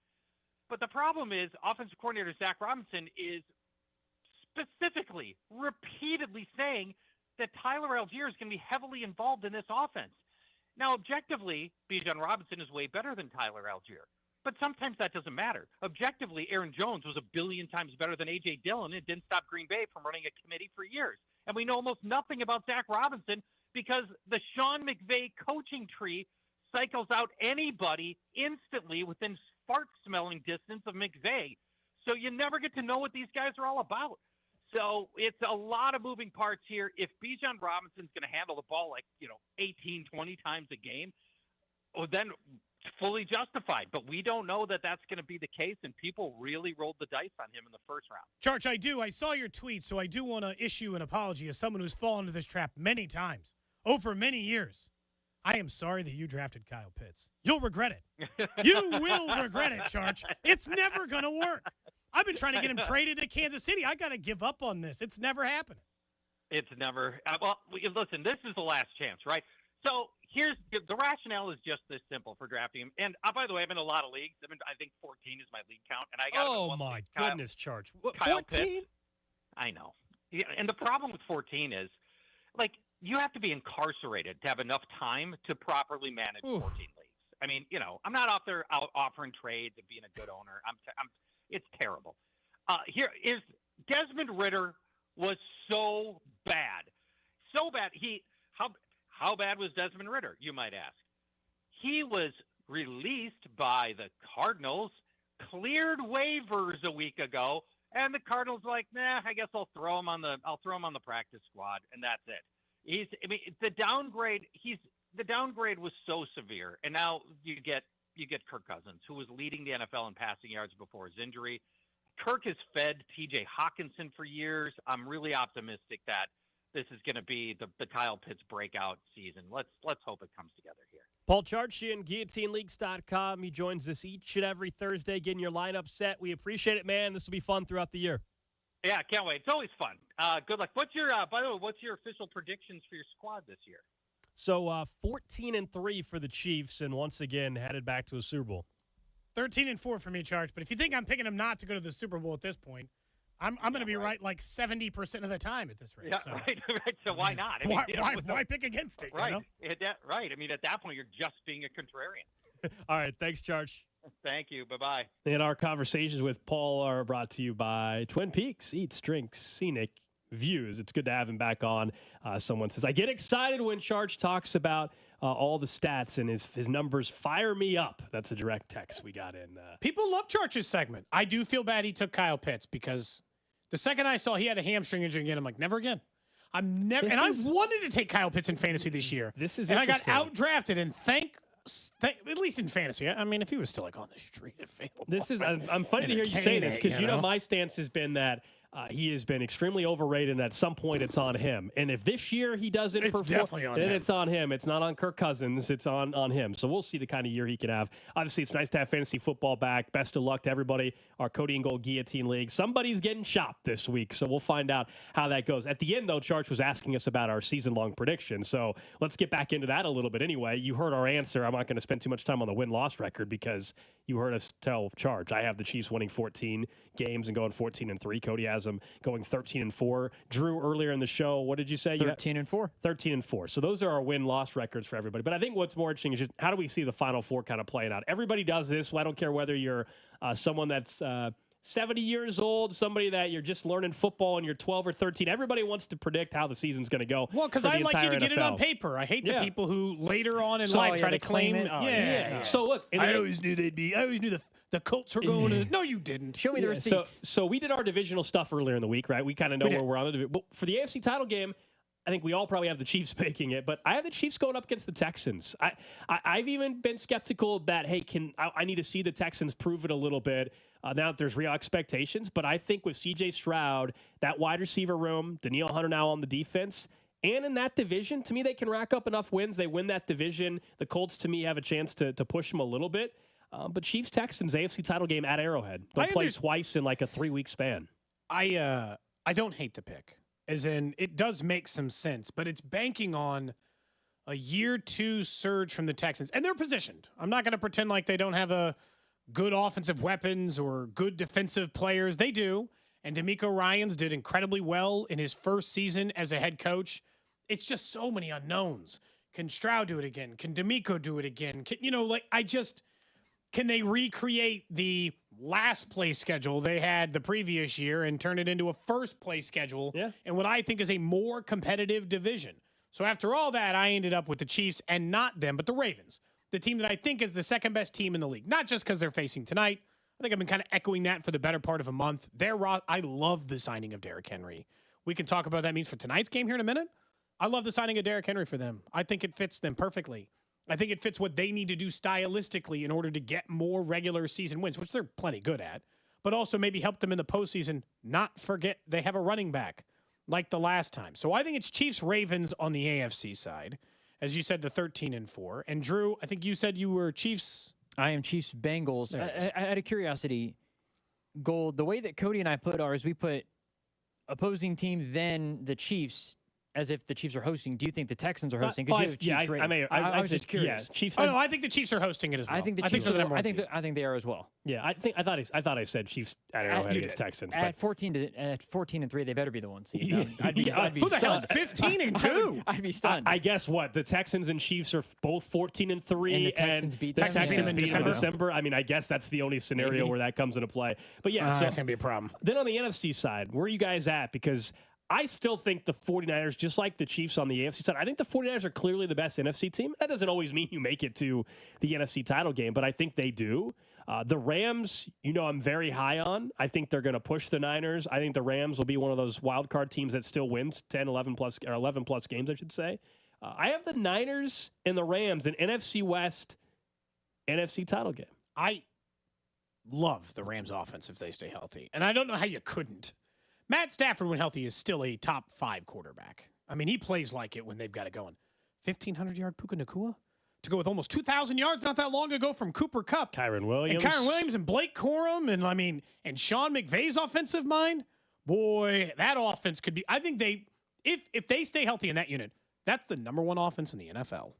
Speaker 23: But the problem is, offensive coordinator Zach Robinson is specifically, repeatedly saying that Tyler Algier is going to be heavily involved in this offense. Now, objectively, Bijan Robinson is way better than Tyler Algier. But sometimes that doesn't matter. Objectively, Aaron Jones was a billion times better than A.J. Dillon and didn't stop Green Bay from running a committee for years. And we know almost nothing about Zach Robinson because the Sean McVay coaching tree cycles out anybody instantly within fart-smelling distance of McVay. So you never get to know what these guys are all about. So it's a lot of moving parts here. If Bijan Robinson's going to handle the ball 18, 20 times a game, then fully justified. But we don't know that that's going to be the case, and people really rolled the dice on him in the first round.
Speaker 2: Charch, I do. I saw your tweet, so I do want to issue an apology as someone who's fallen into this trap many times over many years. I am sorry that you drafted Kyle Pitts. You'll regret it. You will regret it, Charch. It's never going to work. I've been trying to get him traded to Kansas City. I got to give up on this. It's never happening.
Speaker 23: It's never. Well, listen, this is the last chance, right? So here's the rationale is just this simple for drafting him. And by the way, I'm in a lot of leagues. I think 14 is my league count, and I got.
Speaker 1: Oh my goodness, Charch!
Speaker 23: 14? I know. Yeah, and the problem with 14 is, you have to be incarcerated to have enough time to properly manage 14 leagues. I mean, I'm not out there offering trades and being a good owner. It's terrible. Here is Desmond Ridder was so bad. So bad. How bad was Desmond Ridder, you might ask? He was released by the Cardinals, cleared waivers a week ago, and the Cardinals like, nah, I guess I'll throw him on the practice squad, and that's it. The downgrade was so severe, and now you get Kirk Cousins, who was leading the NFL in passing yards before his injury. Kirk has fed T.J. Hawkinson for years. I'm really optimistic that this is going to be the Kyle Pitts breakout season. Let's hope it comes together here.
Speaker 1: Paul Charchian, GuillotineLeagues.com. He joins us each and every Thursday, getting your lineup set. We appreciate it, man. This will be fun throughout the year.
Speaker 23: Yeah, can't wait. It's always fun. Good luck. What's your by the way? What's your official predictions for your squad this year?
Speaker 1: So 14-3 for the Chiefs, and once again headed back to a Super Bowl.
Speaker 2: 13-4 for me, Charge. But if you think I'm picking them not to go to the Super Bowl at this point, I'm going to be right 70% of the time at this rate.
Speaker 23: Yeah,
Speaker 2: so.
Speaker 23: right. So why not?
Speaker 2: Why pick against it?
Speaker 23: Right.
Speaker 2: You know?
Speaker 23: Right. I mean, at that point, you're just being a contrarian.
Speaker 1: All right. Thanks, Charge.
Speaker 23: Thank you. Bye-bye.
Speaker 1: And our conversations with Paul are brought to you by Twin Peaks Eats, Drinks, Scenic Views. It's good to have him back on. Someone says, I get excited when Charge talks about all the stats, and his numbers fire me up. That's a direct text we got in.
Speaker 2: People love Charge's segment. I do feel bad he took Kyle Pitts because the second I saw he had a hamstring injury again, I'm like, never again. I wanted to take Kyle Pitts in fantasy this year.
Speaker 1: This is
Speaker 2: and I got out-drafted, and at least in fantasy. I mean, if he was still on the street available.
Speaker 1: This is I'm funny to hear you say this because my stance has been that he has been extremely overrated, and at some point it's on him. And if this year he doesn't perform,
Speaker 2: definitely on
Speaker 1: then
Speaker 2: him.
Speaker 1: it's on him. It's not on Kirk Cousins. It's on him. So we'll see the kind of year he can have. Obviously, it's nice to have fantasy football back. Best of luck to everybody. Our Cody and Gold Guillotine League. Somebody's getting chopped this week, so we'll find out how that goes. At the end, though, Charge was asking us about our season-long prediction, so let's get back into that a little bit anyway. You heard our answer. I'm not going to spend too much time on the win-loss record because you heard us tell Charge. I have the Chiefs winning 14 games and going 14-3. Cody has them going 13-4. Drew, earlier in the show, what did you say?
Speaker 5: 13-4.
Speaker 1: 13-4. So those are our win-loss records for everybody. But I think what's more interesting is just how do we see the Final Four kind of playing out? Everybody does this. Well, I don't care whether you're someone that's 70 years old, somebody that you're just learning football and you're 12 or 13. Everybody wants to predict how the season's going to go.
Speaker 2: Well, because I like you to get it on paper. I hate the people who later on in life try to claim it.
Speaker 1: So look,
Speaker 2: I always knew The Colts are going to. No, you didn't.
Speaker 5: Show me the receipts.
Speaker 1: So we did our divisional stuff earlier in the week, right? We kind of know where we're on the But for the AFC title game, I think we all probably have the Chiefs making it, but I have the Chiefs going up against the Texans. I've even been skeptical that, hey, I need to see the Texans prove it a little bit now that there's real expectations. But I think with C.J. Stroud, that wide receiver room, Danielle Hunter now on the defense, and in that division, to me, they can rack up enough wins. They win that division. The Colts, to me, have a chance to push them a little bit. But Chiefs-Texans, AFC title game at Arrowhead. They'll play twice in like a 3-week span.
Speaker 2: I don't hate the pick. As in, it does make some sense, but it's banking on a year 2 surge from the Texans. And they're positioned. I'm not going to pretend like they don't have a good offensive weapons or good defensive players. They do. And DeMeco Ryans did incredibly well in his first season as a head coach. It's just so many unknowns. Can Stroud do it again? Can DeMeco do it again? Can they recreate the last place schedule they had the previous year and turn it into a first place schedule in what I think is a more competitive division? So after all that, I ended up with the Chiefs and not them, but the Ravens, the team that I think is the second best team in the league, not just because they're facing tonight. I think I've been kind of echoing that for the better part of a month. I love the signing of Derrick Henry. We can talk about what that means for tonight's game here in a minute. I love the signing of Derrick Henry for them. I think it fits them perfectly. I think it fits what they need to do stylistically in order to get more regular season wins, which they're plenty good at, but also maybe help them in the postseason not forget they have a running back like the last time. So I think it's Chiefs-Ravens on the AFC side. As you said, the 13-4. And Drew, I think you said you were Chiefs.
Speaker 5: I am Chiefs-Bengals. Out of curiosity, Gold, the way that Cody and I put ours, we put opposing team, then the Chiefs, as if the Chiefs are hosting. Do you think the Texans are hosting? Because you have Chiefs.
Speaker 1: I
Speaker 5: was just curious.
Speaker 1: Yeah, Chiefs.
Speaker 2: I think the Chiefs are hosting it as well.
Speaker 5: I think the Chiefs are the number one seed. I think they are as well.
Speaker 1: Yeah, I thought I said Chiefs at Arrowhead against Texans.
Speaker 5: At 14-3, they better be the one seed. I'd be
Speaker 2: Who the hell is 15-2?
Speaker 5: I'd be stunned.
Speaker 1: I guess what the Texans and Chiefs are both 14-3,
Speaker 5: and the Texans beat them.
Speaker 1: Texans beat them in December. I mean, I guess that's the only scenario where that comes into play. But yeah, so
Speaker 2: that's gonna be a problem.
Speaker 1: Then on the NFC side, where are you guys at? Because I still think the 49ers, just like the Chiefs on the AFC side, I think the 49ers are clearly the best NFC team. That doesn't always mean you make it to the NFC title game, but I think they do. The Rams, I'm very high on. I think they're going to push the Niners. I think the Rams will be one of those wild card teams that still wins 10, 11 plus games, I should say. I have the Niners and the Rams in NFC West, NFC title game.
Speaker 2: I love the Rams offense if they stay healthy. And I don't know how you couldn't. Matt Stafford, when healthy, is still a top 5 quarterback. I mean, he plays like it when they've got it going. 1,500-yard Puka Nacua to go with almost 2,000 yards not that long ago from Cooper Kupp.
Speaker 1: Kyron Williams
Speaker 2: and Blake Corum and Sean McVay's offensive mind. Boy, that offense could be. I think if they stay healthy in that unit, that's the number 1 offense in the NFL.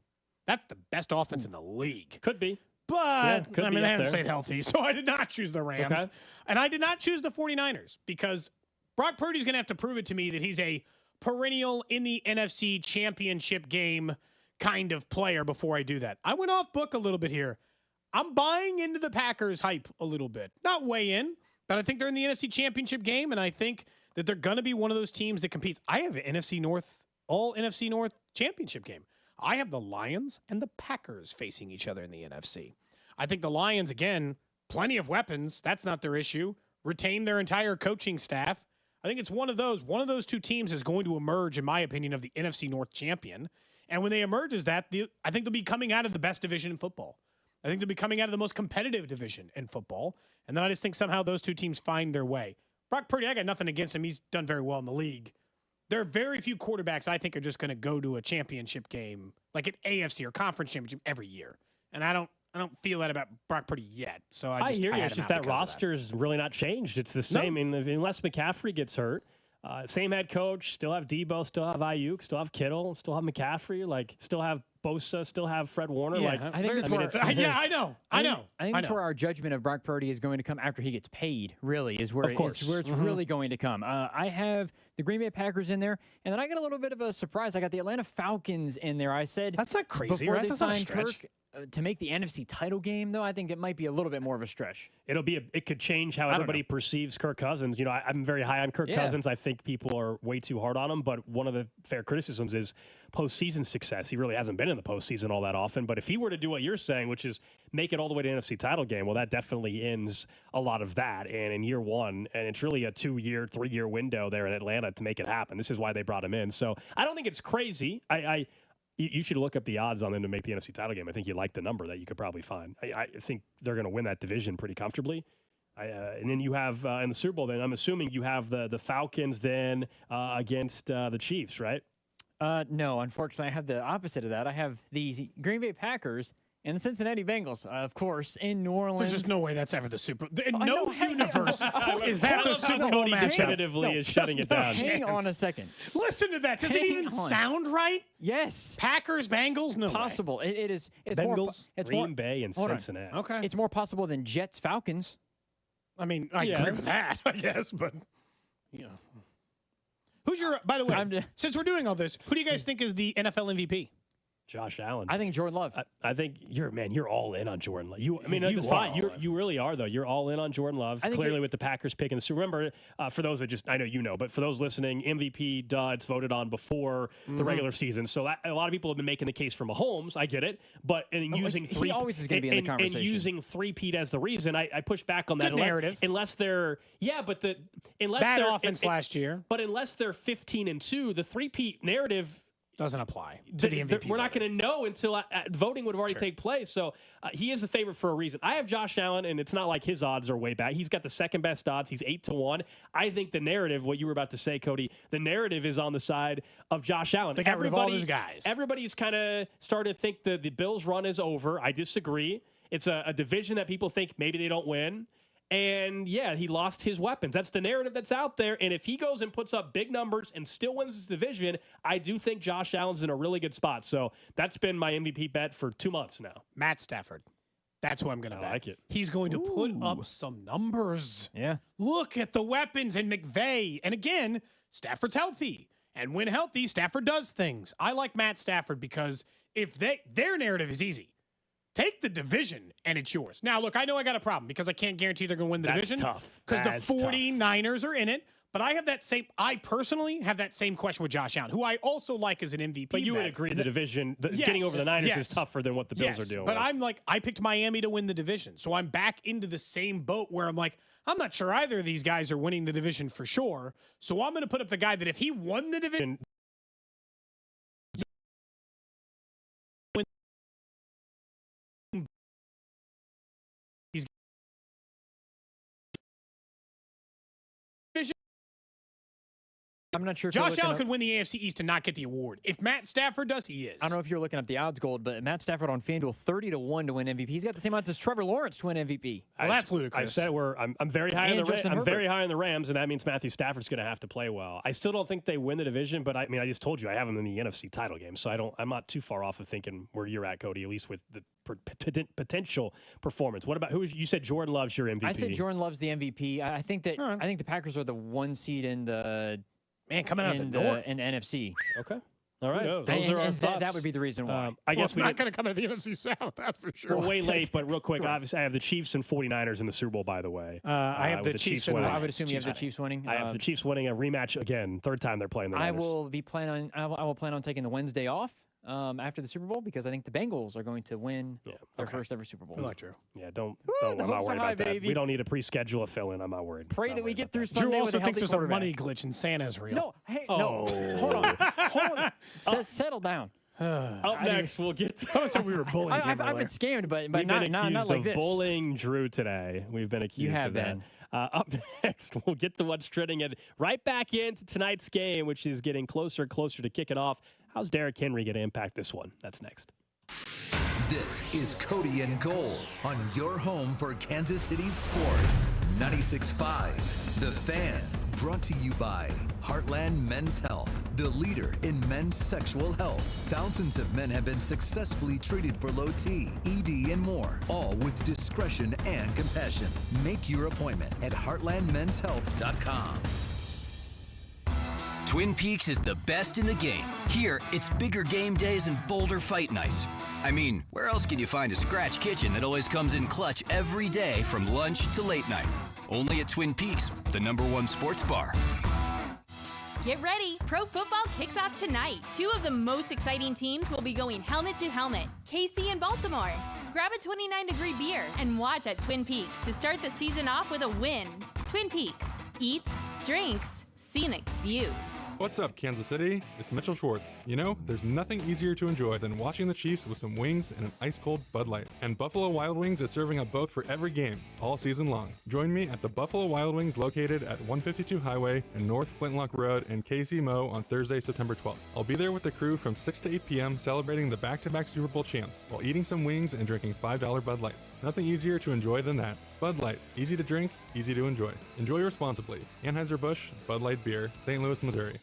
Speaker 2: That's the best offense in the league.
Speaker 1: Could be.
Speaker 2: But, they haven't stayed healthy, so I did not choose the Rams.
Speaker 1: Okay.
Speaker 2: And I did not choose the 49ers because Brock Purdy's going to have to prove it to me that he's a perennial in the NFC championship game kind of player before I do that. I went off book a little bit here. I'm buying into the Packers hype a little bit. Not way in, but I think they're in the NFC championship game, and I think that they're going to be one of those teams that competes. I have an all NFC North championship game. I have the Lions and the Packers facing each other in the NFC. I think the Lions, again, plenty of weapons. That's not their issue. Retain their entire coaching staff. I think it's one of those two teams is going to emerge, in my opinion, of the NFC North champion. And when they emerge as that, I think they'll be coming out of the best division in football. I think they'll be coming out of the most competitive division in football. And then I just think somehow those two teams find their way. Brock Purdy, I got nothing against him. He's done very well in the league. There are very few quarterbacks I think are just going to go to a championship game, like an AFC or conference championship every year. And I don't feel that about Brock Purdy yet. So I
Speaker 1: hear you. It's just that roster's really not changed. It's the same. No. Unless McCaffrey gets hurt. Same head coach. Still have Debo. Still have Ayuk. Still have Kittle. Still have McCaffrey. Still have Bosa. Still have Fred Warner.
Speaker 2: Yeah, I know.
Speaker 5: I think that's where our judgment of Brock Purdy is going to come after he gets paid. Really, is where it's really going to come. I have the Green Bay Packers in there, and then I got a little bit of a surprise. I got the Atlanta Falcons in there. I said
Speaker 2: that's not crazy.
Speaker 5: Before
Speaker 2: right?
Speaker 5: they
Speaker 2: that's
Speaker 5: signed Kirk. to make the NFC title game, though, I think it might be a little bit more of a stretch.
Speaker 1: It could change how
Speaker 5: don't
Speaker 1: everybody perceives Kirk Cousins. You know, I'm very high on Kirk
Speaker 5: Yeah.
Speaker 1: Cousins. I think people are way too hard on him, but one of the fair criticisms is postseason success. He really hasn't been in the postseason all that often, but if he were to do what you're saying, which is make it all the way to NFC title game, well, that definitely ends a lot of that. And in year one, and it's really a 2-year, 3-year window there in Atlanta to make it happen. This is why they brought him in. So I don't think it's crazy. You should look up the odds on them to make the NFC title game. I think you like the number that you could probably find. I think they're going to win that division pretty comfortably. And then you have in the Super Bowl, then I'm assuming you have the Falcons then against the Chiefs, right?
Speaker 5: No, unfortunately, I have the opposite of that. I have the Green Bay Packers and the Cincinnati Bengals, of course, in New Orleans.
Speaker 2: There's just no way that's ever the Super Bowl. In
Speaker 5: I
Speaker 2: no
Speaker 5: know,
Speaker 2: universe is that the Super Bowl
Speaker 1: Cody
Speaker 2: matchup.
Speaker 1: definitively is shutting it down.
Speaker 5: Hang on a second.
Speaker 2: Listen to that. Does it
Speaker 5: Hang
Speaker 2: even
Speaker 5: on.
Speaker 2: sound right?
Speaker 5: Yes.
Speaker 2: Packers, Bengals, no way.
Speaker 5: Possible. It is. It's
Speaker 2: Bengals,
Speaker 5: more. It's
Speaker 1: Green
Speaker 5: more,
Speaker 1: Bay, and
Speaker 5: hold on.
Speaker 1: Cincinnati.
Speaker 2: Okay.
Speaker 5: It's more possible than Jets Falcons.
Speaker 2: I mean, I
Speaker 1: Yeah.
Speaker 2: agree with that, I guess, but yeah. Who's your? By the way, since we're doing all this, who do you guys think is the NFL MVP?
Speaker 1: Josh Allen.
Speaker 5: I think Jordan Love.
Speaker 1: I think you're all in on Jordan Love.
Speaker 2: You
Speaker 1: It's fine.
Speaker 2: are.
Speaker 1: You really are though. You're all in on Jordan Love.
Speaker 5: I think
Speaker 1: Clearly with the Packers picking the Super. Remember, for those that just I know you know, but for those listening, MVP it's voted on before the regular season. So a lot of people have been making the case for Mahomes. I get it, but using
Speaker 5: he always is going to be in the conversation.
Speaker 1: And using three-peat as the reason, I push back on that.
Speaker 2: Good narrative.
Speaker 1: Unless they're unless
Speaker 2: Bad
Speaker 1: they're
Speaker 2: offense last year,
Speaker 1: but unless they're 15-2, the three-peat narrative
Speaker 2: doesn't apply to the MVP.
Speaker 1: We're not going to know until voting would have already take place. So he is the favorite for a reason. I have Josh Allen, and it's not like his odds are way back. He's got the second best odds. He's 8-1. I think the narrative, what you were about to say, Cody, the narrative is on the side of Josh Allen.
Speaker 2: They got rid of all those guys.
Speaker 1: Everybody's kind of started to think the Bills' run is over. I disagree. It's a division that people think maybe they don't win. And, yeah, he lost his weapons. That's the narrative that's out there. And if he goes and puts up big numbers and still wins his division, I do think Josh Allen's in a really good spot. So that's been my MVP bet for 2 months now.
Speaker 2: Matt Stafford. That's who I'm going to bet.
Speaker 1: I like it.
Speaker 2: He's going to put up some numbers.
Speaker 5: Yeah.
Speaker 2: Look at the weapons in McVay. And again, Stafford's healthy. And when healthy, Stafford does things. I like Matt Stafford because if their narrative is easy. Take the division, and it's yours. Now, look, I know I got a problem because I can't guarantee they're going to win the division.
Speaker 1: That's tough.
Speaker 2: Because the 49ers are in it. But I personally have that same question with Josh Allen, who I also like as an MVP.
Speaker 1: But you would agree the division, getting over the Niners is tougher than what the Bills are doing.
Speaker 2: But I'm like, I picked Miami to win the division. So I'm back into the same boat where I'm like, I'm not sure either of these guys are winning the division for sure. So I'm going to put up the guy that if he won the division,
Speaker 5: I'm not sure if
Speaker 2: Josh Allen could win the AFC East and not get the award. If Matt Stafford does, he is.
Speaker 5: I don't know if you're looking up the odds, Gold, but Matt Stafford on FanDuel 30-1 to win MVP. He's got the same odds as Trevor Lawrence to win MVP.
Speaker 2: Well, that's ludicrous.
Speaker 1: I said I'm very high
Speaker 5: And
Speaker 1: on the
Speaker 5: Justin
Speaker 1: I'm
Speaker 5: Herbert.
Speaker 1: very high on the Rams, and that means Matthew Stafford's going to have to play well. I still don't think they win the division, but I just told you I have them in the NFC title game, so I'm not too far off of thinking where you're at, Cody. At least with the potential performance. What about you said Jordan Love's your MVP?
Speaker 5: I said Jordan Love's the MVP. I think that I think the Packers are the 1 seed in the
Speaker 2: coming out of the North
Speaker 5: in the NFC.
Speaker 1: Okay. All right.
Speaker 2: knows?
Speaker 1: Those are our thoughts.
Speaker 5: That would be the reason why.
Speaker 1: I guess
Speaker 2: it's not going to come out of the NFC South, that's for sure.
Speaker 1: We're way late, but real quick, obviously, I have the Chiefs and 49ers in the Super Bowl, by the way.
Speaker 2: I have
Speaker 1: with
Speaker 2: the Chiefs
Speaker 1: winning.
Speaker 5: I would assume you have the Chiefs winning.
Speaker 1: I have the Chiefs winning a rematch again, third time they're playing the
Speaker 5: I
Speaker 1: Niners.
Speaker 5: will be planning on. I will plan on taking the Wednesday off after the Super Bowl because I think the Bengals are going to win their first ever Super Bowl.
Speaker 2: Good luck, Drew.
Speaker 1: Yeah, don't.
Speaker 5: the
Speaker 1: I'm not
Speaker 5: hopes are
Speaker 1: worried
Speaker 5: high,
Speaker 1: about that.
Speaker 5: baby.
Speaker 1: We don't need to pre-schedule a fill-in. I'm not worried.
Speaker 5: Pray that we get through Sunday
Speaker 2: Drew
Speaker 5: with
Speaker 2: also
Speaker 5: a
Speaker 2: thinks
Speaker 5: healthy
Speaker 2: there's a
Speaker 5: quarterback.
Speaker 2: money glitch and Santa's real.
Speaker 5: No, hey, no, hold on. Settle down.
Speaker 1: Up next, we'll get to...
Speaker 2: Someone said we were bullying him
Speaker 5: I've been scammed, but
Speaker 1: We've been
Speaker 5: not
Speaker 1: accused
Speaker 5: like
Speaker 1: of
Speaker 5: this.
Speaker 1: bullying Drew today. We've been accused
Speaker 5: have
Speaker 1: of that.
Speaker 5: been.
Speaker 1: Up next, we'll get to what's trending and right back into tonight's game, which is getting closer and closer to kicking off. How's Derrick Henry going to impact this one? That's next.
Speaker 4: This is Cody and Gold on your home for Kansas City sports. 96.5, The Fan, brought to you by Heartland Men's Health, the leader in men's sexual health. Thousands of men have been successfully treated for low T, ED, and more, all with discretion and compassion. Make your appointment at heartlandmenshealth.com.
Speaker 7: Twin Peaks is the best in the game. Here, it's bigger game days and bolder fight nights. I mean, where else can you find a scratch kitchen that always comes in clutch every day from lunch to late night? Only at Twin Peaks, the #1 sports bar.
Speaker 10: Get ready! Pro football kicks off tonight. Two of the most exciting teams will be going helmet to helmet, KC and Baltimore. Grab a 29-degree beer and watch at Twin Peaks to start the season off with a win. Twin Peaks. Eats, drinks, scenic views.
Speaker 17: What's up, Kansas City? It's Mitchell Schwartz. You know, there's nothing easier to enjoy than watching the Chiefs with some wings and an ice-cold Bud Light. And Buffalo Wild Wings is serving up both for every game, all season long. Join me at the Buffalo Wild Wings located at 152 Highway and North Flintlock Road in KC Mo on Thursday, September 12th. I'll be there with the crew from 6 to 8 p.m. celebrating the back-to-back Super Bowl champs while eating some wings and drinking $5 Bud Lights. Nothing easier to enjoy than that. Bud Light, easy to drink, easy to enjoy. Enjoy responsibly. Anheuser-Busch, Bud Light Beer, St. Louis, Missouri.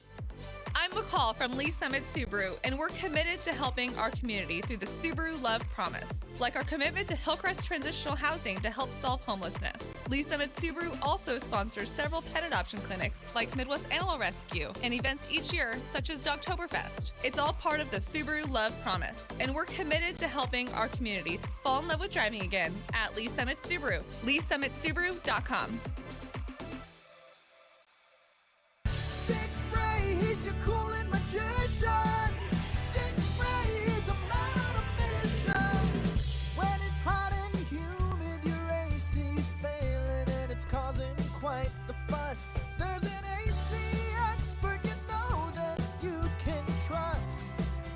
Speaker 24: I'm McCall from Lee Summit Subaru, and we're committed to helping our community through the Subaru Love Promise, like our commitment to Hillcrest Transitional Housing to help solve homelessness. Lee Summit Subaru also sponsors several pet adoption clinics like Midwest Animal Rescue and events each year such as Dogtoberfest. It's all part of the Subaru Love Promise, and we're committed to helping our community fall in love with driving again at Lee Summit Subaru. LeeSummitSubaru.com.
Speaker 11: He's your cooling magician. Dick Ray is a man on a mission. When it's hot and humid, your AC's failing and it's causing quite the fuss. There's an AC expert you know that you can trust.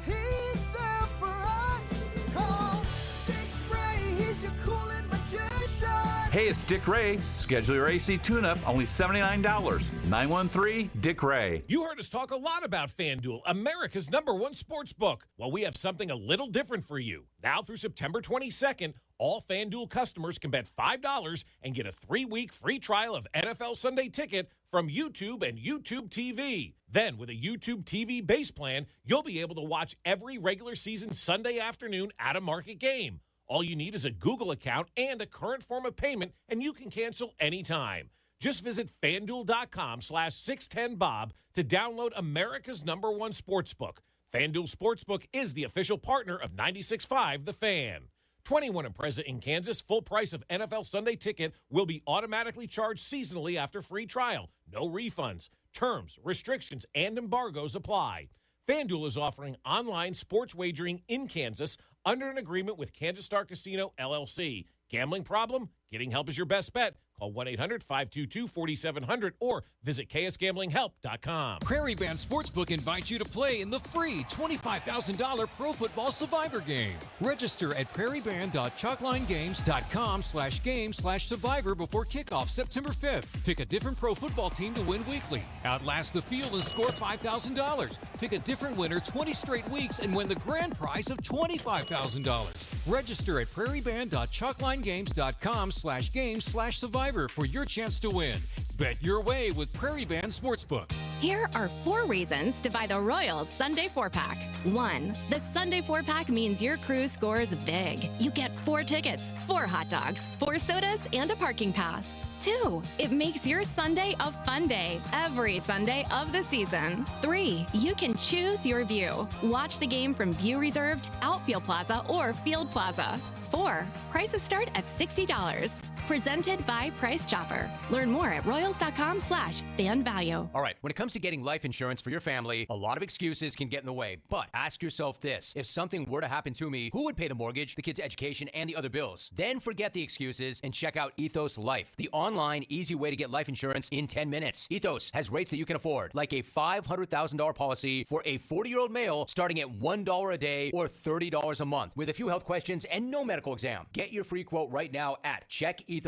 Speaker 11: He's there for us. Call Dick Ray. He's your cooling magician.
Speaker 25: Hey, it's Dick Ray. Schedule your AC tune-up, only $79. 913-DICK-RAY.
Speaker 8: You heard us talk a lot about FanDuel, America's #1 sports book. Well, we have something a little different for you. Now through September 22nd, all FanDuel customers can bet $5 and get a 3-week free trial of NFL Sunday Ticket from YouTube and YouTube TV. Then, with a YouTube TV base plan, you'll be able to watch every regular season Sunday afternoon at-a-market game. All you need is a Google account and a current form of payment, and you can cancel anytime. Just visit FanDuel.com/610Bob to download America's #1 sportsbook. FanDuel Sportsbook is the official partner of 96.5 The Fan. 21 and present in Kansas, full price of NFL Sunday Ticket will be automatically charged seasonally after free trial. No refunds. Terms, restrictions, and embargoes apply. FanDuel is offering online sports wagering in Kansas under an agreement with Kansas Star Casino, LLC. Gambling problem? Getting help is your best bet. Call 1-800-522-4700 or visit ksgamblinghelp.com.
Speaker 26: Prairie Band Sportsbook invites you to play in the free $25,000 Pro Football Survivor game. Register at prairieband.chalklinegames.com/game/survivor before kickoff September 5th. Pick a different pro football team to win weekly. Outlast the field and score $5,000. Pick a different winner 20 straight weeks and win the grand prize of $25,000. Register at prairieband.chalklinegames.com/game/survivor for your chance to win. Bet your way with Prairie Band Sportsbook.
Speaker 27: Here are 4 reasons to buy the Royals Sunday 4-pack. 1. The Sunday 4-pack means your crew scores big. You get 4 tickets, 4 hot dogs, 4 sodas, and a parking pass. 2. It makes your Sunday a fun day every Sunday of the season. 3. You can choose your view. Watch the game from View Reserved, Outfield Plaza, or Field Plaza. 4. Prices start at $60. Presented by Price Chopper. Learn more at royals.com/fan value.
Speaker 28: All right, when it comes to getting life insurance for your family, a lot of excuses can get in the way. But ask yourself this: if something were to happen to me, who would pay the mortgage, the kids' education, and the other bills? Then forget the excuses and check out Ethos Life, the online, easy way to get life insurance in 10 minutes. Ethos has rates that you can afford, like a $500,000 policy for a 40-year-old male starting at $1 a day or $30 a month, with a few health questions and no medical exam. Get your free quote right now at checkethos.com.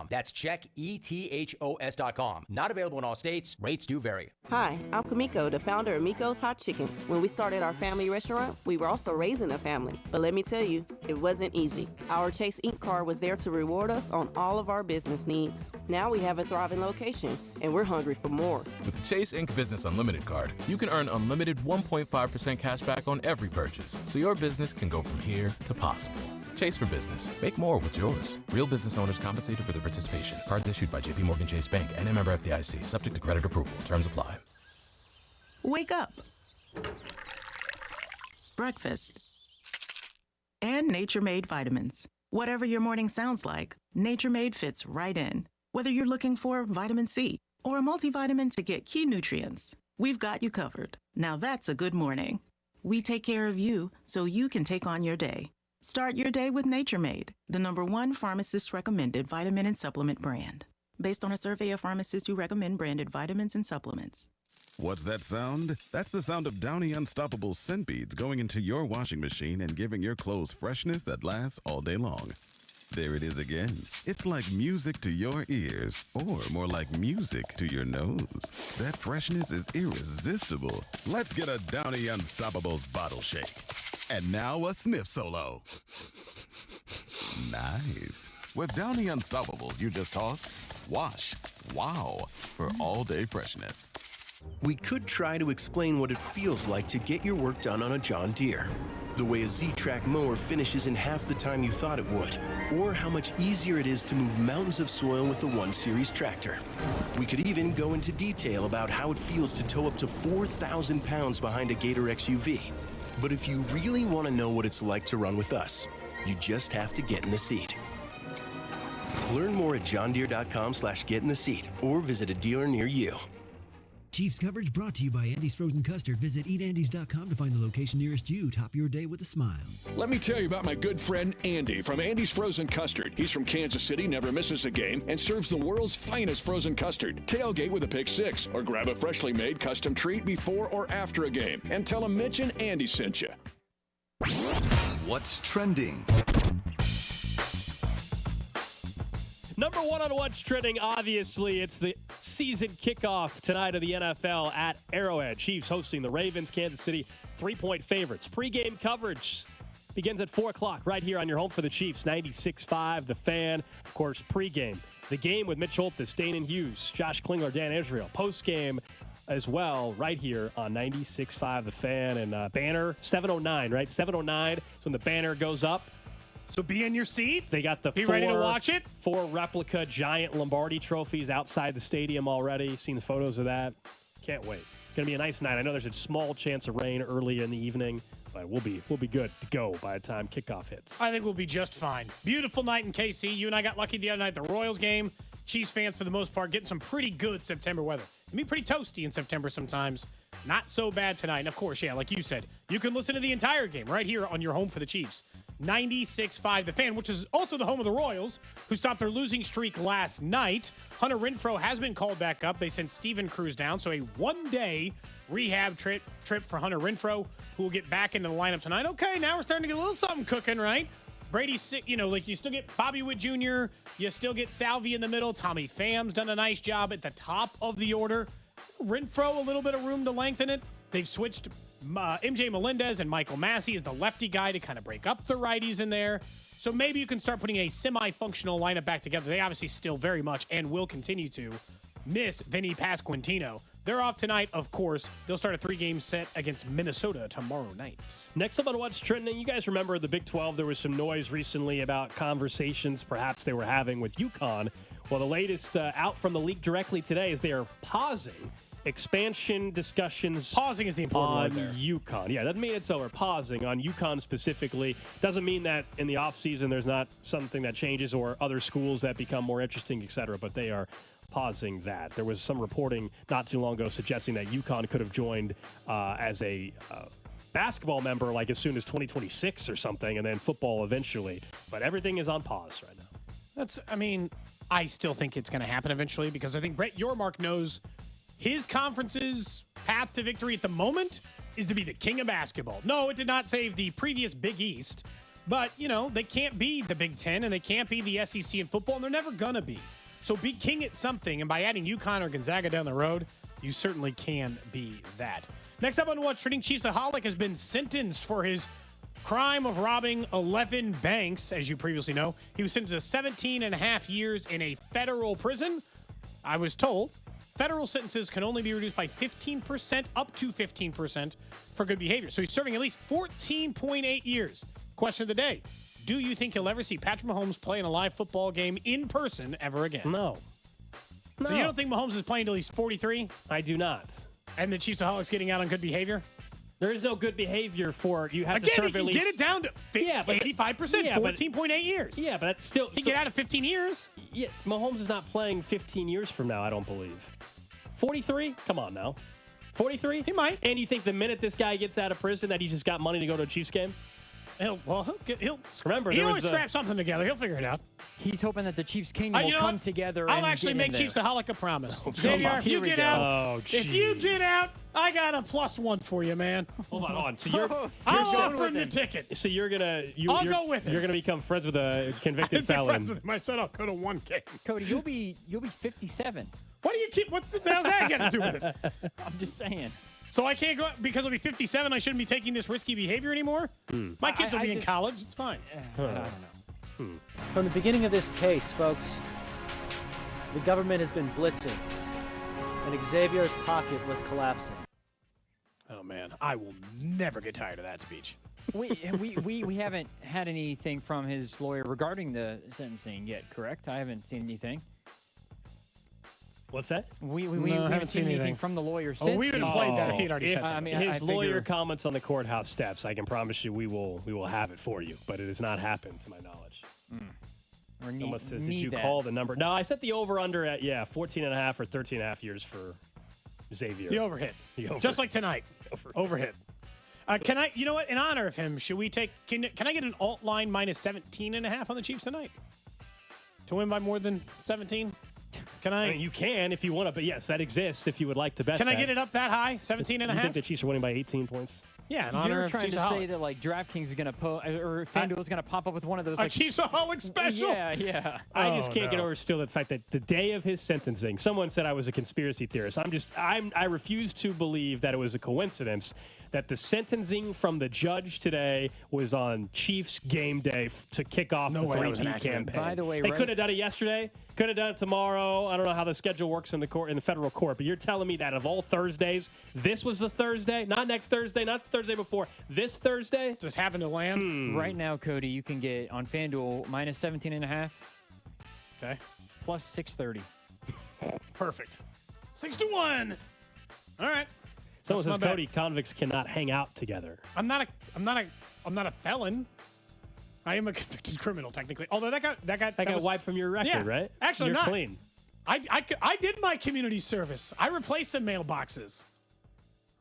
Speaker 28: That's checkethos.com. Not available in all states. Rates do vary.
Speaker 29: Hi, I'm Kamiko, the founder of Miko's Hot Chicken. When we started our family restaurant, we were also raising a family. But let me tell you, it wasn't easy. Our Chase Inc. card was there to reward us on all of our business needs. Now we have a thriving location, and we're hungry for more.
Speaker 30: With the Chase Inc. Business Unlimited card, you can earn unlimited 1.5% cash back on every purchase, so your business can go from here to possible. Chase for Business. Make more with yours. Real business owners compensated for their participation. Cards issued by JPMorgan Chase Bank and a member FDIC. Subject to credit approval. Terms apply.
Speaker 6: Wake up. Breakfast. And Nature Made vitamins. Whatever your morning sounds like, Nature Made fits right in. Whether you're looking for vitamin C or a multivitamin to get key nutrients, we've got you covered. Now that's a good morning. We take care of you so you can take on your day. Start your day with Nature Made, the #1 pharmacist-recommended vitamin and supplement brand. Based on a survey of pharmacists who recommend branded vitamins and supplements.
Speaker 12: What's that sound? That's the sound of Downy Unstoppable scent beads going into your washing machine and giving your clothes freshness that lasts all day long. There it is again. It's like music to your ears, or more like music to your nose. That freshness is irresistible. Let's get a Downy Unstoppables bottle shake. And now a sniff solo. Nice. With Downy Unstoppables, you just toss, wash, wow, for all-day freshness.
Speaker 13: We could try to explain what it feels like to get your work done on a John Deere. The way a Z-Track mower finishes in half the time you thought it would. Or how much easier it is to move mountains of soil with the 1 Series tractor. We could even go into detail about how it feels to tow up to 4,000 pounds behind a Gator XUV. But if you really want to know what it's like to run with us, you just have to get in the seat. Learn more at johndeere.com/get-in-the-seat or visit a dealer near you.
Speaker 14: Chiefs coverage brought to you by Andy's Frozen Custard. Visit eatandys.com to find the location nearest you. Top your day with a smile.
Speaker 15: Let me tell you about my good friend Andy from Andy's Frozen Custard. He's from Kansas City, never misses a game, and serves the world's finest frozen custard. Tailgate with a pick six, or grab a freshly made custom treat before or after a game. And tell him Mitch and Andy sent you.
Speaker 4: What's trending?
Speaker 1: Number 1 on What's Trending, obviously, it's the season kickoff tonight of the NFL at Arrowhead. Chiefs hosting the Ravens, Kansas City, 3-point favorites. Pre-game coverage begins at 4 o'clock right here on your home for the Chiefs, 96.5, The Fan. Of course, pre-game, the game with Mitch Holthus, Danon Hughes, Josh Klingler, Dan Israel. Post-game as well right here on 96.5, The Fan. And banner, 7:09, right? 7:09 is when the banner goes up.
Speaker 2: So be in your seat.
Speaker 1: They got the
Speaker 2: be ready to watch it.
Speaker 1: 4 replica giant Lombardi trophies outside the stadium already. Seen the photos of that. Can't wait. Going to be a nice night. I know there's a small chance of rain early in the evening, but we'll be good to go by the time kickoff hits.
Speaker 2: I think we'll be just fine. Beautiful night in KC. You and I got lucky the other night at the Royals game. Chiefs fans, for the most part, getting some pretty good September weather. It can be pretty toasty in September sometimes. Not so bad tonight. And, of course, yeah, like you said, you can listen to the entire game right here on your home for the Chiefs. 96.5 The Fan, which is also the home of the Royals, who stopped their losing streak last night. Hunter Renfrow has been called back up. They sent Steven Cruz down, so a one-day rehab trip for Hunter Renfrow, who will get back into the lineup tonight. Okay, now we're starting to get a little something cooking, right? Brady's, like you still get Bobby Witt Jr., you still get Salvi in the middle. Tommy Pham's done a nice job at the top of the order. Renfrow, a little bit of room to lengthen it. They've switched MJ Melendez and Michael Massey as the lefty guy to kind of break up the righties in there. So maybe you can start putting a semi-functional lineup back together. They obviously still very much and will continue to miss Vinny Pasquantino. They're off tonight, of course. They'll start a 3-game set against Minnesota tomorrow night.
Speaker 1: Next up on What's Trending, you guys remember the Big 12, there was some noise recently about conversations perhaps they were having with UConn. Well, the latest out from the league directly today is they are pausing expansion discussions.
Speaker 2: Pausing is the important word there.
Speaker 1: UConn. Yeah, doesn't mean it's over. Pausing on UConn specifically. Doesn't mean that in the offseason there's not something that changes or other schools that become more interesting, et cetera, but they are pausing that. There was some reporting not too long ago suggesting that UConn could have joined as a basketball member like as soon as 2026 or something, and then football eventually. But everything is on pause right now.
Speaker 2: I still think it's going to happen eventually because I think Brett Yormark knows his conference's path to victory at the moment is to be the king of basketball. No, it did not save the previous Big East, but, they can't be the Big Ten and they can't be the SEC in football, and they're never going to be. So be king at something, and by adding UConn or Gonzaga down the road, you certainly can be that. Next up on What's Trending, Chiefsaholic has been sentenced for his crime of robbing 11 banks, as you previously know. He was sentenced to 17 and a half years in a federal prison. I was told federal sentences can only be reduced by 15%, up to 15% for good behavior. So he's serving at least 14.8 years. Question of the day. Do you think he'll ever see Patrick Mahomes play in a live football game in person ever again?
Speaker 1: No.
Speaker 2: So you don't think Mahomes is playing until he's 43?
Speaker 1: I do not.
Speaker 2: And the Chiefsaholics getting out on good behavior?
Speaker 1: There is no good behavior for you have
Speaker 2: Again,
Speaker 1: to serve
Speaker 2: he
Speaker 1: at
Speaker 2: can
Speaker 1: least.
Speaker 2: get it down to 85%,
Speaker 1: Yeah, but-
Speaker 2: 14.8 years.
Speaker 1: Yeah, but that's still.
Speaker 2: He can get out of 15 years.
Speaker 1: Yeah, Mahomes is not playing 15 years from now, I don't believe. 43? Come on now. 43?
Speaker 2: He might.
Speaker 1: And you think the minute this guy gets out of prison that he's just got money to go to a Chiefs game?
Speaker 2: He'll
Speaker 1: Remember,
Speaker 2: he'll
Speaker 1: there
Speaker 2: always
Speaker 1: was
Speaker 2: scrap something together. He'll figure it out.
Speaker 3: He's hoping that the Chiefs kingdom will
Speaker 2: You know
Speaker 3: come
Speaker 2: what?
Speaker 3: together.
Speaker 2: I'll
Speaker 3: and
Speaker 2: actually
Speaker 3: get
Speaker 2: make
Speaker 3: him there.
Speaker 2: Chiefsaholic a promise.
Speaker 1: Oh,
Speaker 2: Xavier,
Speaker 1: come on.
Speaker 2: if you
Speaker 3: Here we
Speaker 2: get
Speaker 3: go.
Speaker 2: out,
Speaker 1: Oh,
Speaker 2: if you
Speaker 1: jeez.
Speaker 2: get out, I got a +1 for you, man.
Speaker 1: Hold on. So you're
Speaker 2: I'll
Speaker 1: going
Speaker 2: offer him
Speaker 1: with
Speaker 2: the
Speaker 1: him.
Speaker 2: ticket.
Speaker 1: So you're gonna
Speaker 2: I'll go with him.
Speaker 1: You're gonna become friends with a
Speaker 2: I
Speaker 1: convicted
Speaker 2: didn't say
Speaker 1: felon.
Speaker 2: friends with him. I said I'll go to one game.
Speaker 3: Cody, you'll be 57.
Speaker 2: What do you keep? What the hell's that got to do with it?
Speaker 3: I'm just saying.
Speaker 2: So I can't go because I'll be 57. I shouldn't be taking this risky behavior anymore. My kids will be in college. It's fine.
Speaker 3: I don't know.
Speaker 5: From the beginning of this case, folks, the government has been blitzing, and Xavier's pocket was collapsing.
Speaker 2: Oh man, I will never get tired of that speech.
Speaker 3: we haven't had anything from his lawyer regarding the sentencing yet, correct? I haven't seen anything.
Speaker 1: What's that?
Speaker 3: We
Speaker 2: haven't
Speaker 3: haven't
Speaker 2: seen
Speaker 3: seen anything
Speaker 2: anything.
Speaker 3: from the lawyer
Speaker 2: Oh,
Speaker 3: since.
Speaker 2: we would have played that if he'd already said
Speaker 3: I mean,
Speaker 1: his
Speaker 3: I
Speaker 1: lawyer
Speaker 3: figure-
Speaker 1: comments on the courthouse steps, I can promise you we will have it for you, but it has not happened to my knowledge.
Speaker 3: Or
Speaker 1: Someone says, did
Speaker 3: need
Speaker 1: you
Speaker 3: that.
Speaker 1: call the number? No, I set the over-under at, 14 and a half or 13 and a half years for Xavier.
Speaker 2: The overhit.
Speaker 1: The over-
Speaker 2: Just like tonight. Overhit. Can I, you know what, in honor of him, should we take, can I get an alt line minus 17.5 on the Chiefs tonight? To win by more than 17? Can I?
Speaker 1: I mean, you can if you want to, but yes, that exists if you would like to bet
Speaker 2: Can I
Speaker 1: that.
Speaker 2: get it up that high? 17 and a
Speaker 1: You
Speaker 2: half?
Speaker 1: think the Chiefs are winning by 18 points?
Speaker 2: Yeah, in honor
Speaker 3: You're
Speaker 2: of
Speaker 3: trying to
Speaker 2: Chiefsaholic.
Speaker 3: say that like DraftKings is gonna or FanDuel is gonna pop up with one of those
Speaker 2: A
Speaker 3: like
Speaker 2: Chiefsaholic special?
Speaker 3: Yeah.
Speaker 1: I just can't get over still the fact that the day of his sentencing, someone said I was a conspiracy theorist. I refuse to believe that it was a coincidence that the sentencing from the judge today was on Chiefs game day to kick off
Speaker 2: No
Speaker 1: the
Speaker 2: way it was an
Speaker 1: 3D
Speaker 2: accident.
Speaker 1: campaign.
Speaker 3: By the way,
Speaker 1: they
Speaker 3: right-
Speaker 1: could have done it yesterday, could have done it tomorrow. I don't know how the schedule works in the federal court, but you're telling me that of all Thursdays, this was the Thursday, not next Thursday, not the Thursday before, this Thursday?
Speaker 2: Just happened to land?
Speaker 3: Right now, Cody, you can get on FanDuel minus 17.5.
Speaker 2: Okay.
Speaker 3: Plus 630.
Speaker 2: Perfect. 6-1. All right.
Speaker 1: Someone
Speaker 2: That's
Speaker 1: says,
Speaker 2: not bad.
Speaker 1: Cody, convicts cannot hang out together.
Speaker 2: I'm not a felon. I am a convicted criminal technically. Although that
Speaker 1: That got wiped from your record,
Speaker 2: yeah.
Speaker 1: right?
Speaker 2: Actually,
Speaker 1: You're
Speaker 2: not.
Speaker 1: clean.
Speaker 2: I did my community service. I replaced some mailboxes.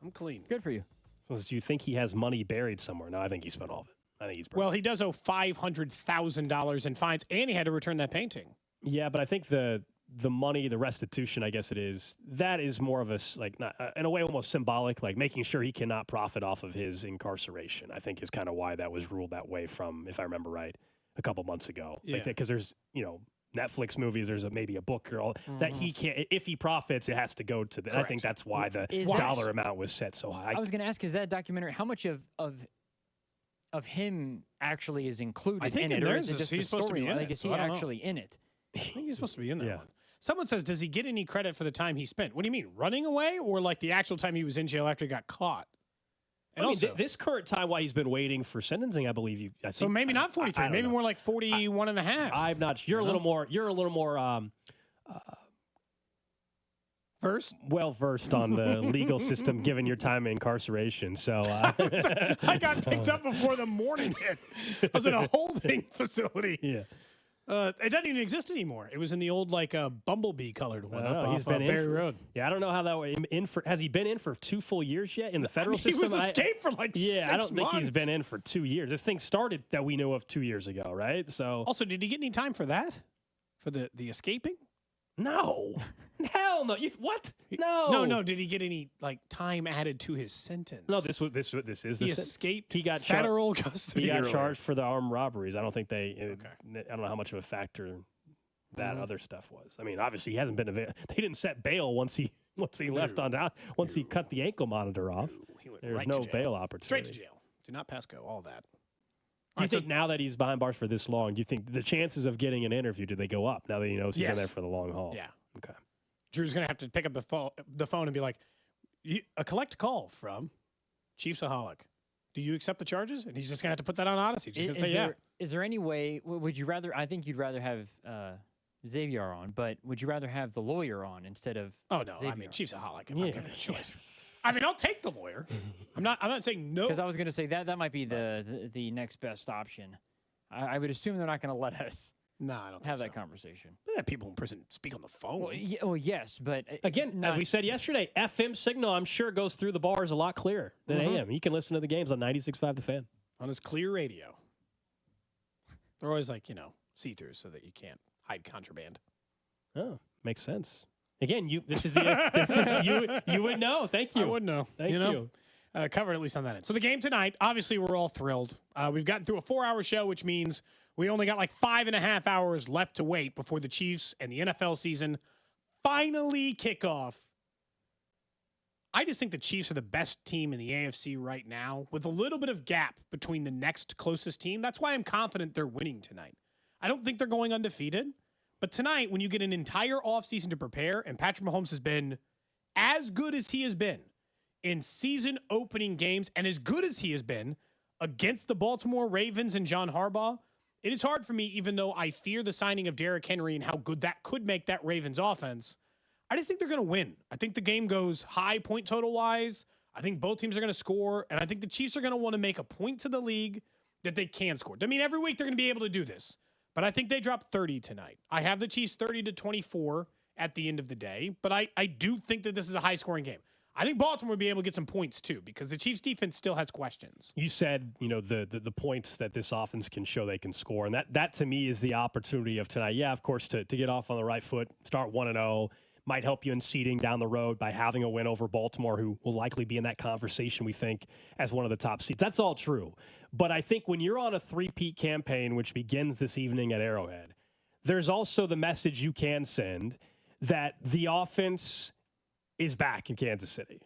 Speaker 2: I'm clean.
Speaker 3: Good for you.
Speaker 1: So do you think he has money buried somewhere? No, I think he spent all of it. I think he's broke.
Speaker 2: Well, he does owe $500,000 in fines, and he had to return that painting.
Speaker 1: Yeah, but I think the money, the restitution, I guess it is, that is more of a, not, in a way, almost symbolic, like making sure he cannot profit off of his incarceration, I think is kind of why that was ruled that way from, if I remember right, a couple months ago.
Speaker 2: Yeah.
Speaker 1: Because there's, Netflix movies, there's maybe a book or all that he can't, if he profits, it has to go to the, I think that's why the
Speaker 3: Is
Speaker 1: dollar
Speaker 3: that-
Speaker 1: amount was set so high.
Speaker 3: I was going to ask, is that documentary, how much of him actually is included
Speaker 2: I think
Speaker 3: in
Speaker 2: in
Speaker 3: it, or
Speaker 2: theirs
Speaker 3: is it
Speaker 2: is
Speaker 3: just
Speaker 2: he's
Speaker 3: the
Speaker 2: supposed to be
Speaker 3: story?
Speaker 2: in
Speaker 3: Like,
Speaker 2: it,
Speaker 3: is
Speaker 2: so
Speaker 3: he
Speaker 2: I don't know.
Speaker 3: actually in it?
Speaker 2: I think he's supposed to be in that
Speaker 1: Yeah.
Speaker 2: one. Someone says, does he get any credit for the time he spent? What do you mean, running away, or like the actual time he was in jail after he got caught? And
Speaker 1: I mean,
Speaker 2: also,
Speaker 1: this current time while he's been waiting for sentencing, I believe you. I think,
Speaker 2: so maybe not 43,
Speaker 1: I don't
Speaker 2: maybe
Speaker 1: know.
Speaker 2: more like 41 and a half.
Speaker 1: I'm not. You're a little more. You're a little more.
Speaker 2: Versed?
Speaker 1: Well versed on the legal system, given your time in incarceration. So
Speaker 2: I got picked up before the morning hit. I was in a holding facility.
Speaker 1: Yeah.
Speaker 2: It doesn't even exist anymore. It was in the old bumblebee colored one
Speaker 1: I don't
Speaker 2: up
Speaker 1: know.
Speaker 2: off
Speaker 1: He's been in
Speaker 2: Barry
Speaker 1: for,
Speaker 2: Road.
Speaker 1: Yeah, I don't know how that way. Has he been in for 2 full years yet in the federal
Speaker 2: He
Speaker 1: system?
Speaker 2: was escaped for like 6
Speaker 1: I don't think he's
Speaker 2: months.
Speaker 1: been in for 2 years. This thing started that we know of 2 years ago, right? So
Speaker 2: Also, did he get any time for that? For the escaping?
Speaker 1: no, hell no. What? No,
Speaker 2: No. Did he get any time added to his sentence?
Speaker 1: No, this is
Speaker 2: He
Speaker 1: the sen-
Speaker 2: escaped
Speaker 1: He got
Speaker 2: federal custody.
Speaker 1: He got
Speaker 2: earlier.
Speaker 1: charged for the armed robberies. I don't think I don't know how much of a factor that
Speaker 2: Mm-hmm.
Speaker 1: other stuff was. I mean, obviously he hasn't been available. They didn't set bail once he left on out. Once he cut the ankle monitor off.
Speaker 2: He went
Speaker 1: There's
Speaker 2: right
Speaker 1: no
Speaker 2: to jail.
Speaker 1: bail opportunity.
Speaker 2: Straight to jail. Do not pass go. All that.
Speaker 1: Do you think now that he's behind bars for this long, do you think the chances of getting an interview, do they go up now that he knows he's in
Speaker 2: Yes.
Speaker 1: there for the long haul?
Speaker 2: Yeah.
Speaker 1: Okay.
Speaker 2: Drew's going to have to pick up the phone and be like, a collect call from Chiefsaholic. Do you accept the charges? And he's just going to have to put that on Odyssey. Just going to say, yeah.
Speaker 3: Is there any way, would you rather, I think you'd rather have Xavier on, but would you rather have the lawyer on instead of
Speaker 2: Oh, no.
Speaker 3: Xavier?
Speaker 2: I mean, Chiefsaholic, if I'm given a choice. I mean, I'll take the lawyer. I'm not saying no.
Speaker 3: Because I was going to say that might be the next best option. I would assume they're not going to let us.
Speaker 2: No, I don't
Speaker 3: have
Speaker 2: think
Speaker 3: that conversation.
Speaker 2: They let people in prison speak on the phone.
Speaker 3: Well, yes, but
Speaker 1: again, as we said yesterday, FM signal I'm sure goes through the bars a lot clearer than AM. You can listen to the games on 96.5 The Fan
Speaker 2: on his clear radio. They're always like see-through so that you can't hide contraband.
Speaker 1: Oh, makes sense. Again, you would know. Thank you.
Speaker 2: I would know.
Speaker 1: Thank you.
Speaker 2: Covered at least on that end. So the game tonight, obviously we're all thrilled. We've gotten through a 4-hour show, which means we only got like 5.5 hours left to wait before the Chiefs and the NFL season finally kick off. I just think the Chiefs are the best team in the AFC right now with a little bit of gap between the next closest team. That's why I'm confident they're winning tonight. I don't think they're going undefeated. But tonight, when you get an entire offseason to prepare, and Patrick Mahomes has been as good as he has been in season opening games and as good as he has been against the Baltimore Ravens and John Harbaugh, it is hard for me, even though I fear the signing of Derrick Henry and how good that could make that Ravens offense. I just think they're going to win. I think the game goes high point total wise. I think both teams are going to score, and I think the Chiefs are going to want to make a point to the league that they can score. I mean, every week they're going to be able to do this, but I think they drop 30 tonight. I have the Chiefs 30-24 at the end of the day, but I do think that this is a high-scoring game. I think Baltimore will be able to get some points, too, because the Chiefs' defense still has questions.
Speaker 1: You said, the points that this offense can show they can score, and that to me is the opportunity of tonight. Yeah, of course, to get off on the right foot, start 1-0, might help you in seeding down the road by having a win over Baltimore, who will likely be in that conversation, we think, as one of the top seeds. That's all true. But I think when you're on a three-peat campaign, which begins this evening at Arrowhead, there's also the message you can send that the offense is back in Kansas City.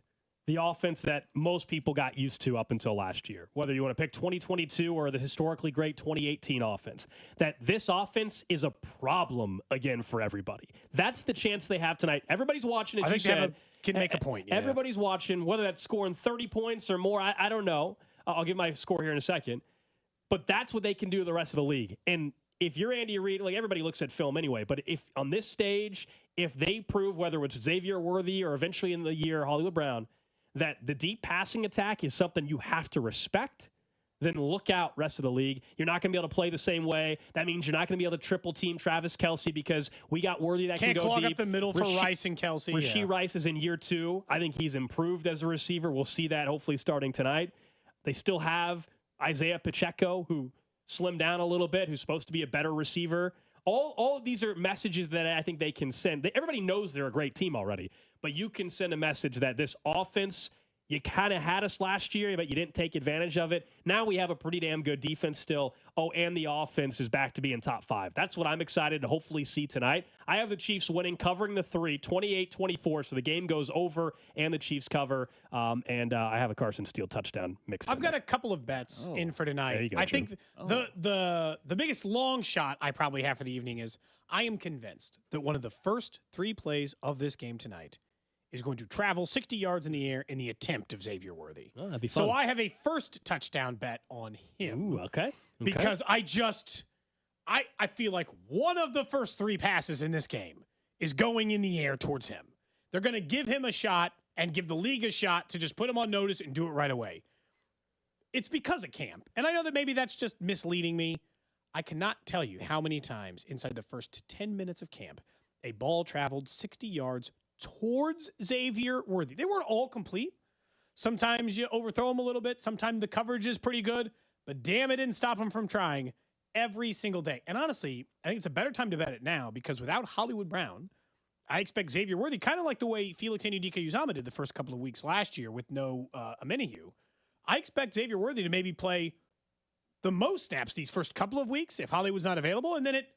Speaker 1: The offense that most people got used to up until last year, whether you want to pick 2022 or the historically great 2018 offense, that this offense is a problem again for everybody. That's the chance they have tonight. Everybody's watching, as you said.
Speaker 2: Can make a point. Yeah.
Speaker 1: Everybody's watching, whether that's scoring 30 points or more. I don't know. I'll give my score here in a second. But that's what they can do to the rest of the league. And if you're Andy Reid, like everybody looks at film anyway, but if on this stage, if they prove, whether it's Xavier Worthy or eventually in the year Hollywood Brown, that the deep passing attack is something you have to respect, then look out, rest of the league. You're not going to be able to play the same way. That means you're not going to be able to triple team Travis Kelce because we got Worthy that can go deep.
Speaker 2: Can't clog up the middle for Rice and Kelce.
Speaker 1: Rasheed Rice is in year 2. I think he's improved as a receiver. We'll see that hopefully starting tonight. They still have Isaiah Pacheco, who slimmed down a little bit, who's supposed to be a better receiver. All of these are messages that I think they can send. Everybody knows they're a great team already, but you can send a message that this offense, you kind of had us last year, but you didn't take advantage of it. Now we have a pretty damn good defense still. Oh, and the offense is back to being top 5. That's what I'm excited to hopefully see tonight. I have the Chiefs winning, covering the 3, 28-24, so the game goes over and the Chiefs cover. And I have a Carson Steele touchdown mixed in.
Speaker 2: I've got a couple of bets in for tonight.
Speaker 1: There you go,
Speaker 2: I
Speaker 1: Jim.
Speaker 2: think the biggest long shot I probably have for the evening is I am convinced that one of the first 3 plays of this game tonight is going to travel 60 yards in the air in the attempt of Xavier Worthy.
Speaker 1: Oh, that'd be fun.
Speaker 2: So I have a first touchdown bet on him.
Speaker 1: Ooh, okay.
Speaker 2: Because I feel like one of the first 3 passes in this game is going in the air towards him. They're going to give him a shot and give the league a shot to just put him on notice and do it right away. It's because of camp. And I know that maybe that's just misleading me. I cannot tell you how many times inside the first 10 minutes of camp a ball traveled 60 yards towards Xavier Worthy. They weren't all complete. Sometimes you overthrow them a little bit. Sometimes the coverage is pretty good. But damn, it didn't stop him from trying every single day. And honestly, I think it's a better time to bet it now because without Hollywood Brown, I expect Xavier Worthy, kind of like the way Felix Anudike-Uzomah did the first couple of weeks last year with no Amenihu. I expect Xavier Worthy to maybe play the most snaps these first couple of weeks if Hollywood's not available, and then it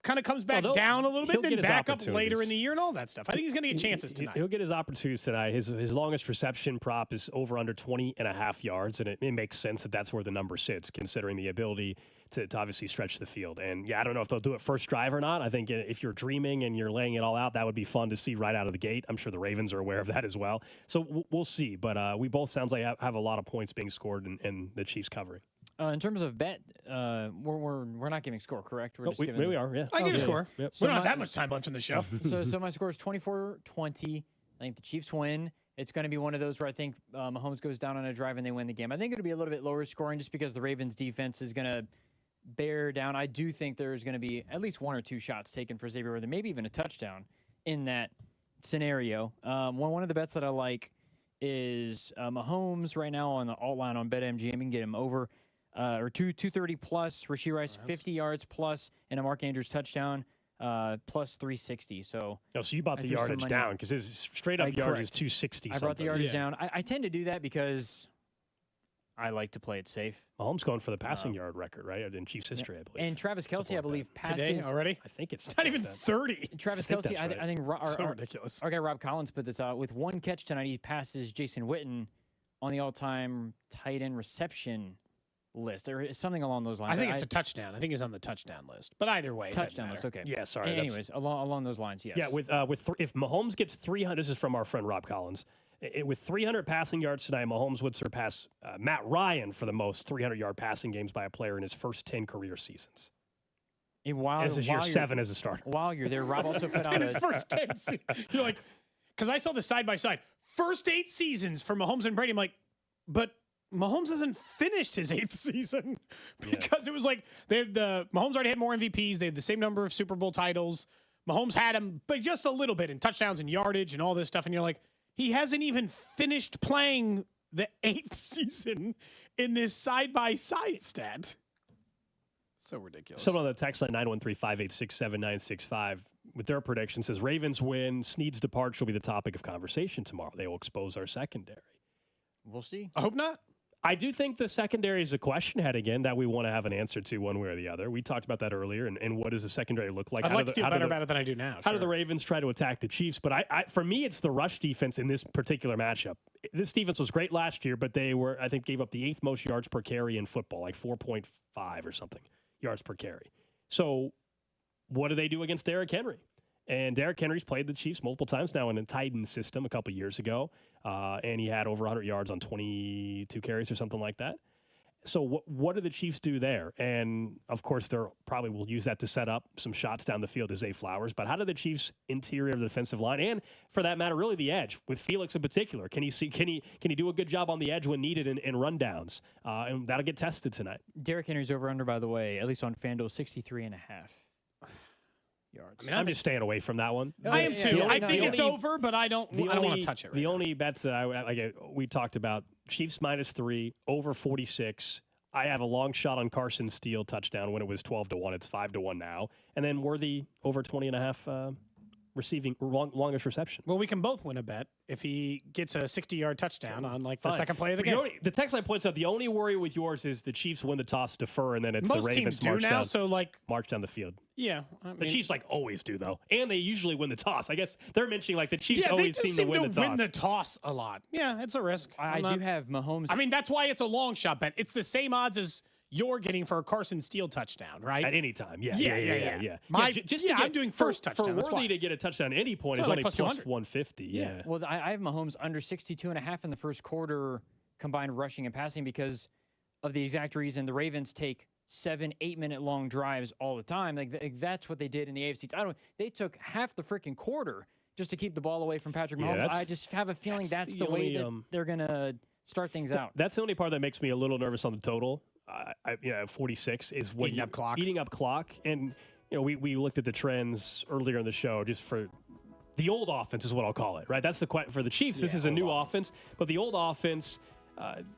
Speaker 2: kind of comes back down a little bit, then back up later in the year and all that stuff. I think he's going to get chances tonight.
Speaker 1: He'll get his opportunities tonight. His longest reception prop is over under 20.5 yards, and it makes sense that that's where the number sits, considering the ability to obviously stretch the field. And, yeah, I don't know if they'll do it first drive or not. I think if you're dreaming and you're laying it all out, that would be fun to see right out of the gate. I'm sure the Ravens are aware of that as well. So we'll see. But we both, sounds like, have a lot of points being scored and the Chiefs covering.
Speaker 3: In terms of bet, we're not giving score, correct? We're just giving.
Speaker 1: We are, yeah.
Speaker 2: I give a score.
Speaker 1: Yep.
Speaker 2: We don't have that much time left in the show.
Speaker 3: So my score is 24-20. I think the Chiefs win, It's going to be one of those where I think Mahomes goes down on a drive and they win the game. I think it'll be a little bit lower scoring just because the Ravens defense is going to bear down. I do think there's going to be at least 1 or 2 shots taken for Xavier Worthy, maybe even a touchdown in that scenario. One of the bets that I like is Mahomes right now on the alt line on BetMGM. You can get him over or 230 plus, Rashee Rice 50 yards plus, and a Mark Andrews touchdown. Plus 360. So
Speaker 1: you bought the yardage down because his straight up yardage is 260.
Speaker 3: I brought the yardage down. I tend to do that because I like to play it safe.
Speaker 1: Mahomes going for the passing yard record, right? In Chiefs history, I believe.
Speaker 3: And Travis Kelce, I believe, passes
Speaker 2: today already.
Speaker 1: I think it's
Speaker 2: not even 30.
Speaker 3: Travis Kelce, I think
Speaker 2: so ridiculous.
Speaker 3: Our guy Rob Collins put this out with 1 catch tonight. He passes Jason Witten on the all-time tight end reception list or something along those lines.
Speaker 2: I think it's a touchdown. I think he's on the touchdown list. But either way,
Speaker 3: touchdown list. Okay.
Speaker 1: Yeah, sorry.
Speaker 3: Anyways, along those lines, yes.
Speaker 1: Yeah, if Mahomes gets 300, this is from our friend Rob Collins. With 300 passing yards tonight, Mahomes would surpass Matt Ryan for the most 300-yard passing games by a player in his first 10 career seasons. This is year 7 as a starter.
Speaker 3: While you're there, Rob also put out
Speaker 2: in his first 10 seasons. You're like, because I saw the side by side. First 8 seasons for Mahomes and Brady. I'm like, but Mahomes hasn't finished his 8th season because it was like Mahomes already had more MVPs. They had the same number of Super Bowl titles. Mahomes had him, but just a little bit in touchdowns and yardage and all this stuff. And you're like, he hasn't even finished playing the 8th season in this side-by-side stat. So ridiculous.
Speaker 1: Someone on the text line 913-586-7965 with their prediction says Ravens win. Snead's departure will be the topic of conversation tomorrow. They will expose our secondary.
Speaker 3: We'll see.
Speaker 2: I hope not.
Speaker 1: I do think the secondary is a question head again that we want to have an answer to one way or the other. We talked about that earlier, and what does the secondary look like?
Speaker 2: I'd like to feel better about it than I do now.
Speaker 1: How do the Ravens try to attack the Chiefs? But for me, it's the rush defense in this particular matchup. This defense was great last year, but they were, I think, gave up the 8th most yards per carry in football, like 4.5 or something yards per carry. So what do they do against Derrick Henry? And Derrick Henry's played the Chiefs multiple times now in a Titans system a couple years ago, and he had over 100 yards on 22 carries or something like that. So what do the Chiefs do there? And, of course, they probably will use that to set up some shots down the field to Zay Flowers. But how do the Chiefs' interior of the defensive line, and for that matter, really the edge, with Felix in particular, can he do a good job on the edge when needed in rundowns? And that'll get tested tonight.
Speaker 3: Derrick Henry's over-under, by the way, at least on FanDuel, 63.5. Yards.
Speaker 1: I mean, I'm just staying away from that one.
Speaker 2: I am too. I think it's over, but I don't want to touch it right
Speaker 1: now. Only bets that I like, we talked about, Chiefs -3, over 46. I have a long shot on Carson Steele touchdown when it was 12-1. It's 5-1 now. And then Worthy over 20.5 receiving longest reception.
Speaker 2: Well, we can both win a bet if he gets a 60-yard touchdown on the second play of the game.
Speaker 1: The text line points out the only worry with yours is the Chiefs win the toss, defer, and then it's
Speaker 2: most
Speaker 1: the Ravens
Speaker 2: teams do now,
Speaker 1: march down the field.
Speaker 2: Yeah,
Speaker 1: the Chiefs always do though, and they usually win the toss. I guess they're mentioning the Chiefs always seem to win the toss.
Speaker 2: Win the toss a lot. Yeah, it's a risk.
Speaker 3: I do have Mahomes.
Speaker 2: I mean, that's why it's a long shot bet. It's the same odds as you're getting for a Carson Steele touchdown, right?
Speaker 1: At any time, yeah.
Speaker 2: I'm doing first touchdown.
Speaker 1: For Worthy to get a touchdown at any point is only plus 150. Yeah.
Speaker 3: Well, I have Mahomes under 62.5 in the first quarter combined rushing and passing because of the exact reason the Ravens take 7-8 minute long drives all the time. That's what they did in the AFC. They took half the freaking quarter just to keep the ball away from Patrick Mahomes. I just have a feeling that's the way that they're gonna start things out.
Speaker 1: That's the only part that makes me a little nervous on the total. 46 is what eating up clock. And we looked at the trends earlier in the show just for the old offense is what I'll call it, right? That's for the Chiefs. This is a new offense, but the old offense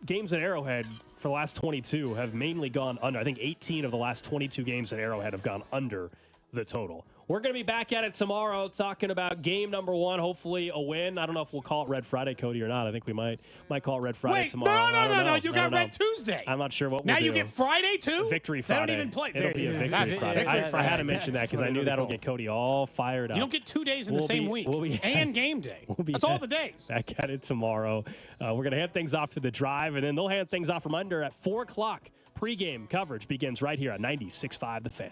Speaker 1: games at Arrowhead for the last 22 have mainly gone under. I think 18 of the last 22 games at Arrowhead have gone under the total. We're going to be back at it tomorrow talking about game number 1, hopefully a win. I don't know if we'll call it Red Friday, Cody, or not. I think we might call it Red Friday tomorrow.
Speaker 2: No. You got Red Tuesday.
Speaker 1: I'm not sure what we'll do.
Speaker 2: Now you get Friday, too?
Speaker 1: Victory Friday.
Speaker 2: They don't even play.
Speaker 1: It'll be a Victory Friday. I had to mention that because I knew that'll get Cody all fired up.
Speaker 2: You don't get 2 days in the same week. And game day. That's all the days.
Speaker 1: Back at it tomorrow. We're going to hand things off to the Drive, and then they'll hand things off from under at 4 o'clock. Pre-game coverage begins right here on 96.5 The Fan.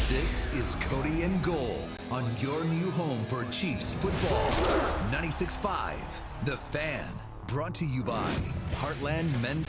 Speaker 4: This is Cody and Gold on your new home for Chiefs football. 96.5 The Fan. Brought to you by Heartland Men's